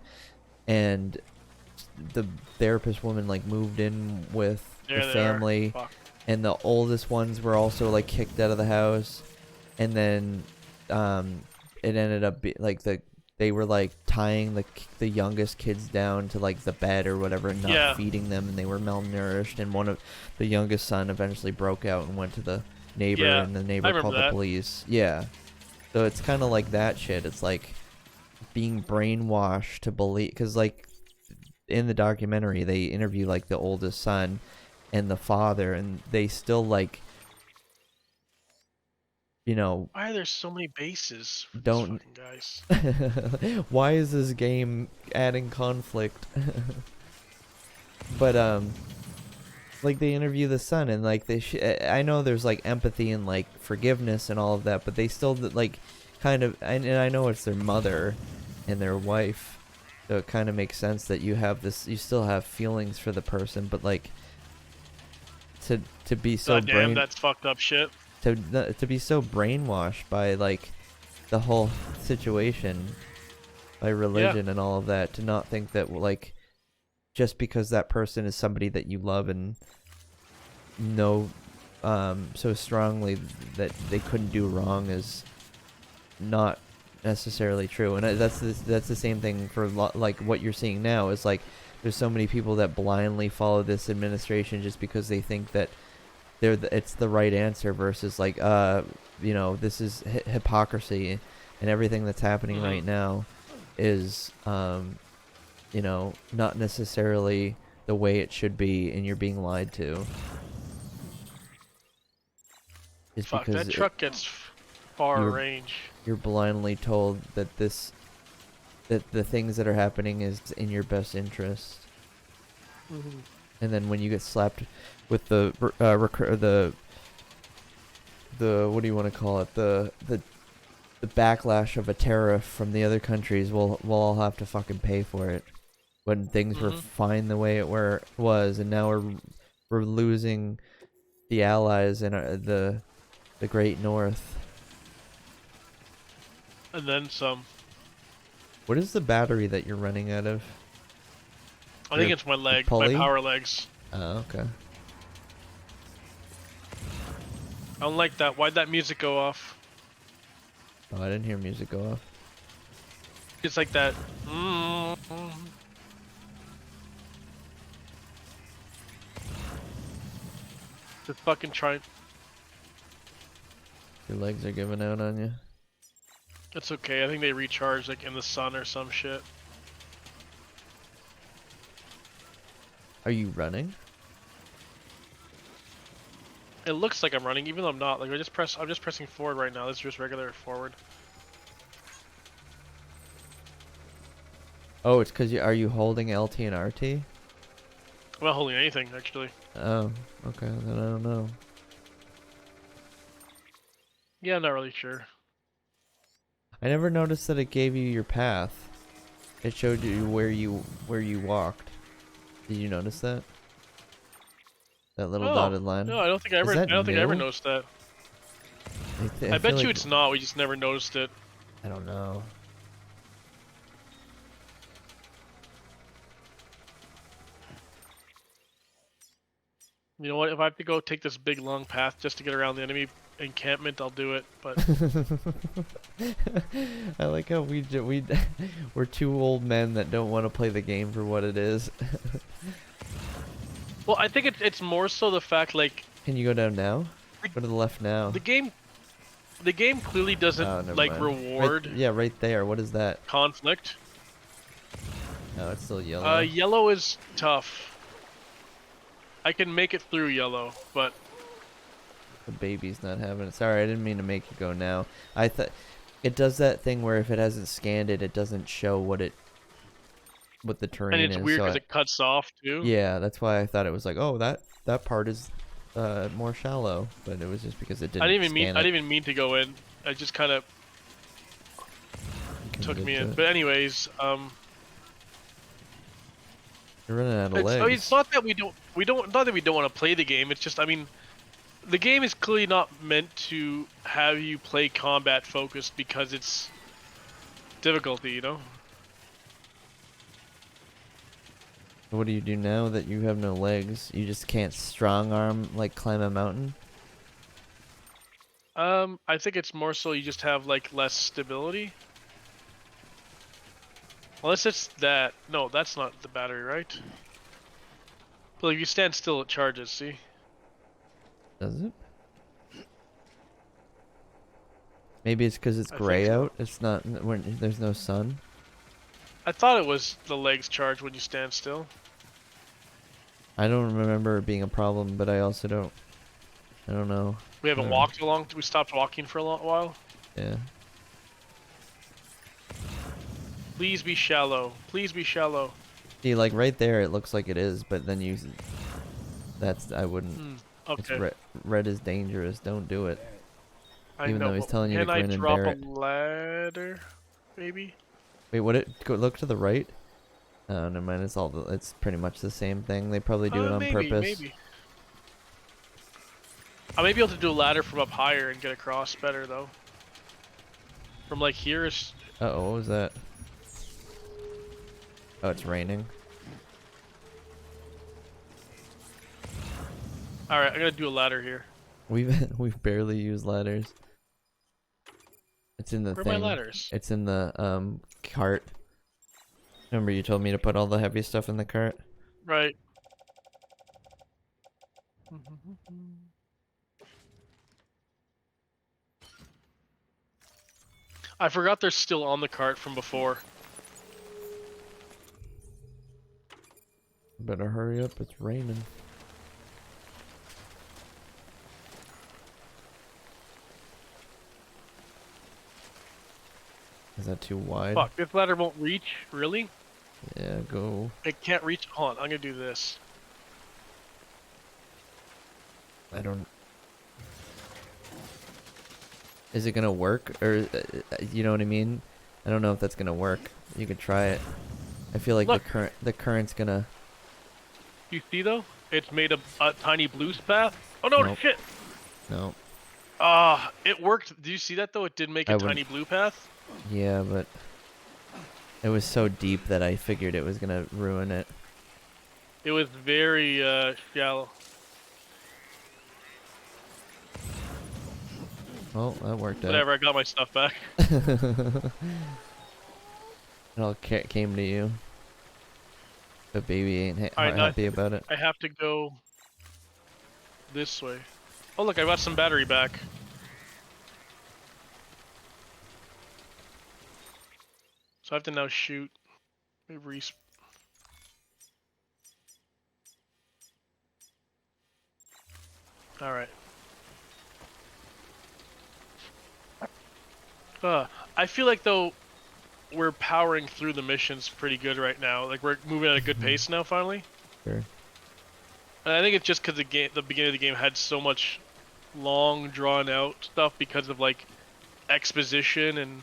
and the therapist woman like moved in with the family, and the oldest ones were also like kicked out of the house, and then it ended up like they were like tying the youngest kids down to like the bed or whatever and not feeding them, and they were malnourished, and one of the youngest son eventually broke out and went to the neighbor, and the neighbor called the police. So it's kind of like that shit. It's like being brainwashed to believe, because like in the documentary they interview like the oldest son and the father, and they still like, why are there so many bases for don't these fucking guys? Why is this game adding conflict? But like they interview the son, and like I know there's like empathy and like forgiveness and all of that, but they still like kind of, and I know it's their mother and their wife, so it kind of makes sense that you still have feelings for the person, but like to be so damn, that's fucked up shit. To be so brainwashed by like the whole situation, by religion and all of that, to not think that like just because that person is somebody that you love and know so strongly that they couldn't do wrong is not necessarily true. And that's the same thing for like what you're seeing now is like there's so many people that blindly follow this administration just because they think that it's the right answer versus like you know, this is hypocrisy, and everything that's happening right now is you know, not necessarily the way it should be, and you're being lied to. It's Fuck, because that truck gets far range. You're blindly told that that the things that are happening is in your best interest. And then when you get slapped with the what do you want to call it, the backlash of a tariff from the other countries, we'll all have to fucking pay for it. When things were fine the way it was, and now we're losing the allies in the Great North. And then some. What is the battery that you're running out of? I think it's my leg, my power legs. Oh, okay. I don't like that. Why'd that music go off? Oh, I didn't hear music go off. It's like that. Just fucking trying. Your legs are giving out on you. It's okay. I think they recharge like in the sun or some shit. Are you running? It looks like I'm running, even though I'm not. Like I'm just pressing forward right now. This is just regular forward. Oh, it's because are you holding LT and RT? I'm not holding anything actually. Oh, okay. Then I don't know. Yeah, I'm not really sure. I never noticed that it gave you your path. It showed you where you walked. Did you notice that? That little dotted line. No, I don't think I ever noticed that. I bet you like it's not. We just never noticed it. I don't know. You know what? If I have to go take this big long path just to get around the enemy encampment, I'll do it. But I like how we're two old men that don't want to play the game for what it is. well, I think it's more so the fact like. Can you go down now? Go to the left now. The game clearly doesn't like reward. Yeah, right there. What is that? Conflict. No, it's still yellow. Yellow is tough. I can make it through yellow, but the baby's not having it. Sorry, I didn't mean to make you go now. I thought it does that thing where if it hasn't scanned it, it doesn't show what the terrain is. And it's weird because it cuts off too. Yeah, that's why I thought it was like, oh, that part is more shallow, but it was just because it didn't. I didn't even mean to go in. I just kind of took me in. But anyways, you're running out of legs. I mean, it's not that we don't want to play the game. It's just, I mean, the game is clearly not meant to have you play combat focused because it's difficulty, you know? What do you do now that you have no legs? You just can't strong arm, like climb a mountain? I think it's more so you just have like less stability. Unless it's that. No, that's not the battery, right? But if you stand still, it charges, see? Does it? Maybe it's because it's gray out. It's not when there's no sun. I thought it was the legs charge when you stand still. I don't remember it being a problem, but I also don't. I don't know. We haven't walked along. We stopped walking for a long while. Yeah. Please be shallow. Please be shallow. See, like right there, it looks like it is, but then you. I wouldn't. Okay. It's red is dangerous. Don't do it. Even though he's telling you to go in and bear it. Can I drop a ladder? Maybe. Wait, look to the right. Oh, never mind. It's pretty much the same thing. They probably do it on purpose. Maybe. I may be able to do a ladder from up higher and get across better though. From like here is. Uh oh, what was that? Oh, it's raining. All right, I'm gonna do a ladder here. We've barely used ladders. It's in the Where are thing. my ladders? It's in the cart. Remember you told me to put all the heavy stuff in the cart? Right. I forgot they're still on the cart from before. Better hurry up, it's raining. Is that too wide? Fuck, this ladder won't reach? Really? Yeah, go. It can't reach. Hold on, I'm gonna do this. I don't... Is it gonna work? Or, you know what I mean? I don't know if that's gonna work. You could try it. I feel like Look. the current's gonna... You see though? It's made a tiny blue path. Oh no, Nope. shit! No. It worked. Do you see that though? It did make I a wouldn't- tiny blue path. Yeah, but... It was so deep that I figured it was gonna ruin it. It was very shallow. Well, that worked out. Whatever, I got my stuff back. It all came to you. The baby ain't Alright, now happy about it. I have to go this way. Oh look, I got some battery back. So I have to now shoot. Let me Alright. I feel like though we're powering through the missions pretty good right now. Like we're moving at a good pace now finally. Sure. And I think it's just because the beginning of the game had so much long drawn out stuff because of like exposition and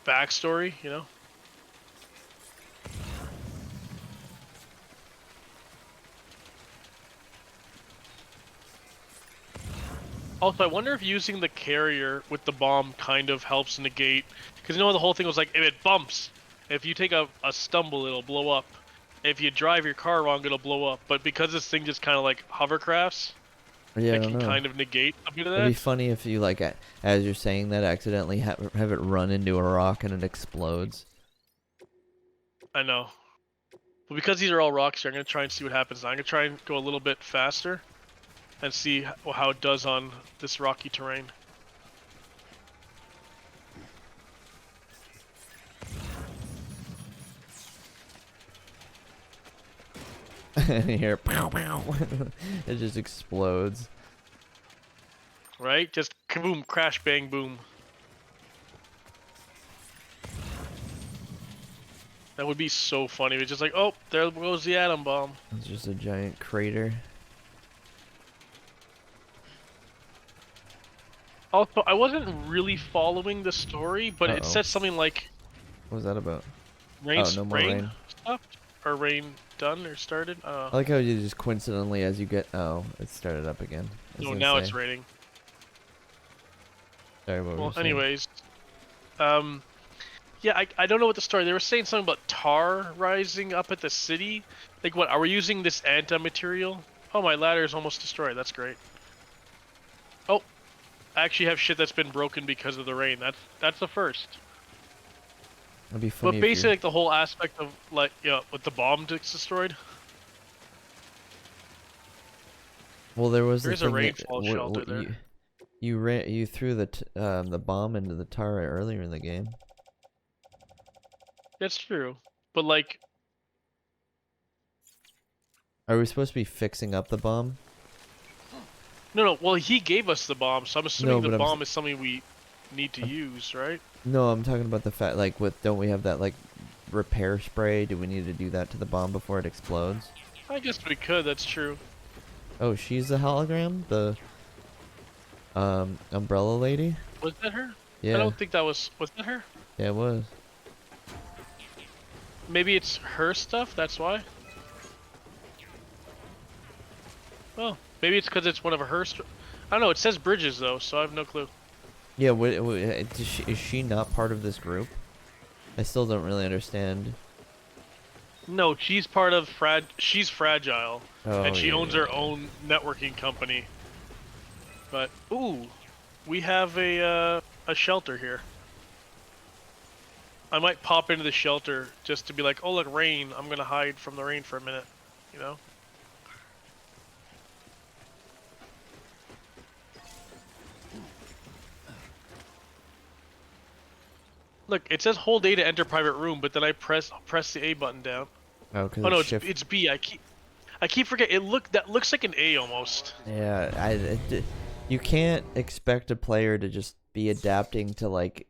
backstory, you know? Also, I wonder if using the carrier with the bomb kind of helps negate, because you know the whole thing was like, if it bumps, if you take a stumble, it'll blow up. If you drive your car wrong, it'll blow up. But because this thing just kind of like hovercrafts, Yeah, I it don't can know. kind of negate a bit of It'd be that. funny if you like, as you're saying that, accidentally have it run into a rock and it explodes. I know. But because these are all rocks here, I'm going to try and see what happens. I'm going to try and go a little bit faster and see how it does on this rocky terrain. And you hear pow pow. It just explodes. Right? Just kaboom, crash, bang, boom. That would be so funny. It's just like, oh, there goes the atom bomb. It's just a giant crater. Also, I wasn't really following the story, but it Uh-oh. said something like What was that about? rain, Oh, no more rain. stopped? Or rain done or started? I like how you just coincidentally, as you get... Oh, it started up again. I was No, gonna now say. it's raining. Sorry, what were Well, you saying? anyways. Yeah, I don't know what the story... They were saying something about tar rising up at the city. Like, what, are we using this anti-material? Oh, my ladder is almost destroyed. That's great. Oh, I actually have shit that's been broken because of the rain. That's the first. It'd be funny But if basically, you... like, the whole aspect of, like, with the bomb gets destroyed. Well, there was There is the a thing that- rainfall what- shelter what there. You threw the bomb into the tar earlier in the game. That's true. But, like, Are we supposed to be fixing up the bomb? no, well, he gave us the bomb, so I'm assuming but the I'm bomb is something we need to use, right? No, I'm talking about the fact, like, don't we have that, like, repair spray? Do we need to do that to the bomb before it explodes? I guess we could, that's true. Oh, she's the hologram? The, umbrella lady? Was that her? Yeah. I don't think that was that her? Yeah, it was. Maybe it's her stuff, that's why? Oh, maybe it's because it's one of her... I don't know, it says Bridges, though, so I have no clue. Yeah, is she not part of this group? I still don't really understand. No, she's part of she's fragile. Oh, and she yeah, owns yeah, her yeah. own networking company. But ooh, we have a shelter here. I might pop into the shelter just to be like, oh look, rain. I'm gonna hide from the rain for a minute, you know. Look, it says hold A to enter private room, but then I press the A button down. Oh, because Oh no, shift. it's B. I keep forgetting. That looks like an A almost. Yeah, you can't expect a player to just be adapting to like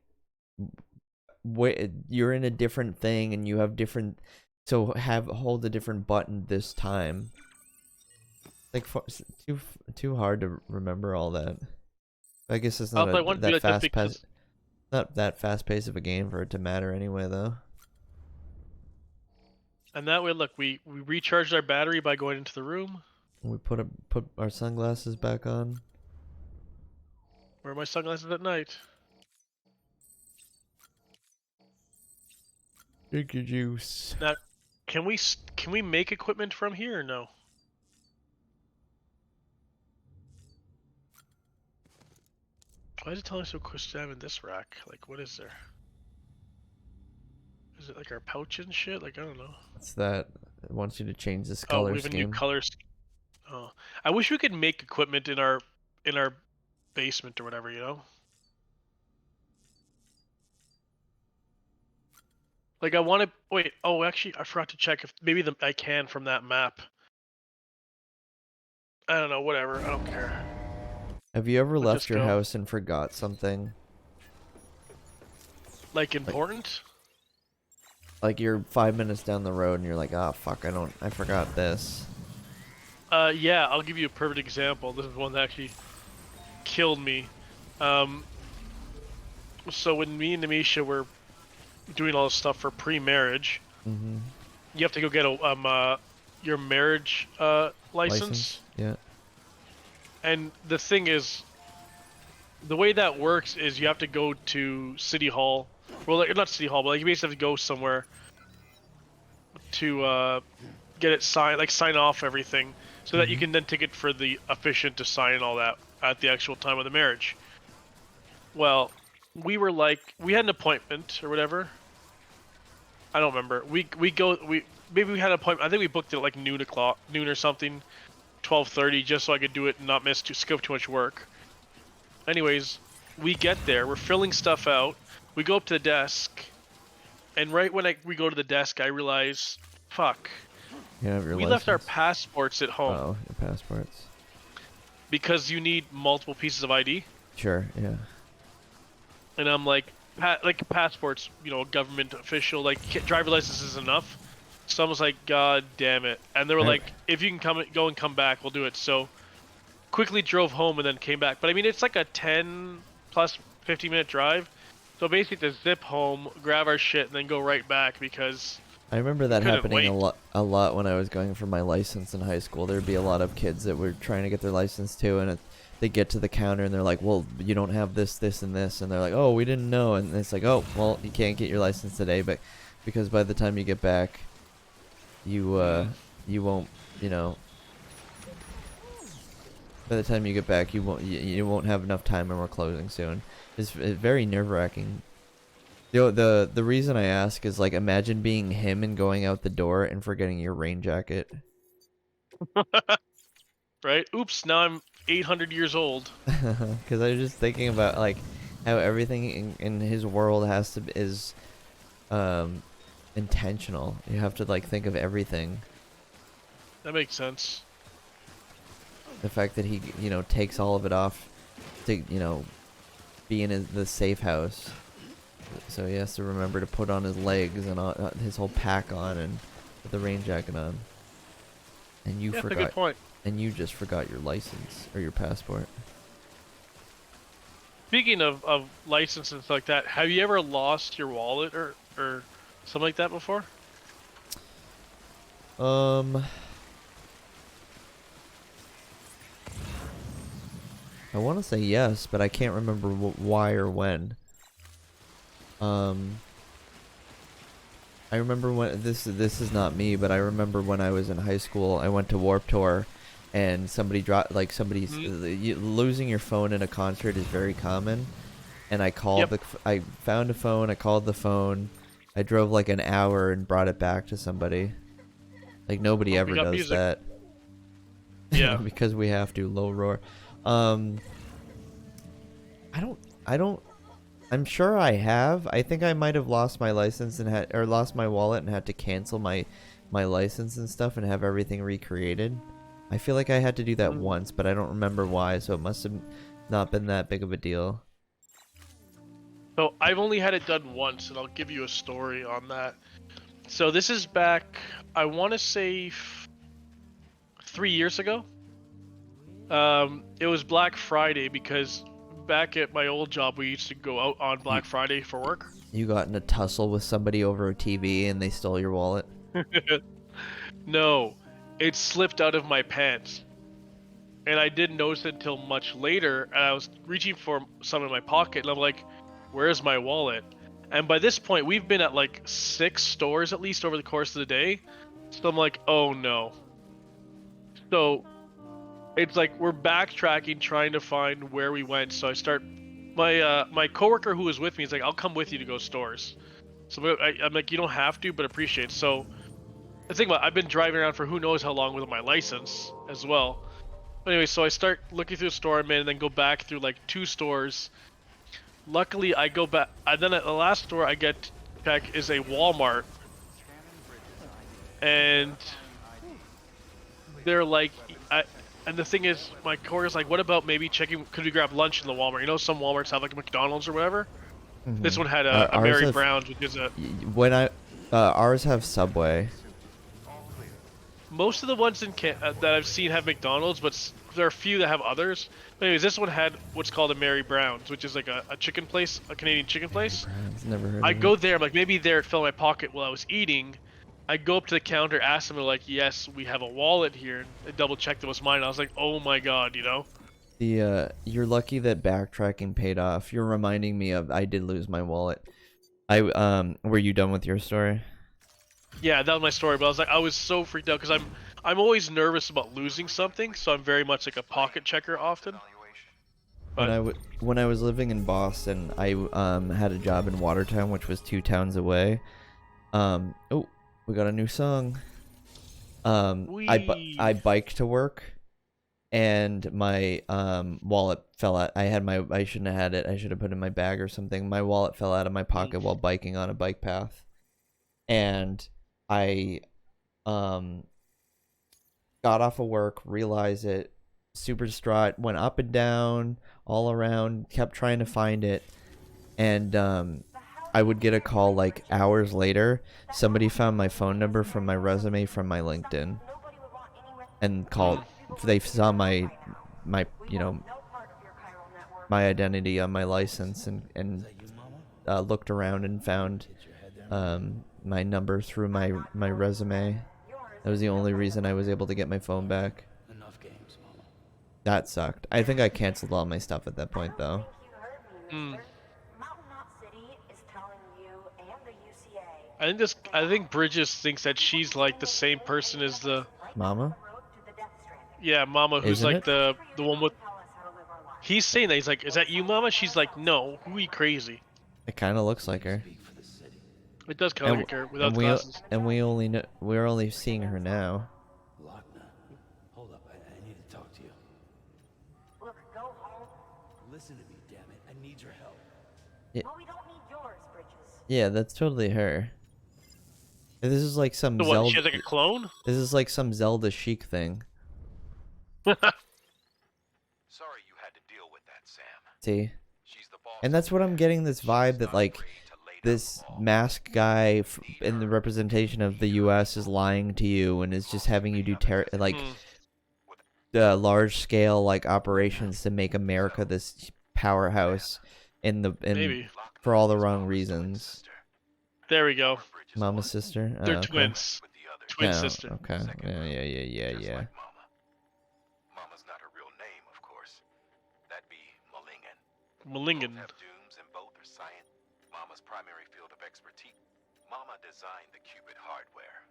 you're in a different thing and you have different, so hold a different button this time. Like too hard to remember all that. I guess it's not I want to do that that just fast because. pace, not that fast pace of a game for it to matter anyway though. And that way, look, we recharged our battery by going into the room. We put our sunglasses back on. Wear my sunglasses at night. Drink your juice. Now, can we make equipment from here or no? Why is it telling us to examine this rack? Like, what is there? Is it like our pouch and shit? Like, I don't know. What's that? It wants you to change this Oh, color we have a new scheme. color scheme. Oh, I wish we could make equipment in our basement or whatever, you know? Like I want to wait. Oh, actually, I forgot to check if maybe I can from that map. I don't know. Whatever. I don't care. Have you ever Let's left just your go. house and forgot something? Like important? Like you're 5 minutes down the road and you're like, ah, fuck, I forgot this. Yeah. I'll give you a perfect example. This is one that actually killed me. So when me and Namisha were doing all this stuff for pre-marriage, Mm-hmm. you have to go get a your marriage license. Yeah. And the thing is, the way that works is you have to go to City Hall. Well, like, not City Hall, but like you basically have to go somewhere to get it signed, like sign off everything, so that you can then take it for the officiant to sign all that at the actual time of the marriage. Well, we had an appointment or whatever. I don't remember. Maybe we had an appointment. I think we booked it at like noon or something, 12:30, just so I could do it and not skip too much work. Anyways, we get there. We're filling stuff out. We go up to the desk, and right when we go to the desk, I realize, fuck. You have your We license? left our passports at home. Oh, your passports. Because you need multiple pieces of ID. Sure. Yeah. And I'm like, passports, you know, government official, like driver license is enough. So I was like, God damn it! And they were like, if you can go and come back, we'll do it. So quickly drove home and then came back. But I mean, it's like a 10 plus 15-minute drive. So basically, to zip home, grab our shit, and then go right back because. I remember that couldn't happening wait. a lot when I was going for my license in high school. There'd be a lot of kids that were trying to get their license too, and they get to the counter and they're like, well, you don't have this, this, and this, and they're like, oh, we didn't know, and it's like, oh, well, you can't get your license today, but because by the time you get back, you won't, you know, by the time you get back, you won't have enough time, and we're closing soon. It's very nerve-wracking. The reason I ask is, like, imagine being him and going out the door and forgetting your rain jacket. Right? Oops, now I'm 800 years old. Because I was just thinking about, like, how everything in his world is intentional. You have to, like, think of everything. That makes sense. The fact that he, you know, takes all of it off to, you know, be in the safe house. So he has to remember to put on his legs and his whole pack on and put the rain jacket on. And you That's a forgot. good point. And you just forgot your license or your passport. Speaking of license and stuff like that, have you ever lost your wallet or something like that before? I want to say yes, but I can't remember why or when. I I remember when this is not me, but I remember when I was in high school, I went to Warped Tour, and somebody dropped like somebody's losing your phone in a concert is very common, and I called I found a phone, I called the phone, I drove like an hour and brought it back to somebody. Like nobody ever does music. that. Yeah. Because we have to. Low roar. I don't. I'm sure I have. I think I might have lost my license and lost my wallet and had to cancel my license and stuff and have everything recreated. I feel like I had to do that once, but I don't remember why, so it must have not been that big of a deal. So I've only had it done once, and I'll give you a story on that. So this is back, I want to say 3 years ago. It was Black Friday because back at my old job, we used to go out on Black Friday for work. You got in a tussle with somebody over a TV and they stole your wallet? No, it slipped out of my pants. And I didn't notice it until much later, and I was reaching for some in my pocket, and I'm like, where's my wallet? And by this point, we've been at like 6 stores at least over the course of the day. So I'm like, oh no. So it's like we're backtracking, trying to find where we went. So I start, my coworker who was with me is like, I'll come with you to go stores. So I'm like, you don't have to, but appreciate it. So the thing about, I've been driving around for who knows how long with my license as well. But anyway, so I start looking through the store I'm in, and then go back through like 2 stores. Luckily, I go back, and then at the last store I get to check is a Walmart, and they're like, and the thing is, my coworker's like, what about maybe checking, could we grab lunch in the Walmart? You know, some Walmarts have like a McDonald's or whatever. This one had a Mary Brown's, which is a. Ours have Subway. Most of the ones in that I've seen have McDonald's, but there are a few that have others. But anyways, this one had what's called a Mary Brown's, which is like a chicken place, a Canadian chicken place. Never heard I of go it. there, I'm like, maybe there it fell in my pocket while I was eating. I go up to the counter, ask them, they're like, yes, we have a wallet here. And they double checked it was mine. I was like, oh my god, you know? You're lucky that backtracking paid off. You're reminding me of, I did lose my wallet. Were you done with your story? Yeah, that was my story, but I was so freaked out because I'm always nervous about losing something, so I'm very much like a pocket checker often. But When I was living in Boston, I had a job in Watertown, which was 2 towns away. Oh, we got a new song. I biked to work, and my wallet fell out. I shouldn't have had it. I should have put it in my bag or something. My wallet fell out of my pocket while biking on a bike path, and I got off of work, realized it, super distraught, went up and down, all around, kept trying to find it, and I would get a call like hours later. Somebody found my phone number from my resume from my LinkedIn and called. They saw my you know, my identity on my license and looked around and found my number through my resume. That was the only reason I was able to get my phone back. Enough games, Mama. That sucked. I think I canceled all my stuff at that point, though. I think Bridges thinks that she's like the same person as the Mama? Yeah, Mama, who's Isn't like it? the one with. He's saying that, he's like, is that you, Mama? She's like, no, who are you crazy? It kind of looks like her. It does kind of like her without and glasses. we're only seeing her now. Lochner, hold up. I need to talk to you. Look, go home. Listen to me, damn it. I need your help. Well, we don't need yours, Bridges. Yeah, that's totally her. This is like some So what, Zelda. she has like a clone? This is like some Zelda Chic thing. Sorry you had to deal with that, Sam. See? She's the boss. And that's what I'm getting, this vibe that like this masked guy in the representation of the U.S. is lying to you and is just having you do large scale like operations to make America this powerhouse Maybe. for all the wrong reasons. There we go. Mama's sister? They're okay. twins. Twin Yeah, sister. Okay. Yeah. Mama's not her real name, of course. That'd be Malingen. Malingen. Both have dooms and both are science. Mama's primary field of expertise. Mama designed the Cupid hardware.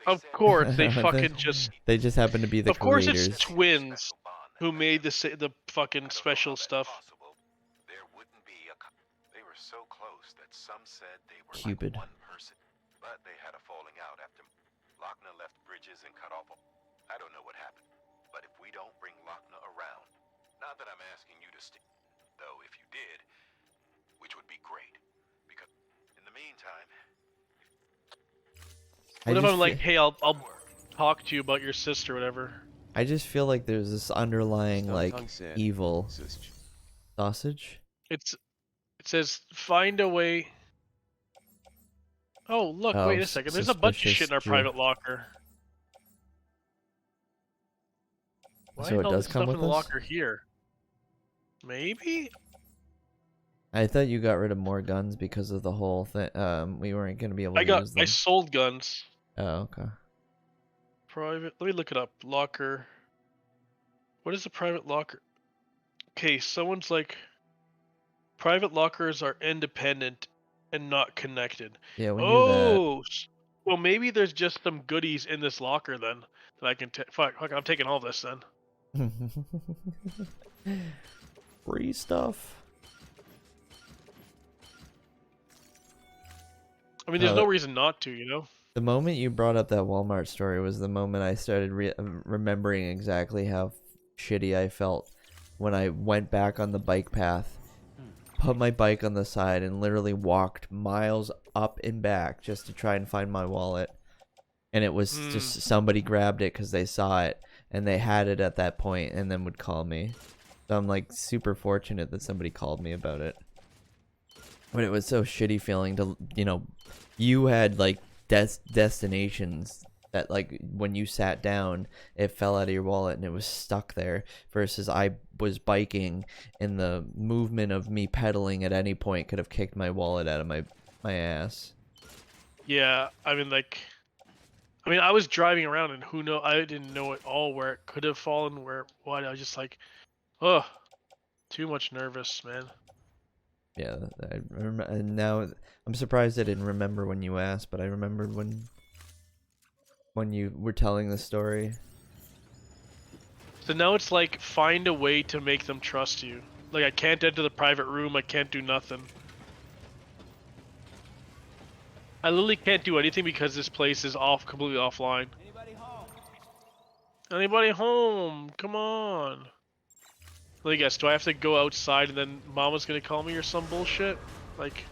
Of course, they fucking just. They just happen to be the Of course, creators. it's twins who made the fucking special stuff. There wouldn't be a. They were so close that some said they were Cupid. like one person, but they had a falling out after Lochner left Bridges and cut off. I don't know what happened, but if we don't bring Lochner around, not that I'm asking you to stick, though if you did, which would be great, because in the meantime. What if I'm like, hey, I'll talk to you about your sister, or whatever. I just feel like there's this underlying like evil sausage. It says find a way. Oh look, Oh, wait a second. There's a bunch of shit in our suspicious private locker. Why So the it hell does is come stuff with in the us? locker here? Maybe. I thought you got rid of more guns because of the whole thing. We weren't gonna be able to use them. I sold guns. Oh, okay. Private. Let me look it up. Locker. What is a private locker? Okay, someone's like, private lockers are independent and not connected. Yeah, we knew Oh, well maybe there's just some goodies in this locker then that I can take. Fuck, I'm taking all this then. that. Free stuff. I mean, there's no reason not to, you know? The moment you brought up that Walmart story was the moment I started remembering exactly how shitty I felt when I went back on the bike path, put my bike on the side, and literally walked miles up and back just to try and find my wallet. And it was just somebody grabbed it because they saw it, and they had it at that point and then would call me. So I'm like super fortunate that somebody called me about it. But it was so shitty feeling to, you know, you had like destinations that like when you sat down, it fell out of your wallet and it was stuck there, versus I was biking and the movement of me pedaling at any point could have kicked my wallet out of my ass. Yeah, I mean, like, I was driving around and I didn't know at all where it could have fallen, what. I was just like, ugh, too much nervous, man. Yeah, I remember, and now I'm surprised I didn't remember when you asked, but I remembered when you were telling the story. So now it's like, find a way to make them trust you. Like, I can't enter the private room, I can't do nothing. I literally can't do anything because this place is completely offline. Anybody home? Anybody home? Come on. Let me guess, do I have to go outside and then Mama's gonna call me or some bullshit? Like,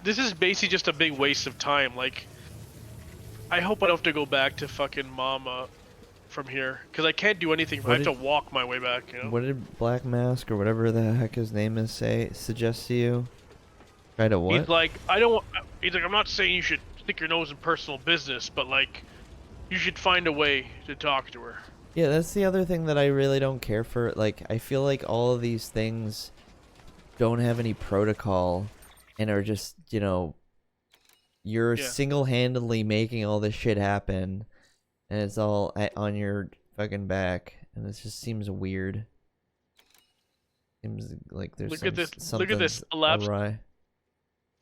this is basically just a big waste of time. Like, I hope I don't have to go back to fucking Mama from here, because I can't do anything. I have to walk my way back, you know? What did Black Mask or whatever the heck his name is suggest to you? Try to what? He's like, I'm not saying you should stick your nose in personal business, but like, you should find a way to talk to her. Yeah, that's the other thing that I really don't care for. Like, I feel like all of these things don't have any protocol and are just, you know, you're single-handedly making all this shit happen, and it's all on your fucking back, and it just seems weird. Seems like there's Look at this. Elapsed, awry.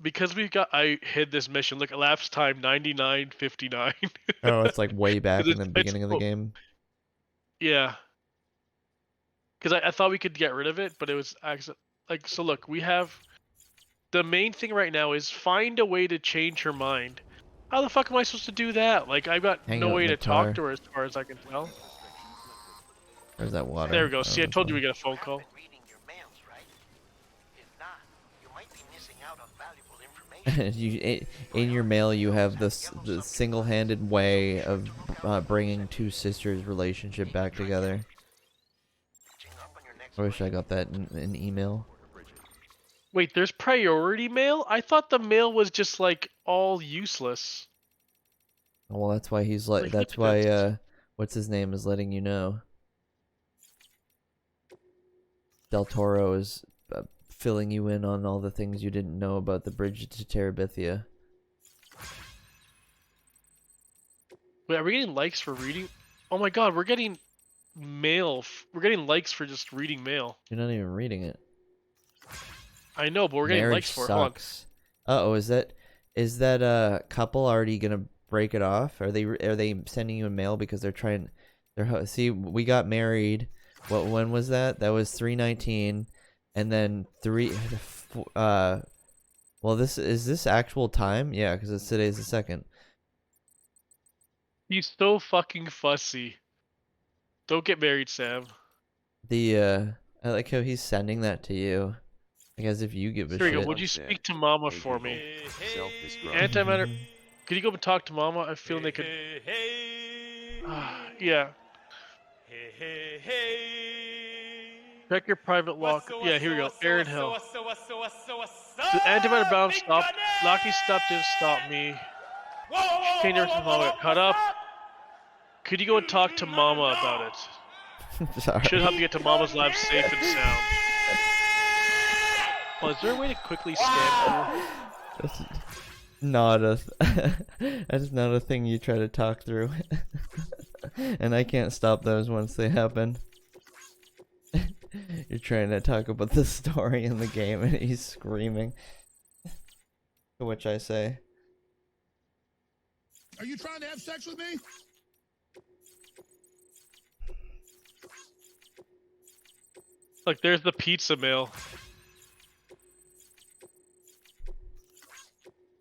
because I hid this mission. Look, elapsed time 99:59. Oh, it's like way back in the beginning of the game. Yeah. Because I thought we could get rid of it, but it was like, so look, we have, the main thing right now is find a way to change her mind. How the fuck am I supposed to do that? Like, I've got no way to talk to her as far as I can tell. Where's that water? There we go. See, I told you we get a phone call. In your mail, you have the single-handed way of bringing two sisters' relationship back together. I wish I got that in email. Wait, there's priority mail? I thought the mail was just like all useless. Well, that's why he's like. That's why what's his name is letting you know. Del Toro is filling you in on all the things you didn't know about the bridge to Terabithia. Wait, are we getting likes for reading? Oh my god, we're getting mail. We're getting likes for just reading mail. You're not even reading it. I know, but we're getting Marriage likes for it. sucks. Uh-oh, is that couple already gonna break it off? Are they sending you a mail because see, we got married. When was that? That was 3/19, and then well, this actual time? Yeah, because today's the 2nd. He's so fucking fussy. Don't get married, Sam. I like how he's sending that to you. Like as if you give a Here we shit. go. Would you speak to Mama for me? Self-destruct. Antimatter. Could you go and talk to Mama? I feel they could. Yeah. Check your private lock. Yeah, here we go. Aaron Hill. The antimatter bound stop. Locky stop didn't stop me. Change everything. Mama got cut up. Could you go and talk to Mama about it? Sorry. Should help you get to Mama's lab safe and sound. Well, is there a way to quickly scan through? That's not that's not a thing you try to talk through. And I can't stop those once they happen. You're trying to talk about the story in the game and he's screaming. To which I say, are you trying to have sex with me? Look, there's the pizza mail.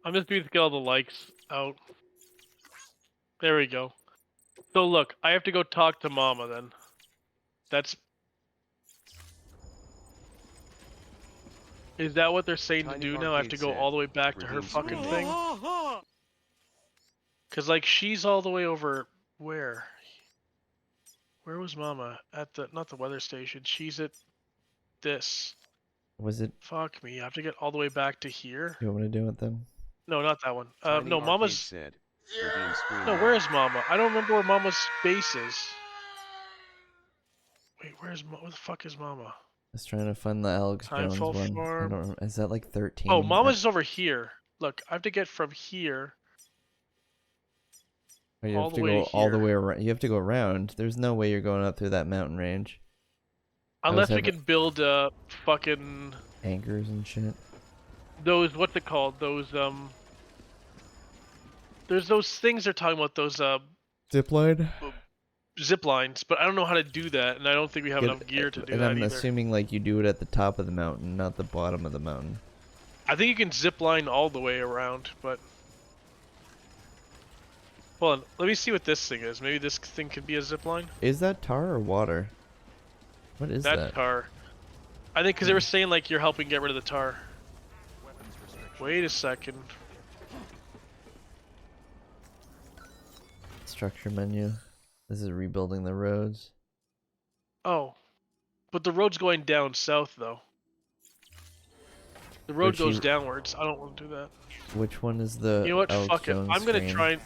I'm just going to get all the likes out. There we go. So look, I have to go talk to Mama then. Is that what they're saying to do now? I have to go all the way back to her fucking thing? Cause like she's all the way over where? Where was Mama? At not the weather station. She's at this. was it? Fuck me. I have to get all the way back to here. You want me to do it then? No, not that one. Tiny No, Arcade Mama's. said, No, where is Mama? I don't remember where Mama's space is. Wait, where the fuck is Mama? I was trying to find the Alex Jones Timefall one. I Farm. don't remember. Is that like 13? Oh, Mama's over here. Look, I have to get from here. Or you all have the to way go all the here. way around. You have to go around. There's no way you're going up through that mountain range. Unless we having- can build fucking Anchors and shit. those, what's it called? Those there's those things they're talking about, those Zipline? zip lines, but I don't know how to do that, and I don't think we have enough gear to do and that I'm either. assuming like you do it at the top of the mountain, not the bottom of the mountain. I think you can zip line all the way around, but hold on, let me see what this thing is. Maybe this thing could be a zip line. Is that tar or water? What is That's that? tar. I think because they were saying like you're helping get rid of the tar. Wait a second. Structure menu. This is rebuilding the roads. Oh, but the road's going down south though. The road Which goes you- downwards. I don't want to do that. Which one is the You know what? Alex Fuck it. Jones I'm gonna stream? try.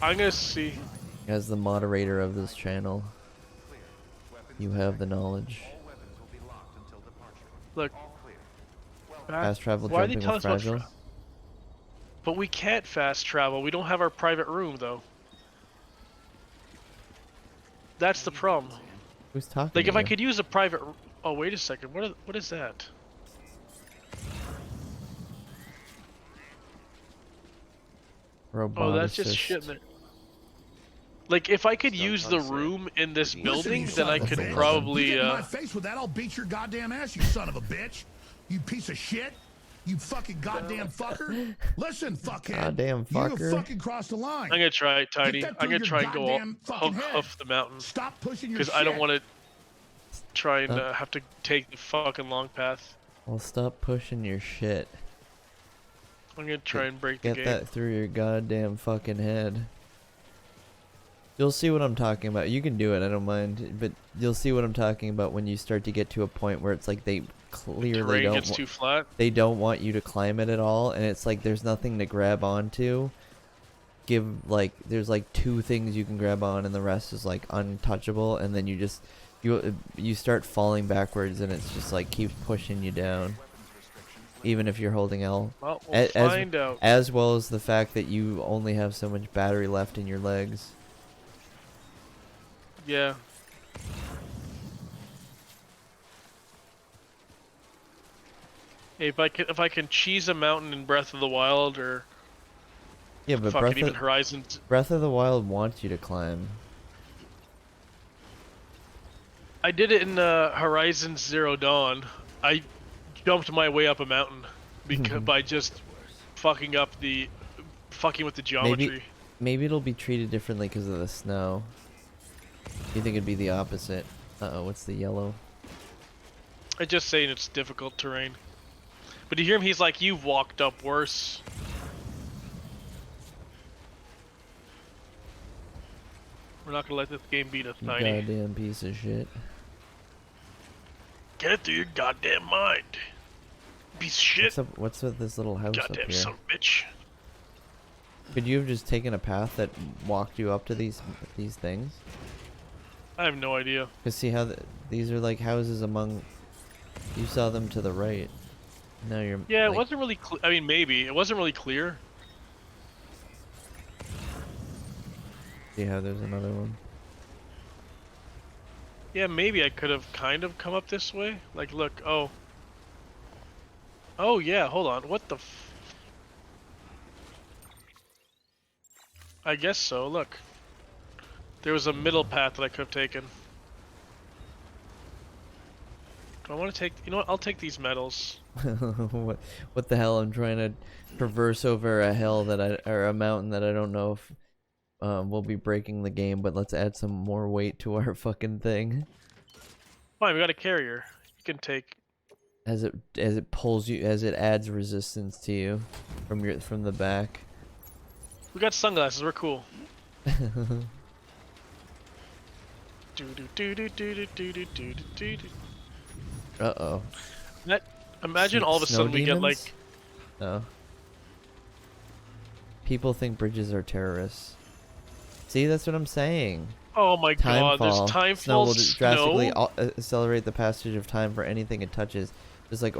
I'm gonna see. As the moderator of this channel, you have the knowledge. Look. Fast travel Why are they jumping telling with us about fragile. But we can't fast travel. We don't have our private room though. That's the problem. Who's talking? Like to if I you? could use a private. Oh wait a second. What is that? Robot Oh, that's just assist. shit in there. Like if I could Stunt use the Hunt said, room in this Listen, building, you then son I of a could bitch. probably. You get in my face with that, I'll beat your goddamn ass, you son of a bitch. You piece of shit. You fucking goddamn fucker. Listen, fuckhead. Goddamn You fucker. fucking crossed the line. I'm gonna try it, Tiny. Get that I'm through gonna your try and go all, goddamn fucking head. hoof the mountain Stop pushing your because shit. I don't want to try and Stop. have to take the fucking long path. Well, stop pushing your shit. I'm gonna try and break the Get game. that through your goddamn fucking head. You'll see what I'm talking about. You can do it, I don't mind. But you'll see what I'm talking about when you start to get to a point where it's like they clearly Terrain don't gets too flat. they don't want you to climb it at all, and it's like there's nothing to grab onto. There's like 2 things you can grab on, and the rest is like untouchable, and then you start falling backwards, and it's just like keeps pushing you down, even if you're holding L. Well, we'll find out. As well as the fact that you only have so much battery left in your legs. Yeah. If I can cheese a mountain in Breath of the Wild or Yeah, but fucking even Horizons. Breath of the Wild wants you to climb. I did it in Horizon Zero Dawn. I jumped my way up a mountain because by just fucking with the geometry. Maybe it'll be treated differently because of the snow. You think it'd be the opposite? What's the yellow? I'm just saying it's difficult terrain. But you hear him? He's like, "You've walked up worse." We're not gonna let this game beat us, You Tiny. goddamn piece of shit. Get it through your goddamn mind, piece of shit. What's with this little house up Goddamn here? son of a bitch. Could you have just taken a path that walked you up to these things? I have no idea. Cause see how these are like houses among. You saw them to the right. Now you're. Yeah, like, it wasn't really. I mean, maybe it wasn't really clear. See how there's another one. Yeah, maybe I could have kind of come up this way. Like, look, oh. Oh yeah, hold on. What the? I guess so. Look, there was a middle path that I could have taken. Do I want to take? You know what? I'll take these metals. what the hell? I'm trying to traverse over a hill or a mountain that I don't know if we'll be breaking the game, but let's add some more weight to our fucking thing. Fine, we got a carrier. You can take. As it pulls you, as it adds resistance to you from the back. We got sunglasses. We're cool. Uh-oh. Imagine all of a sudden we get like. Oh. People think bridges are terrorists. See, that's what I'm saying. Oh my god, there's timefall Snow will drastically snow? accelerate the passage of time for anything it touches. Just like,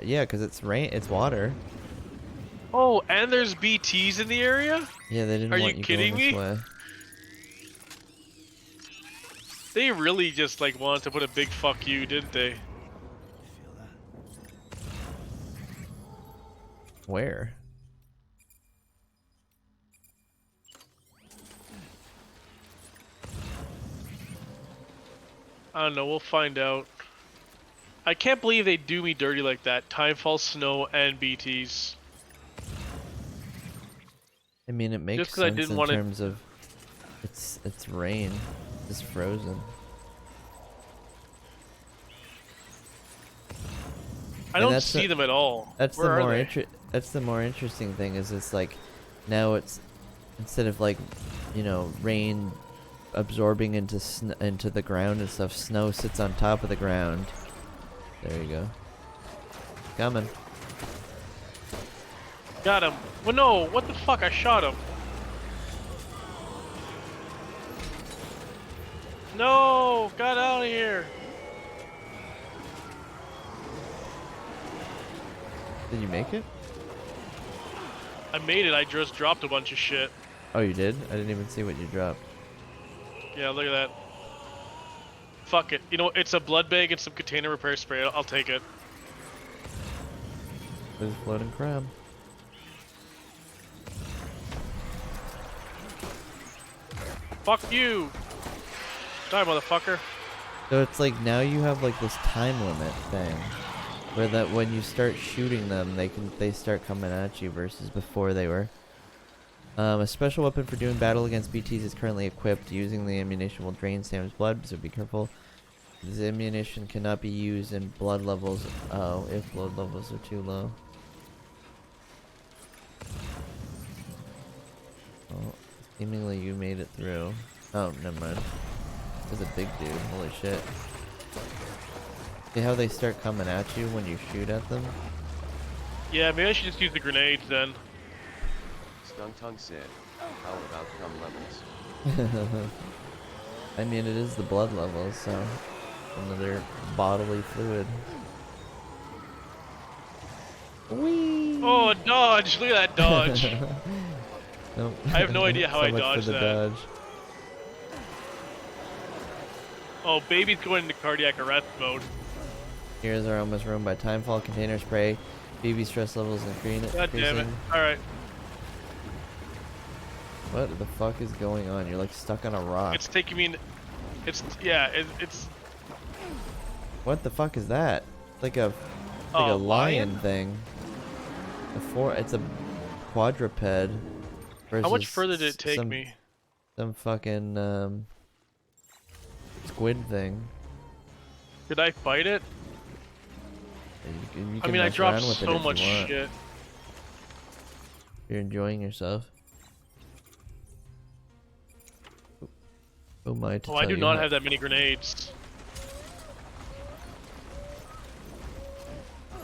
yeah, because it's rain, it's water. Oh, and there's BTs in the area? Yeah, they didn't Are want you you kidding going this me? way. They really just like wanted to put a big fuck you, didn't they? Where? I don't know, we'll find out. I can't believe they do me dirty like that. Timefall, snow, and BTs. I mean, it makes Just 'cause I sense didn't in wanna- terms of it's rain, it's frozen. I don't see them at all. That's Where are the more they? that's the more interesting thing is it's like now it's instead of like, you know, rain absorbing into the ground and stuff, snow sits on top of the ground. There you go. Coming. Got him. Well, no, what the fuck? I shot him. No, got out of here. Did you make it? I made it. I just dropped a bunch of shit. Oh, you did? I didn't even see what you dropped. Yeah, look at that. Fuck it. You know, it's a blood bag and some container repair spray. I'll take it. There's a floating crab. Fuck you. Die, motherfucker. So it's like now you have like this time limit thing, where that when you start shooting them, they start coming at you versus before they were. A special weapon for doing battle against BTs is currently equipped. Using the ammunition will drain Sam's blood, so be careful. This ammunition cannot be used in blood levels. Oh, if blood levels are too low. Oh, seemingly you made it through. Oh, never mind. There's a big dude. Holy shit. See how they start coming at you when you shoot at them? Yeah, maybe I should just use the grenades then. Stuntung said, how about cum levels? I mean, it is the blood levels, so another bodily fluid. Whee! Oh, dodge! Look at that dodge. Nope. I have no idea how So I much dodged for the that. dodge. Oh, baby's going into cardiac arrest mode. Here's are almost ruined by timefall, container spray, BB stress levels God damn it. increasing. Alright. What the fuck is going on? You're like stuck on a rock. It's taking me... Yeah, it's... What the fuck is that? Like a Oh, lion lion? thing. It's a quadruped. How much versus further did it take some, me? Some fucking squid thing. Did I fight it? You I can mean, I mess dropped around with it so if you much want. shit. You're enjoying yourself. Oh my! Oh, I do not have that many grenades.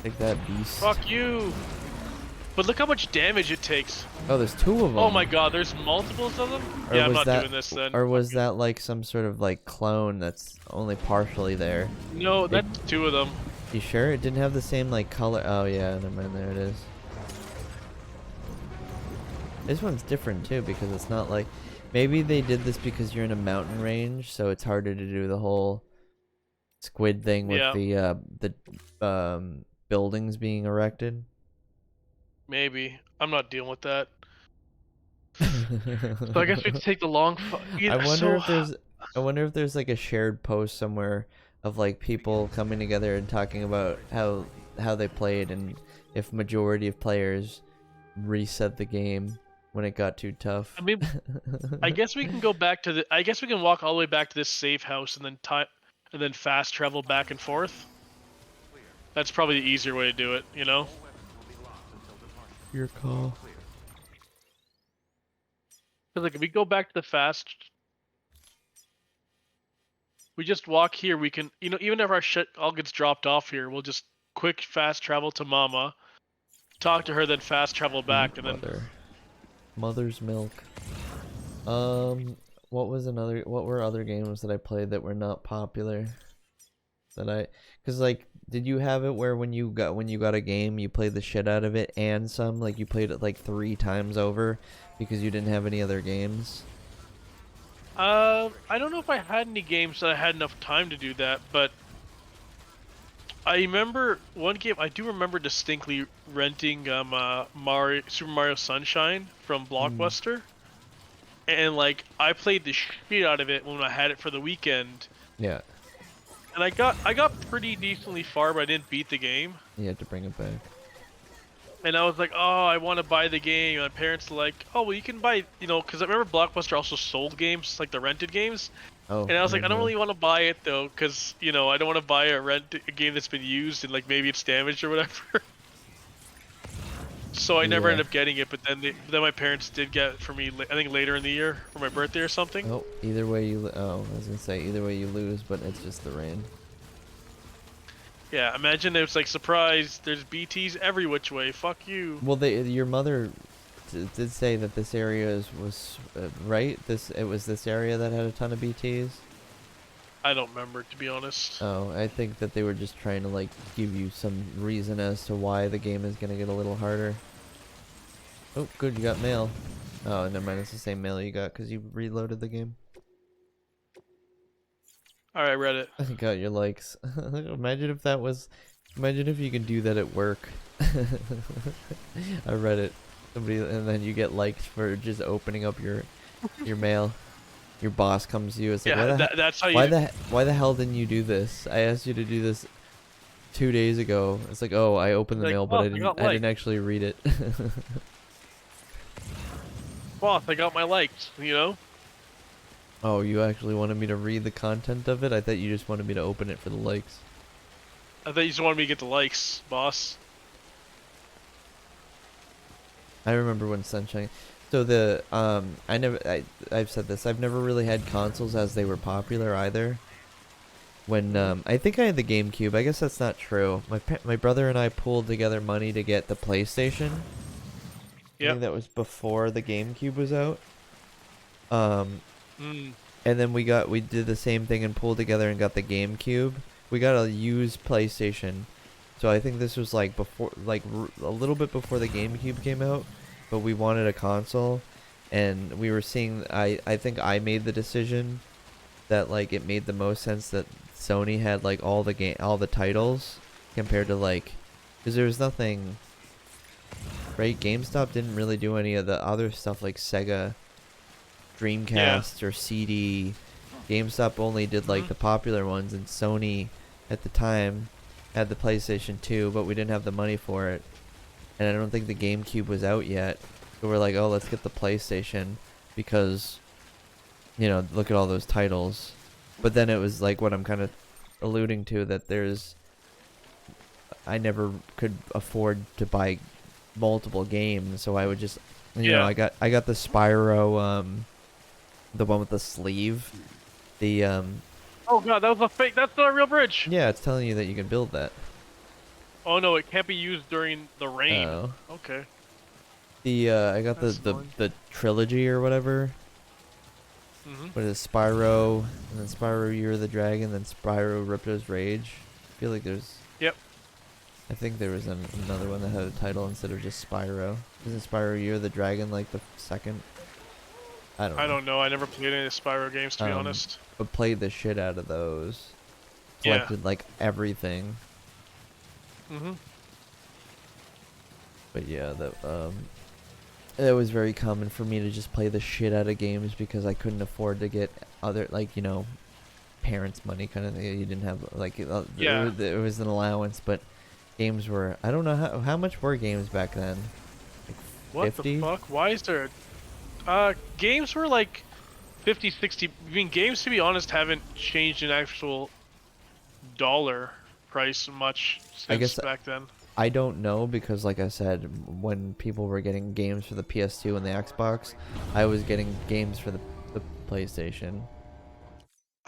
Take that, beast. Fuck you! But look how much damage it takes. Oh, there's 2 of them. Oh my god, there's multiples of them? Or Yeah, I'm was not that- doing this then. Or was that like some sort of like clone that's only partially there? No, that's 2 of them. You sure it didn't have the same like color? Oh yeah, never mind. There it is. This one's different too because it's not like. Maybe they did this because you're in a mountain range, so it's harder to do the whole squid thing with the buildings being erected. Maybe. I'm not dealing with that. So I guess we can take the long. I wonder if there's like a shared post somewhere of like people coming together and talking about how they played and if majority of players reset the game when it got too tough. I mean, I guess we can go back to the. I guess we can walk all the way back to this safe house and then fast travel back and forth. That's probably the easier way to do it, you know? Your call. Cause like if we go back to the fast, we just walk here. We can, you know, even if our shit all gets dropped off here, we'll just quick fast travel to Mama, talk to her, then fast travel back, and then. Mother's milk. What were other games that I played that were not popular? Cause like, did you have it where when you got a game, you played the shit out of it and some, like you played it like 3 times over because you didn't have any other games? I don't know if I had any games that I had enough time to do that, but I remember one game. I do remember distinctly renting Super Mario Sunshine from Blockbuster, and like I played the shit out of it when I had it for the weekend. Yeah. And I got pretty decently far, but I didn't beat the game. You had to bring it back. And I was like, oh, I want to buy the game. And my parents were like, oh, well, you can buy, you know, because I remember Blockbuster also sold games, like the rented games. Oh. And I was like, I don't really want to buy it though, because you know I don't want to buy a game that's been used and like maybe it's damaged or whatever. So I never ended up getting it. But then my parents did get it for me. I think later in the year for my birthday or something. Oh, either way you. Oh, I was gonna say either way you lose, but it's just the rain. Yeah, imagine it was like surprise. There's BTs every which way. Fuck you. Well, your mother did say that this area was right. It was this area that had a ton of BTs. I don't remember, to be honest. Oh, I think that they were just trying to like give you some reason as to why the game is gonna get a little harder. Oh, good, you got mail. Oh, never mind. It's the same mail you got because you reloaded the game. All right, I read it. I got your likes. Imagine if you can do that at work. I read it. And then you get likes for just opening up your mail. Your boss comes to you. It's like, yeah, that's how you. Why the hell didn't you do this? I asked you to do this 2 days ago. It's like, oh, I opened the mail, but I didn't actually read it. Boss, I got my likes. You know. Oh, you actually wanted me to read the content of it? I thought you just wanted me to open it for the likes. I thought you just wanted me to get the likes, boss. I remember when Sunshine. So I've said this. I've never really had consoles as they were popular either. When I think I had the GameCube. I guess that's not true. My brother and I pooled together money to get the PlayStation. I think that was before the GameCube was out. And then we did the same thing and pulled together and got the GameCube. We got a used PlayStation. So I think this was like before, like a little bit before the GameCube came out, but we wanted a console, and we were seeing. I think I made the decision that like it made the most sense that Sony had like all the titles, compared to like, because there was nothing, right? GameStop didn't really do any of the other stuff like Sega, Dreamcast, or CD. GameStop only did like the popular ones, and Sony at the time had the PlayStation 2, but we didn't have the money for it. And I don't think the GameCube was out yet. So we're like, oh, let's get the PlayStation because, you know, look at all those titles. But then it was like what I'm kind of alluding to, that I never could afford to buy multiple games, so I would just, you know, I got the Spyro, the one with the sleeve, the Oh god, that was a fake. That's not a real bridge. yeah, it's telling you that you can build that. Oh no, it can't be used during the rain. Oh. Okay. The I got the trilogy or whatever. What is it, Spyro, and then Spyro Year of the Dragon, then Spyro Ripto's Rage. I feel like there's. Yep. I think there was another one that had a title instead of just Spyro. Isn't Spyro Year of the Dragon like the second? I don't know. I never played any of the Spyro games, to be honest. But played the shit out of those. Collected like everything. But yeah, it was very common for me to just play the shit out of games because I couldn't afford to get other, like, you know, parents' money kind of thing. You didn't have like it was an allowance, but games were, I don't know how much were games back then. Like what 50? The fuck? Why is there? Games were like 50, 60. I mean, games, to be honest, haven't changed in actual dollar price much since back then. I don't know, because like I said, when people were getting games for the PS2 and the Xbox, I was getting games for the PlayStation.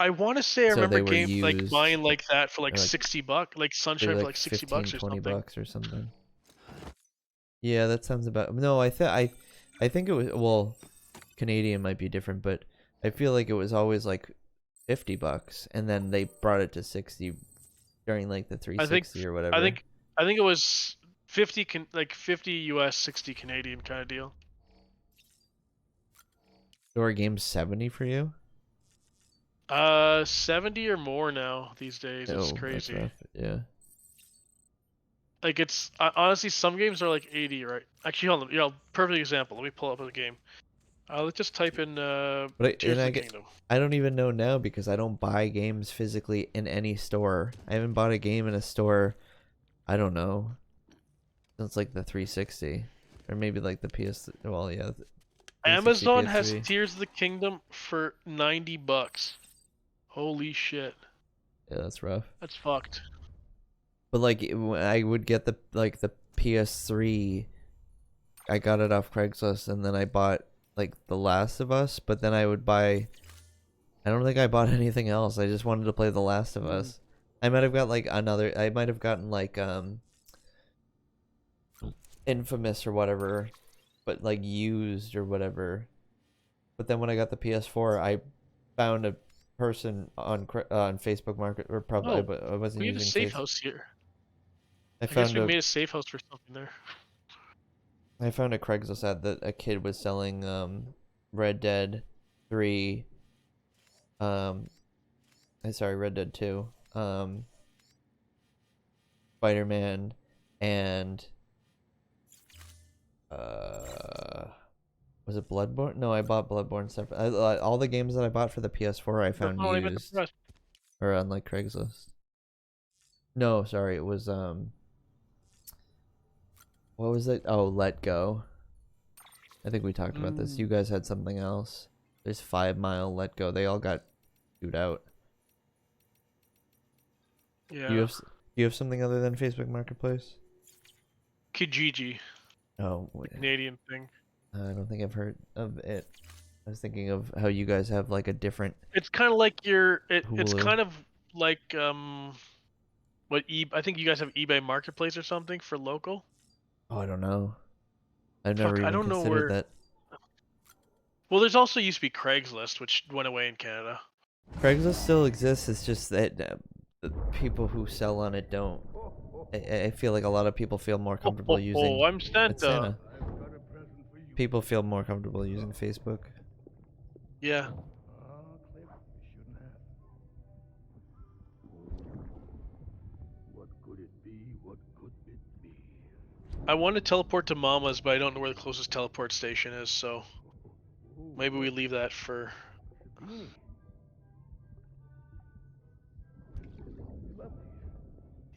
I want to say I remember games like used, buying like that for like $60, like Sunshine for like 15, $60 or 20 something. bucks or something. Yeah, that sounds about. No, I think it was, well, Canadian might be different, but I feel like it was always like $50, and then they brought it to 60 during like the 360 or whatever. I think it was 50 US, 60 Canadian kind of deal. So are games 70 for you? 70 or more now these days. It's crazy. That's rough. Yeah. Like it's honestly, some games are like 80, right? Actually, hold on. You know, perfect example. Let me pull up a game. Let's just type in Tears of the Kingdom. I don't even know now because I don't buy games physically in any store. I haven't bought a game in a store, I don't know, since like the 360, or maybe like the PS. Well, yeah. Amazon PS3. has Tears of the Kingdom for $90. Holy shit. Yeah, that's rough. That's fucked. But like, I would get the PS3. I got it off Craigslist, and then I bought like The Last of Us. But then I would buy. I don't think I bought anything else. I just wanted to play The Last of Us. I might have got like another. I might have gotten like Infamous or whatever, but like used or whatever. But then when I got the PS4, I found a person on Facebook Market, or probably, but I wasn't using. We have a safe house here. I guess we made a safe house for something there. I found a Craigslist ad that a kid was selling Red Dead 3. Red Dead 2. Spider-Man, and was it Bloodborne? No, I bought Bloodborne separate. All the games that I bought for the PS4 I found used, or on like Craigslist. No, sorry, it was what was it? Oh, Let Go. I think we talked about this. You guys had something else. There's 5 Mile, Let Go. They all got chewed out. Yeah. Do you have something other than Facebook Marketplace? Kijiji. Oh, the Canadian thing. I don't think I've heard of it. I was thinking of how you guys have like a different. It's kind of like it's kind of like I think you guys have eBay Marketplace or something for local. Oh, I don't know. I've never even considered that. Well, there's also used to be Craigslist, which went away in Canada. Craigslist still exists. It's just that the people who sell on it don't. I feel like a lot of people feel more comfortable using. Oh, I'm Santa. People feel more comfortable using Facebook. Yeah. What could it be? I want to teleport to Mama's, but I don't know where the closest teleport station is, so maybe we leave that for.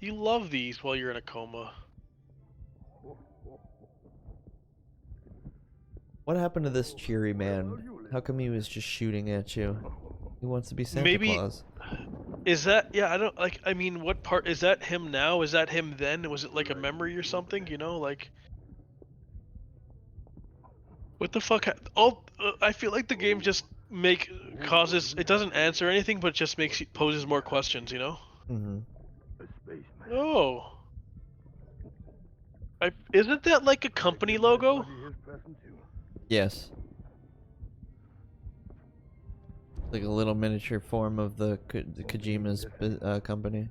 You love these while you're in a coma. What happened to this cheery man? How come he was just shooting at you? He wants to be Santa Maybe Claus. is that I don't like. I mean, what part is that? Him now? Is that him then? Was it like a memory or something? You know, like what the fuck? I feel like the game just causes. It doesn't answer anything, but just poses more questions. You know. Mm-hmm. Oh. Isn't that like a company logo? Yes. Like a little miniature form of the Kojima's company.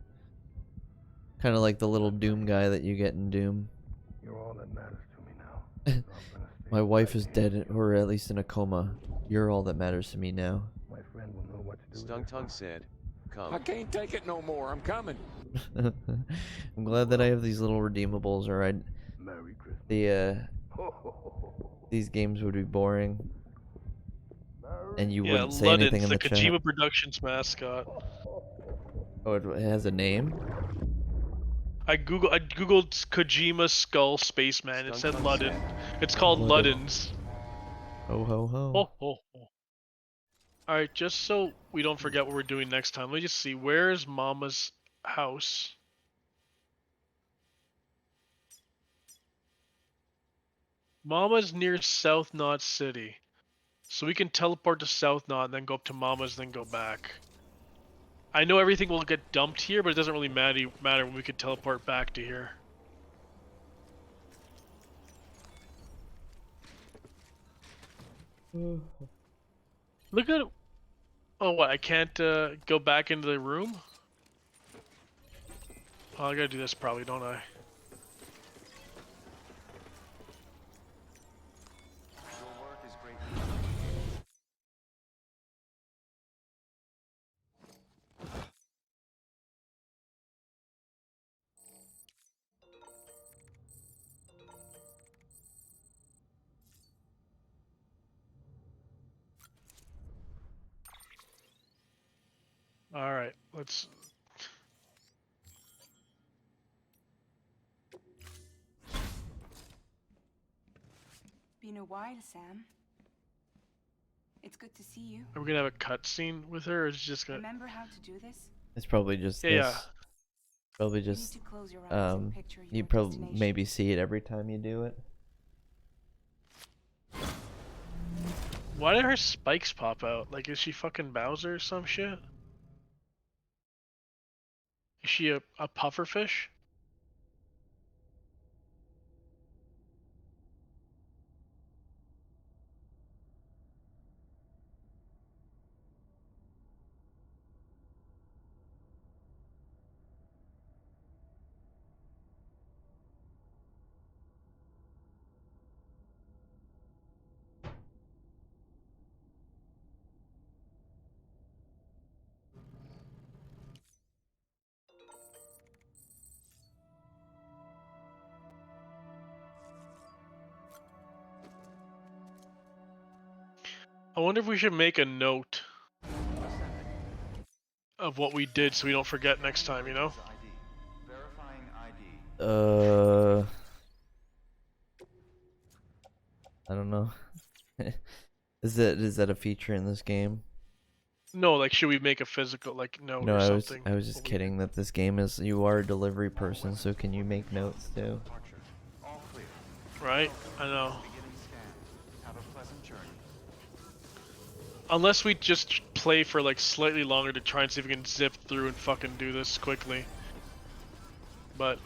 Kind of like the little Doom guy that you get in Doom. You're all that matters to me now. My wife is dead, or at least in a coma. You're all that matters to me now. My friend will know what to do. Stung Tongue said, come. I can't take it no more. I'm coming. I'm glad that I have these little redeemables, or I'd... Merry Christmas. These games would be boring. And you Yeah, wouldn't say Ludden's anything in the chat. Kojima Productions mascot. Oh, it has a name? I googled Kojima Skull Spaceman. It said Ludden. It's called Ludden's. Ho ho ho. Oh, oh, oh. Alright, just so we don't forget what we're doing next time, let me just see. Where is Mama's house? Mama's near South Knot City. So we can teleport to South Knot and then go up to Mama's, then go back. I know everything will get dumped here, but it doesn't really matter when we can teleport back to here. Look at it. Oh, what? I can't go back into the room? Oh, I gotta do this probably, don't I? Alright, let's... Been a while, Sam. It's good to see you. Are we gonna have a cutscene with her, or is it just gonna... Remember how to do this? It's probably just this. Yeah. Probably just, you probably maybe see it every time you do it. Why did her spikes pop out? Like, is she fucking Bowser or some shit? Is she a pufferfish? I wonder if we should make a note of what we did so we don't forget next time, you know? I don't know. Is that a feature in this game? No, like, should we make a physical, like, note No, or I something? was just kidding that this game is, you are a delivery person, so can you make notes too? Right? I know. Unless we just play for like slightly longer to try and see if we can zip through and fucking do this quickly. But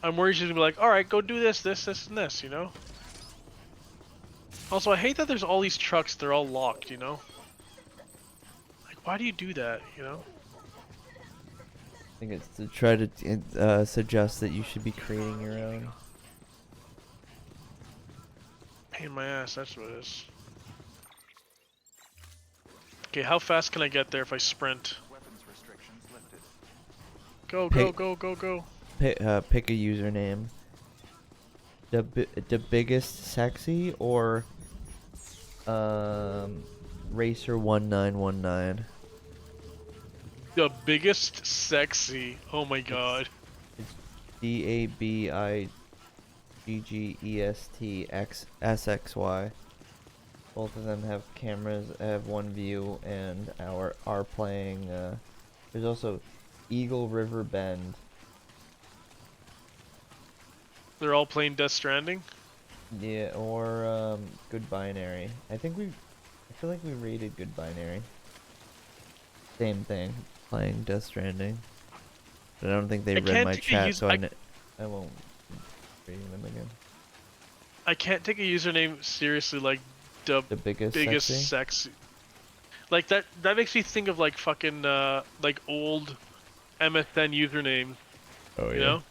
I'm worried she's gonna be like, alright, go do this, this, and this, you know? Also, I hate that there's all these trucks, they're all locked, you know? Like, why do you do that, you know? I think it's to try to suggest that you should be creating your own. Pain in my ass, that's what it is. Okay, how fast can I get there if I sprint? Go, go, go, go, go. pick a username. The biggest sexy or Racer1919. The biggest sexy. Oh my god. It's DABIGGESTXSXY. Both of them have cameras, have one view, and are playing. There's also Eagle River Bend. They're all playing Death Stranding? Yeah, or Good Binary. I feel like we rated Good Binary. Same thing, playing Death Stranding. But I don't think they read my chat, so I won't read them again. I can't take a username seriously like the biggest sexy. Like that makes me think of like fucking like old MSN usernames. Oh yeah. You know?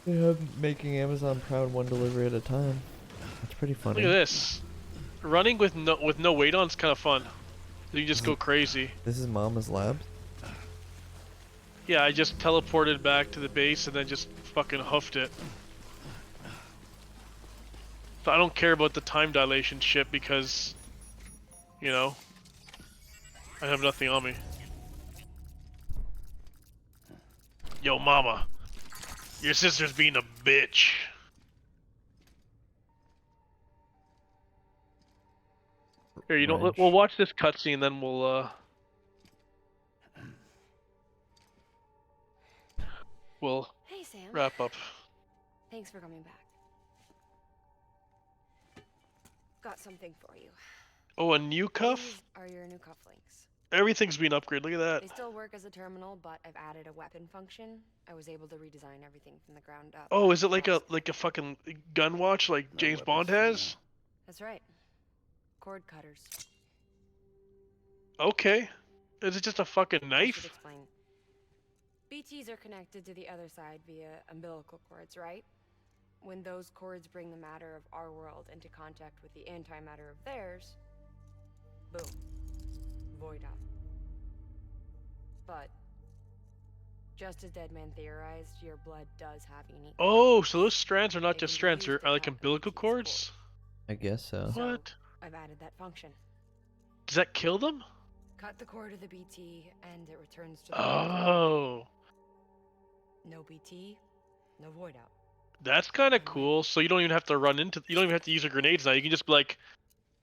Yeah, making Amazon proud one delivery at a time. That's pretty funny. Look at this. Running with no weight on is kind of fun. You just go crazy. This is Mama's Lab? Yeah, I just teleported back to the base and then just fucking hoofed it. So I don't care about the time dilation shit because, you know, I have nothing on me. Yo, mama. Your sister's being a bitch. Here, you know, we'll watch this cutscene, then we'll Hey, Sam. wrap up. Thanks for coming back. Got something for you. Oh, a new cuff? These are your new cufflinks. Everything's been upgraded. Look at that. They still work as a terminal, but I've added a weapon function. I was able to redesign everything from the ground up. Oh, is it like a fucking gun watch like James Bond has? That's right. Cord cutters. Okay. Is it just a fucking I should knife? explain. BTs are connected to the other side via umbilical cords, right? When those cords bring the matter of our world into contact with the antimatter of theirs, boom. Void out. But just as Deadman theorized, your blood does have unique. Oh, so those strands are not just strands, they're like umbilical cords? I guess so. What? I've added that function. Does that kill them? Cut the cord of the BT and it returns to the Oh. No BT, no void out. That's kind of cool. So you don't even have to you don't even have to use your grenades now. You can just be like,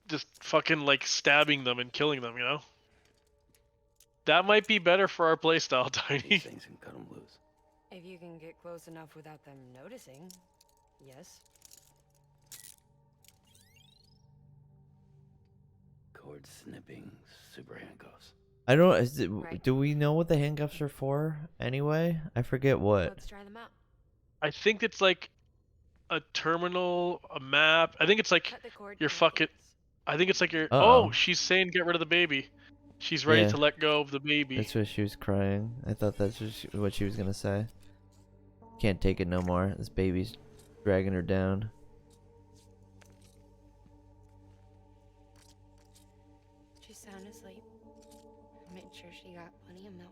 just fucking like stabbing them and killing them, you know? That might be better for our playstyle, Tiny. These things can cut them loose. If you can get close enough without them noticing, yes. Cord snipping, super handcuffs. I don't. Do we know what the handcuffs are for anyway? I forget what. Let's try them out. I think it's like a terminal, a map. I think it's like your fucking. I think it's like your. Uh-oh. Oh, she's saying get rid of the baby. She's ready Yeah. to let go of the baby. That's why she was crying. I thought that's what she was gonna say. Can't take it no more. This baby's dragging her down. She's sound asleep. Made sure she got plenty of milk.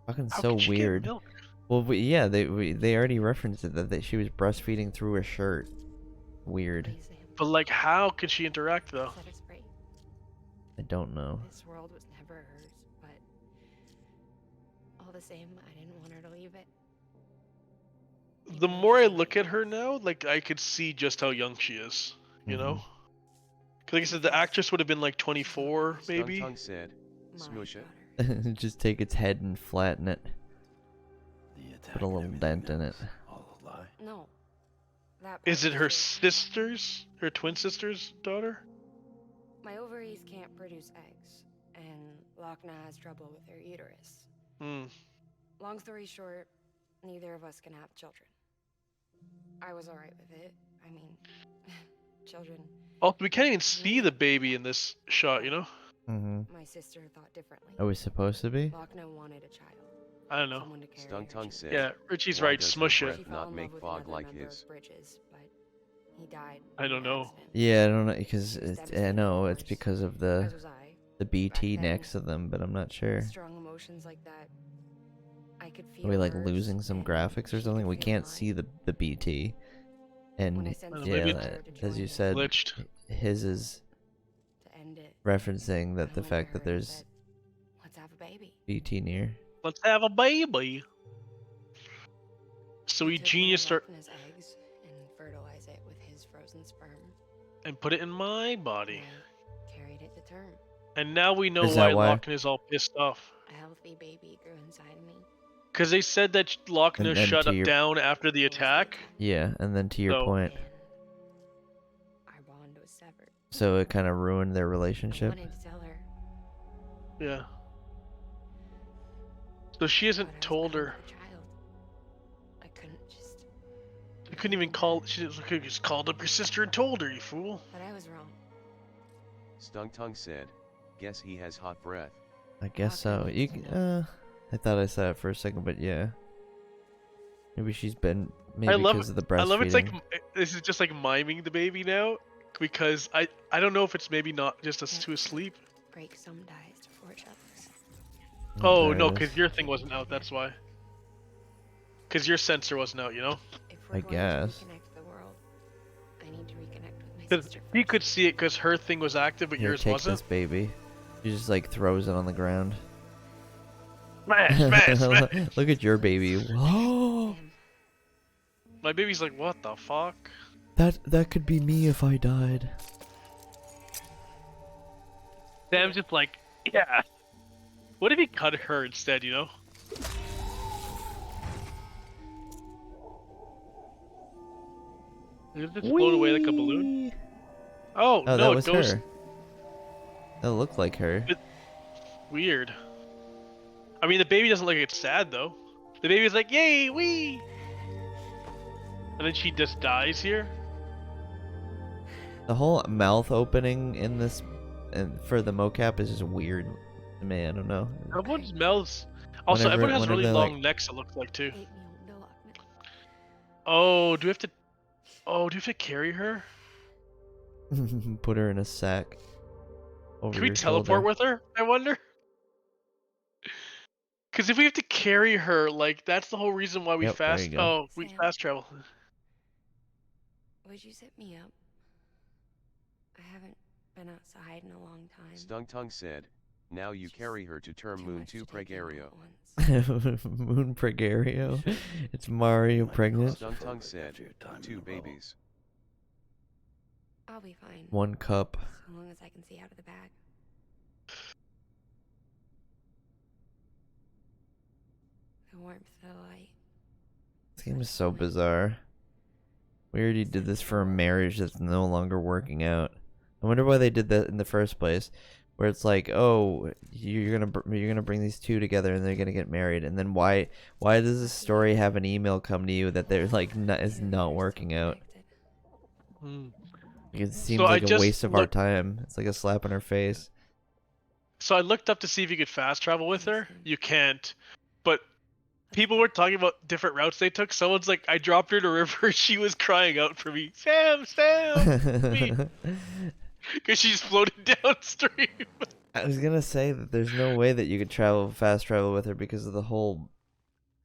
Fucking How so could she get weird. milk? Well, they already referenced it that she was breastfeeding through a shirt. Weird. But like, how could she interact though? Set us free. I don't know. This world was never hers, but all the same, I didn't want her to leave it. The more I look at her now, like I could see just how young she is. You know? 'Cause like I said, the actress would have been like 24, maybe. Stung Tongue said, smoosh it. Just take its head and flatten it. Put a little dent in it. No. That Is part it her is sister's, her twin sister's daughter? My ovaries can't produce eggs, and Lochna has trouble with her uterus. Hmm. Long story short, neither of us can have children. I was alright with it. I mean, children. Oh, we can't even see the baby in this shot, you know? My sister thought differently. Are we supposed to be? Lochna wanted a child. I don't know. Someone to carry Stung her Tongue children. said, Yeah, Richie's why right, does her smush breath it. Fell not in make love with fog another like member of his. Bridges, but he died. I don't know. Yeah, I don't know because I know it's because of As the was I. BT Back then, next to them, but I'm not sure. Strong emotions emotions like that, I could feel Are we like hers, losing some and graphics or she something? could We feel can't mine. see the BT. And When I sensed yeah, maybe desire to as join you them, said, Glitched. his is to end it, referencing I that the went to fact her that and there's said, "Let's have a baby." BT near. Let's have a baby. He Sweet took genius one of start Lochna's eggs and fertilized it with his frozen sperm. and put it in my body. I carried it to term. And now we know Is why that why? Lochna is all pissed off. A healthy baby grew inside me. Because they said that Lochna And then shut to your- down after the attack. Yeah, and then to your So- point, And our bond was severed. so it kind of ruined their I relationship. wanted to tell her, Yeah. So she but I hasn't was told bound her. by the child. I couldn't just. You couldn't even call. She just called up your sister and told her, you fool. But I was wrong. Stung Tongue said, guess he has hot breath. I guess so. Lochna You, needs to know. I thought I said it for a second, but yeah. Maybe she's been maybe I love. because of the breastfeeding. I love it's like this is just like miming the baby now, because I don't know if it's maybe not just us two asleep. Break some ties to forge others. Oh there no, it is. because your thing wasn't out. That's why. Because your sensor wasn't out, you know. If we're I going guess. to reconnect the world, I need to reconnect with my 'Cause sister. he could see it because her thing was active, but Here, yours take wasn't. this baby. She just like throws it on the ground. Smash, smash, smash. Look at your baby. Whoa! Sam, My baby's like, what the fuck? That could be me if I died. Sam's just like, yeah. What if he cut her instead, you know? Did it just float away like a balloon? Whee! Oh, Oh, no, that it was goes her. That looked like her. weird. I mean, the baby doesn't look like it's sad, though. The baby's like, yay, wee! And then she just dies here? The whole mouth opening in this, and for the mocap is just weird to me. I don't know. Everyone's mouths... Also, Whenever- everyone has really whenever, long like- necks, it looks like, too. ate me on the Lochna. Oh, do we have to... Oh, do we have to carry her? Put her in a sack. Over Can we your teleport shoulder. with her, I wonder? Because if we have to carry her, like, that's the whole reason why we Yep, there fast... you go. Oh, we Sam. fast travel. Would you set me up? I haven't been outside in a long time. Stung Tongue said, now you carry her to Term Too Moon much 2 to take in all Pregario. at once. Moon Pregario. It's Mario pregnant. Stung Tongue said, 2 babies. I'll be fine. 1 cup. So long as I can see out of the bag. The warmth of the light. This game is so bizarre. We already did this for a marriage that's no longer working out. I wonder why they did that in the first place. Where it's like, oh, you're gonna bring these two together and they're gonna get married, and then why does this story have an email come to you that they're like is not working out? Hmm. It seems So I like a just waste of our looked- time. It's like a slap in our face. So I looked up to see if you could fast travel with her. You can't. But people were talking about different routes they took. Someone's like, I dropped her in a river. She was crying out for me. Sam, Sam! Because she's floating downstream. I was gonna say that there's no way that you could fast travel with her because of the whole.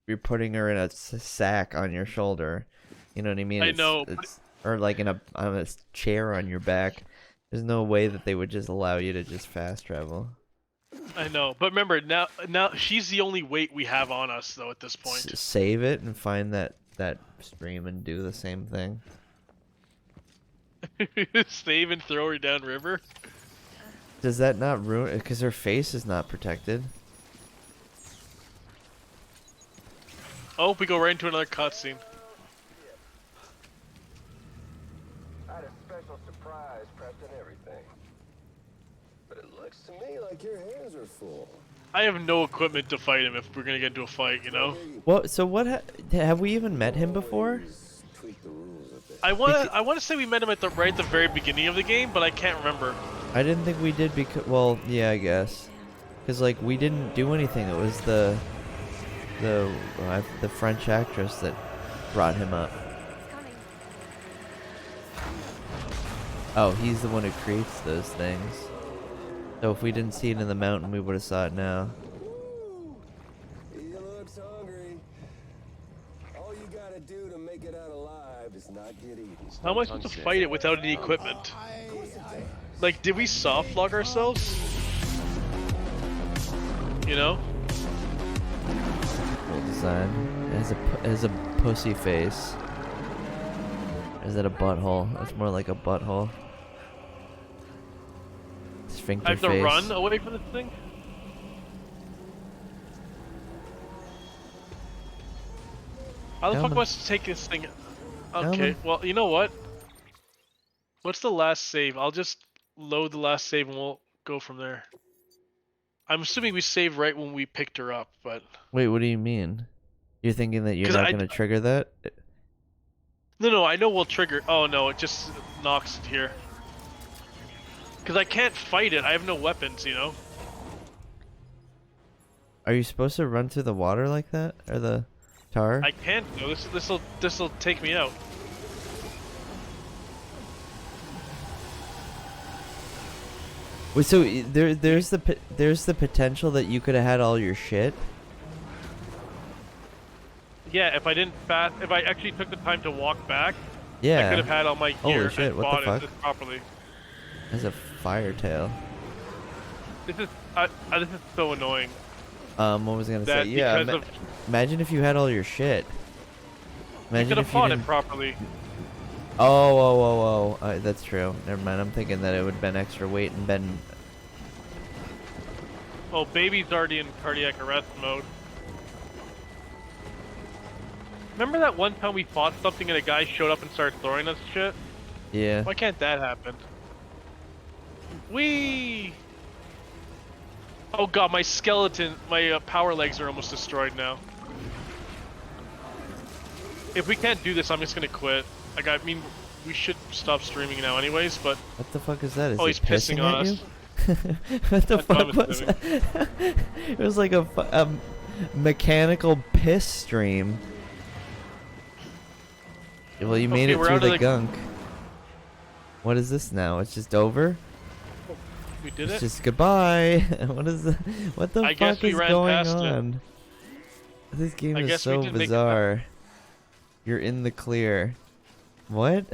You're putting her in a sack on your shoulder. You know what I mean? I know, but- It's, or like on a chair on your back. There's no way that they would just allow you to just fast travel. I know. But remember, now she's the only weight we have on us, though, at this point. Save it and find that stream and do the same thing. Save and throw her down river. Does that not ruin? Because her face is not protected. Oh, we go right into another cutscene. I had a special surprise prepped and everything. But it looks to me like your hands are full. I have no equipment to fight him if we're gonna get into a fight, you know? What? So what? Have we even met him before? Tweak the rules a bit. I wanna say we met him at the very beginning of the game, but I can't remember. I didn't think we did because, well, yeah, I guess, because like we didn't do anything. It was the French actress that brought him up. Oh, he's the one who creates those things. So if we didn't see it in the mountain, we would have saw it now. looks hungry. All you gotta do to make it out alive is not get eaten. How am I supposed to fight it without any equipment? Like, did we soft lock ourselves? You know? Cool design. It has a pussy face. Or is that a butthole? That's more like a butthole. Sphincter I have to face. run away from this thing? How the fuck am I supposed to take this thing? Okay, well, you know what? What's the last save? I'll just load the last save and we'll go from there. I'm assuming we saved right when we picked her up, but... Wait, what do you mean? You're thinking that you're 'Cause not I- going to trigger that? No, I know we'll trigger... Oh no, it just knocks it here. Because I can't fight it, I have no weapons, you know? Are you supposed to run through the water like that? Or the tar? I can't though, this'll take me out. Wait, so there's the potential that you could have had all your shit? Yeah, if I actually took the time to walk back, Yeah. I could have had all my gear Holy shit, and what bought the fuck? it properly. Has a fire tail. This is so annoying. What was I gonna That say? Yeah, because of- imagine if you had all your shit. You Imagine could have if you fought it didn't... properly. Oh, that's true. Never mind. I'm thinking that it would have been extra weight and been... Oh, baby's already in cardiac arrest mode. Remember that one time we fought something and a guy showed up and started throwing us shit? Yeah. Why can't that happen? Whee! Oh god, my skeleton, my power legs are almost destroyed now. If we can't do this, I'm just gonna quit. Like, I mean, we should stop streaming now anyways, but... What the fuck is that? Is oh, he he's pissing on at us. you? What the That's what fuck I'm was assuming. that? It was like a mechanical piss stream. Well, you made Okay, it we're through out of the the- gunk. What is this now? It's just over? We did It's it? just goodbye. What the I guess fuck we is ran going past it. on? This game I is guess we so did make it bizarre. You're in the clear. What?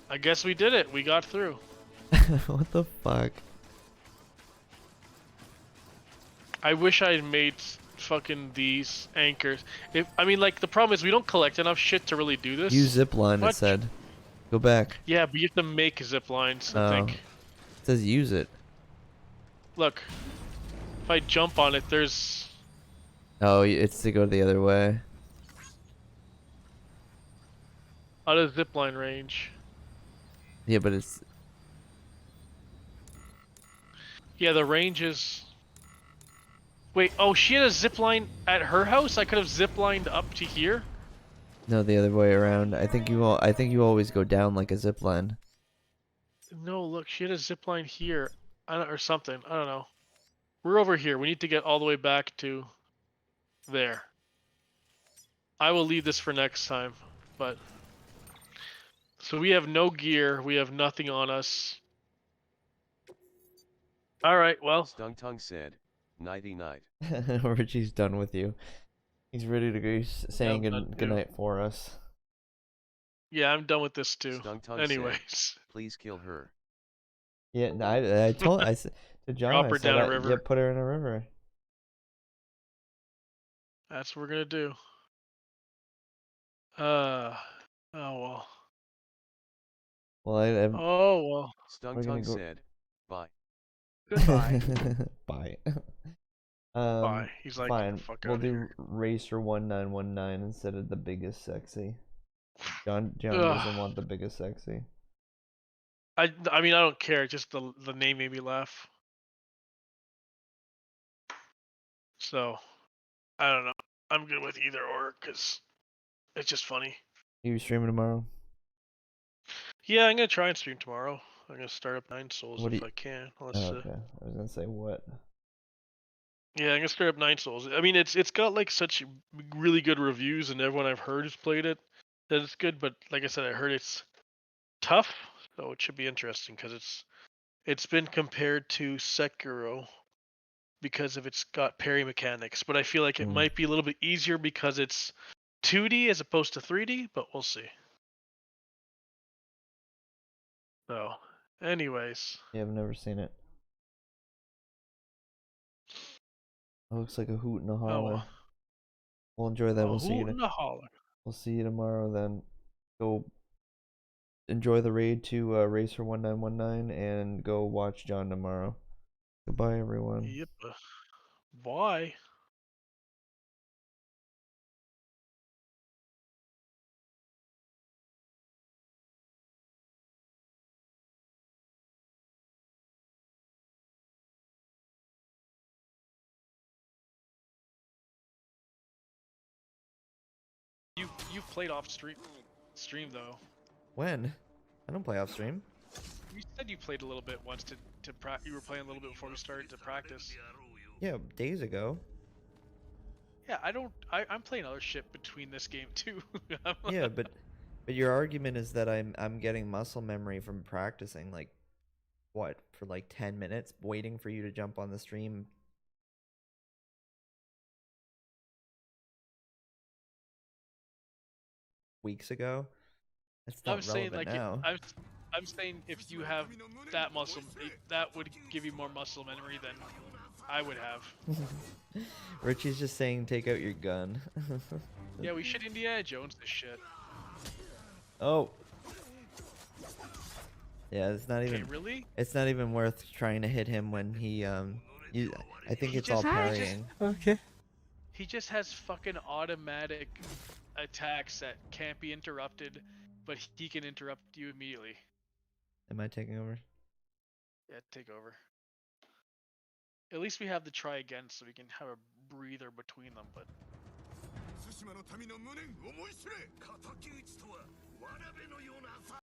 I guess we did it. We got through. What the fuck? I wish I had made fucking these anchors. I mean, like, the problem is we don't collect enough shit to really do this. Use zipline, it What? said. Go back. Yeah, but you have to make zip lines, I Oh. think. It says use it. Look, if I jump on it, there's... Oh, it's to go the other way. out of zipline range. Yeah, but it's... Yeah, the range is... Wait, oh, she had a zipline at her house? I could have ziplined up to here? No, the other way around. I think you always go down like a zipline. No, look, she had a zipline here. Or something. I don't know. We're over here. We need to get all the way back to there. I will leave this for next time, but... So we have no gear. We have nothing on us. Alright, well... Stung said, nighty night. Richie's done with you. He's ready to go. He's saying I'm done good too. night for us. Yeah, I'm done with this too. Stung Anyways. said, please kill her. Yeah, no, I told I said to John. Drop I her said, down a river. Yeah, put her in a river. That's what we're gonna do. Oh well. Well, I'm. Oh well. We're gonna Stung go- said, bye. Goodbye. Bye. Bye. He's like, fine. "Fuck We'll outta do here." Racer 1919 instead of the biggest sexy. John Ugh. doesn't want the biggest sexy. I mean I don't care. Just the name made me laugh. So I don't know. I'm good with either or because it's just funny. You streaming tomorrow? Yeah, I'm gonna try and stream tomorrow. I'm gonna start up 9 Souls What do if you- I can. Oh, Unless, okay. I was gonna say what? Yeah, I'm gonna start up 9 Souls. I mean, it's got like such really good reviews, and everyone I've heard who's played it that it's good. But like I said, I heard it's tough, so it should be interesting because it's been compared to Sekiro, because of its got parry mechanics, but I feel like it Mm. might be a little bit easier because it's 2D as opposed to 3D, but we'll see. So, anyways. Yeah, I've never seen it. It looks like a hoot and a holler. well. We'll enjoy that. A We'll see you. hoot and a holler. We'll see you tomorrow. Then go enjoy the raid to Racer1919 and go watch John tomorrow. Goodbye, everyone. Yep. Bye. You've played off stream though. When? I don't play off stream. You said you played a little bit once you were playing a little bit before we started to practice. Yeah, days ago. Yeah, I'm playing other shit between this game too. Yeah, but your argument is that I'm getting muscle memory from practicing like what, for like 10 minutes waiting for you to jump on the stream. Weeks ago. That's not relevant now. I'm saying if you have that muscle, that would give you more muscle memory than I would have. Richie's just saying take out your gun. Yeah, we should Indiana Jones this shit. Oh. Yeah, it's not even. Really? It's not even worth trying to hit him when he I think it's all parrying. Okay. He just has fucking automatic attacks that can't be interrupted, but he can interrupt you immediately. Am I taking over? Yeah, take over. At least we have to try again so we can have a breather between them, but